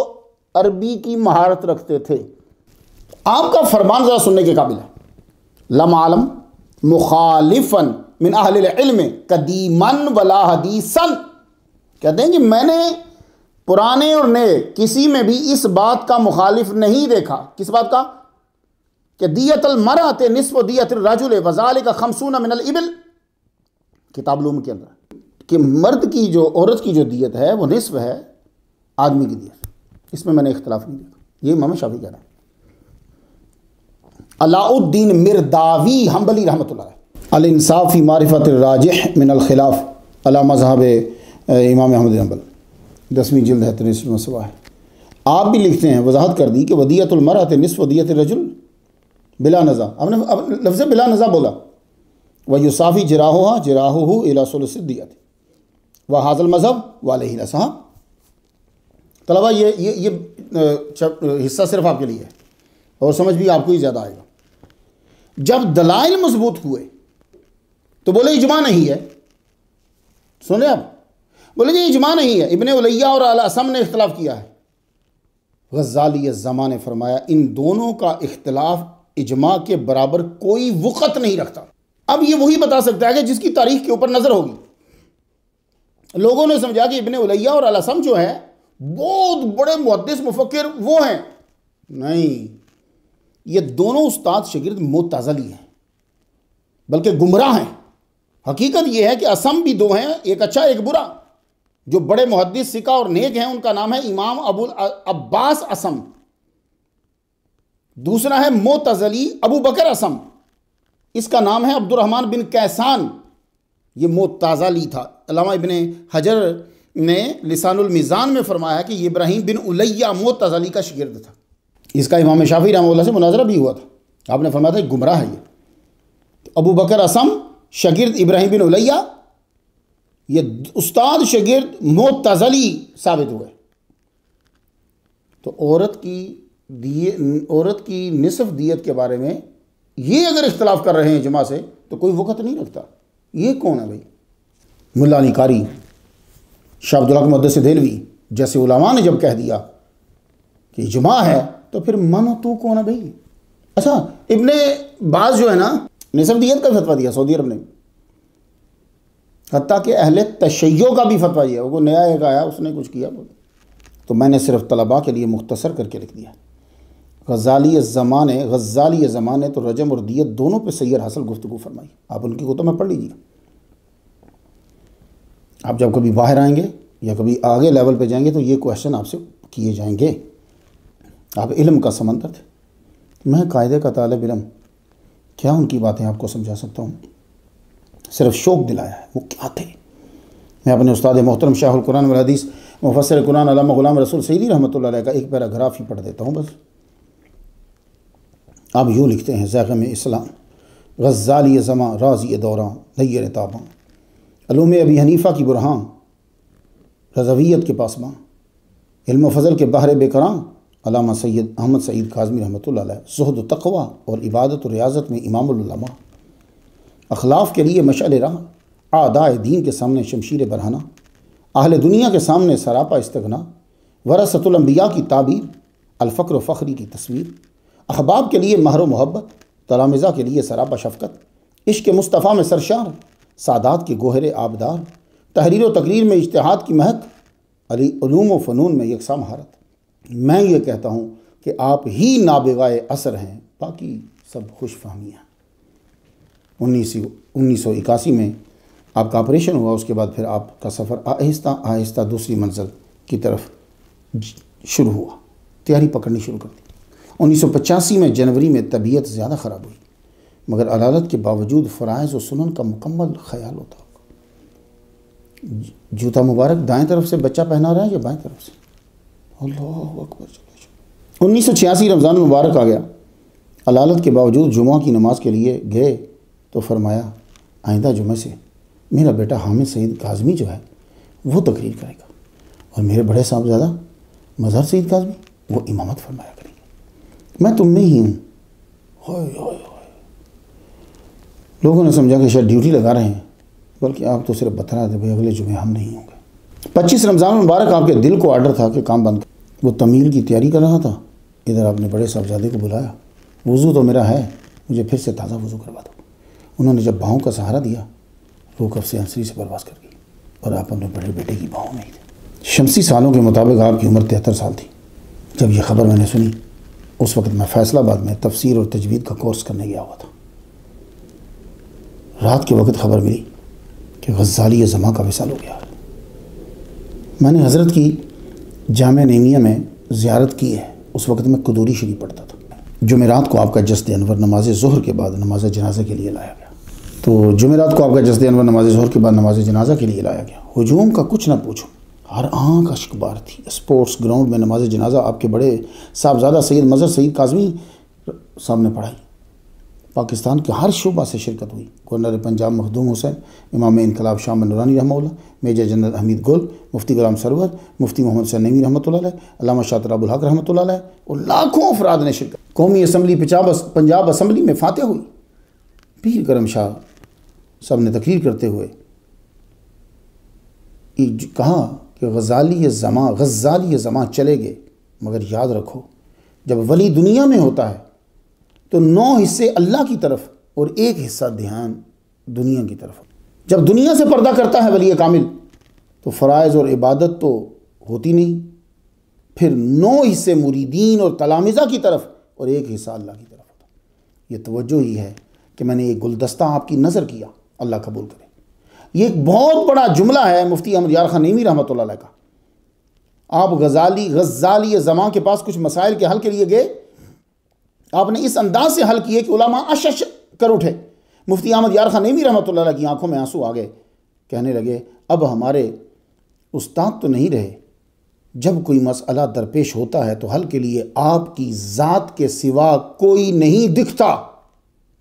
عربی کی مہارت رکھتے تھے۔ آپ کا فرمان ذرا سننے کے قابل ہے۔ لم عالم مخالفا من اہل العلم قدیما ولا حدیثا، کہتے ہیں کہ میں نے پرانے اور نئے کسی میں بھی اس بات کا مخالف نہیں دیکھا۔ کس بات کا؟ کہ دیت المرأۃ نصف دیت الرجل وذالک 50 من الابل، کتاب علوم کے اندر، کہ مرد کی جو، عورت کی جو دیت ہے وہ نصف ہے آدمی کی دیت۔ اس میں نے اختلاف نہیں دیکھا۔ یہ امام شافعی کہہ رہا ہے۔ علاء الدین مرداوی حنبلی رحمۃ اللہ علیہ، الانصاف فی معرفت الراجح من الخلاف علی مذہب امام احمد بن حنبل، 10ویں جلد ہے، 63واں صفحہ ہے۔ آپ بھی لکھتے ہیں، وضاحت کر دی کہ ودیت المرأۃ نصف دیت الرجل بلا نزا، ہم نے لفظ بلا نزا بولا، ویصافی جراحہا جراحہ الی ثلث الدیت وہذا المذہب وعلیہ الاصحاب۔ طلبہ یہ حصہ صرف آپ کے لیے ہے، اور سمجھ بھی آپ کو ہی زیادہ آئے گا۔ جب دلائل مضبوط ہوئے تو بولے اجماع نہیں ہے، سنیں آپ، بولے جی اجماع نہیں ہے، ابن علیہ اور الاسم نے اختلاف کیا ہے۔ غزالی الزمان نے فرمایا ان دونوں کا اختلاف اجماع کے برابر کوئی وقت نہیں رکھتا۔ اب یہ وہی بتا سکتا ہے کہ جس کی تاریخ کے اوپر نظر ہوگی۔ لوگوں نے سمجھا کہ ابن علیہ اور الاسم جو ہے بہت بڑے محدث مفکر وہ ہیں، نہیں، یہ دونوں استاد شاگرد معتزلی ہیں، بلکہ گمراہ ہیں۔ حقیقت یہ ہے کہ اسم بھی دو ہیں، ایک اچھا ایک برا۔ جو بڑے محدث ثقہ اور نیک ہیں ان کا نام ہے امام ابو عباس اسم، دوسرا ہے معتزلی ابو بکر اسم، اس کا نام ہے عبد الرحمن بن کیسان، یہ معتزلی تھا۔ علامہ ابن حجر نے لسان المیزان میں فرمایا کہ یہ ابراہیم بن علیہ معتزلی کا شاگرد تھا۔ اس کا امام شافعی رحمہ اللہ سے مناظرہ بھی ہوا تھا، آپ نے فرمایا تھا گمراہ ہے یہ۔ ابو بکر اسم شاگرد ابراہیم بن علیہ، یہ استاد شاگرد معتزلی ثابت ہوئے۔ تو عورت کی نصف دیت کے بارے میں یہ اگر اختلاف کر رہے ہیں اجماع سے تو کوئی وقت نہیں رکھتا۔ یہ کون ہے بھائی؟ ملا علی قاری، شاہ عبدالحق محدث دہلوی جیسے علماء نے جب کہہ دیا کہ اجماع ہے تو پھر منو تو کون ہے بھائی؟ اچھا، ابن باز جو ہے نا، نصف دیت کا فتویٰ دیا سعودی عرب نے، حتیٰ کہ اہل تشیع کا بھی فتویٰ دیا۔ وہ نیا ایک آیا، اس نے کچھ کیا، تو میں نے صرف طلباء کے لیے مختصر کر کے لکھ دیا۔ غزالی الزمان نے تو رجم اور دیت دونوں پہ سیر حاصل گفتگو فرمائی، آپ ان کی کتب میں پڑھ لیجیے۔ آپ جب کبھی باہر آئیں گے یا کبھی آگے لیول پہ جائیں گے تو یہ کویشچن آپ سے کیے جائیں گے آپ علم کا سمندر تھے. میں قاعدے کا طالب علم کیا ان کی باتیں آپ کو سمجھا سکتا ہوں؟ صرف شوق دلایا ہے. وہ کیا تھے؟ میں اپنے استاد محترم شاہ القرآن والحدیث مفسر قرآن علامہ غلام رسول سعیدی رحمۃ اللہ علیہ کا ایک پیراگراف ہی پڑھ دیتا ہوں بس. آپ یوں لکھتے ہیں: زیغم اسلام غزالی زماں رازی دوراں نیر تاباں، علوم ابی حنیفہ کی برہاں رضویت کے پاسباں، علم و فضل کے بحر بے کراں علامہ سید احمد سعید کاظمی رحمۃ اللہ علیہ، زہد و تقویٰ اور عبادت و ریاضت میں امام العلماء، اخلاف کے لیے مشعل راہ، اعدائے دین کے سامنے شمشیر برہنہ، اہل دنیا کے سامنے سراپا استغنا، ورثۃ الانبیاء کی تعبیر، الفقر و فخری کی تصویر، احباب کے لیے مہر و محبت، تلامذہ کے لیے سراپا شفقت، عشق مصطفیٰ میں سرشار، سادات کے گوہر آبدار، تحریر و تقریر میں اجتہاد کی مہک، علوم و فنون میں یکساں مہارت. میں یہ کہتا ہوں کہ آپ ہی نابغائے عصر ہیں، باقی سب خوش فہمیاں. 1981 میں آپ کا آپریشن ہوا. اس کے بعد پھر آپ کا سفر آہستہ آہستہ دوسری منزل کی طرف شروع ہوا، تیاری پکڑنی شروع کر دی. 1985 میں جنوری میں طبیعت زیادہ خراب ہوئی، مگر علالت کے باوجود فرائض و سنن کا مکمل خیال ہوتا. جوتا مبارک دائیں طرف سے بچہ پہنا رہا ہے یا بائیں طرف سے؟ اللہ اکبر. 1986 رمضان مبارک آ گیا. علالت کے باوجود جمعہ کی نماز کے لیے گئے تو فرمایا آئندہ جمعہ سے میرا بیٹا حامد سعید کاظمی جو ہے وہ تقریر کرے گا، اور میرے بڑے صاحبزادہ مظہر سعید کاظمی وہ امامت فرمایا کریں گے. میں تم میں ہی ہوں. ہوئے ہوئے ہوئے. لوگوں نے سمجھا کہ شاید ڈیوٹی لگا رہے ہیں، بلکہ آپ تو صرف بتا رہے تھے اگلے جمعے ہم نہیں ہوں گے. 25 رمضان مبارک آپ کے دل کو آرڈر تھا کہ کام بند کر. وہ تمیل کی تیاری کر رہا تھا، ادھر آپ نے بڑے صاحبزادے کو بلایا. وضو تو میرا ہے، مجھے پھر سے تازہ وضو کروا دو. انہوں نے جب باہوں کا سہارا دیا، روح کف سے انسری سے پرواز کر گئی، اور آپ اپنے بڑے بیٹے کی باہوں میں ہی تھے. شمسی سالوں کے مطابق آپ کی عمر 73 سال تھی جب یہ خبر میں نے سنی. اس وقت میں فیصل آباد میں تفسیر اور تجوید کا کورس کرنے گیا ہوا تھا. رات کے وقت خبر ملی کہ غزالی زماں کا وصال ہو گیا. میں نے حضرت کی جامع نعیمیہ میں زیارت کی ہے. اس وقت میں قدوری شریف پڑھتا تھا. جمعرات کو آپ کا جسد انور نماز ظہر کے بعد نماز جنازہ کے لیے لایا گیا. تو جمعرات کو آپ کا جسد انور نماز ظہر کے بعد نماز جنازہ کے لیے لایا گیا. ہجوم کا کچھ نہ پوچھو، ہر آنکھ اشک بار تھی. اسپورٹس گراؤنڈ میں نماز جنازہ آپ کے بڑے صاحبزادہ سید مظہر سعید کاظمی صاحب نے پڑھائی. پاکستان کے ہر شعبہ سے شرکت ہوئی. گورنر پنجاب مخدوم حسین، امام انقلاب شاہ نورانی رحمہ اللہ، میجر جنرل حمید گل، مفتی غلام سرور، مفتی محمد حسین نعیمی رحمۃ اللہ علیہ، علامہ شاہ تراب الحق رحمۃ اللہ علیہ، اور لاکھوں افراد نے شرکت. قومی اسمبلی پنجاب اسمبلی میں فاتح ہوئی. پیر کرم شاہ صاحب نے تقریر کرتے ہوئے کہا کہ غزالی زماں چلے گئے، مگر یاد رکھو جب ولی دنیا میں ہوتا ہے تو 9 حصے اللہ کی طرف اور 1 حصہ دھیان دنیا کی طرف. جب دنیا سے پردہ کرتا ہے ولی کامل تو فرائض اور عبادت تو ہوتی نہیں، پھر 9 حصے مریدین اور تلامذہ کی طرف اور 1 حصہ اللہ کی طرف ہوتا. یہ توجہ ہی ہے کہ میں نے یہ گلدستہ آپ کی نظر کیا، اللہ قبول کرے. یہ ایک بہت بڑا جملہ ہے مفتی احمد یار خان نعیمی رحمۃ اللہ علیہ کا. آپ غزالی زماں کے پاس کچھ مسائل کے حل کے لیے گئے، آپ نے اس انداز سے حل کیے کہ علماء اشش کر اٹھے. مفتی احمد یار خان نعیمی رحمۃ اللہ علیہ کی آنکھوں میں آنسو آ گئے. کہنے لگے اب ہمارے استاد تو نہیں رہے، جب کوئی مسئلہ درپیش ہوتا ہے تو حل کے لیے آپ کی ذات کے سوا کوئی نہیں دکھتا.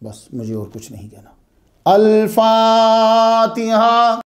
بس مجھے اور کچھ نہیں کہنا. الفاتحہ.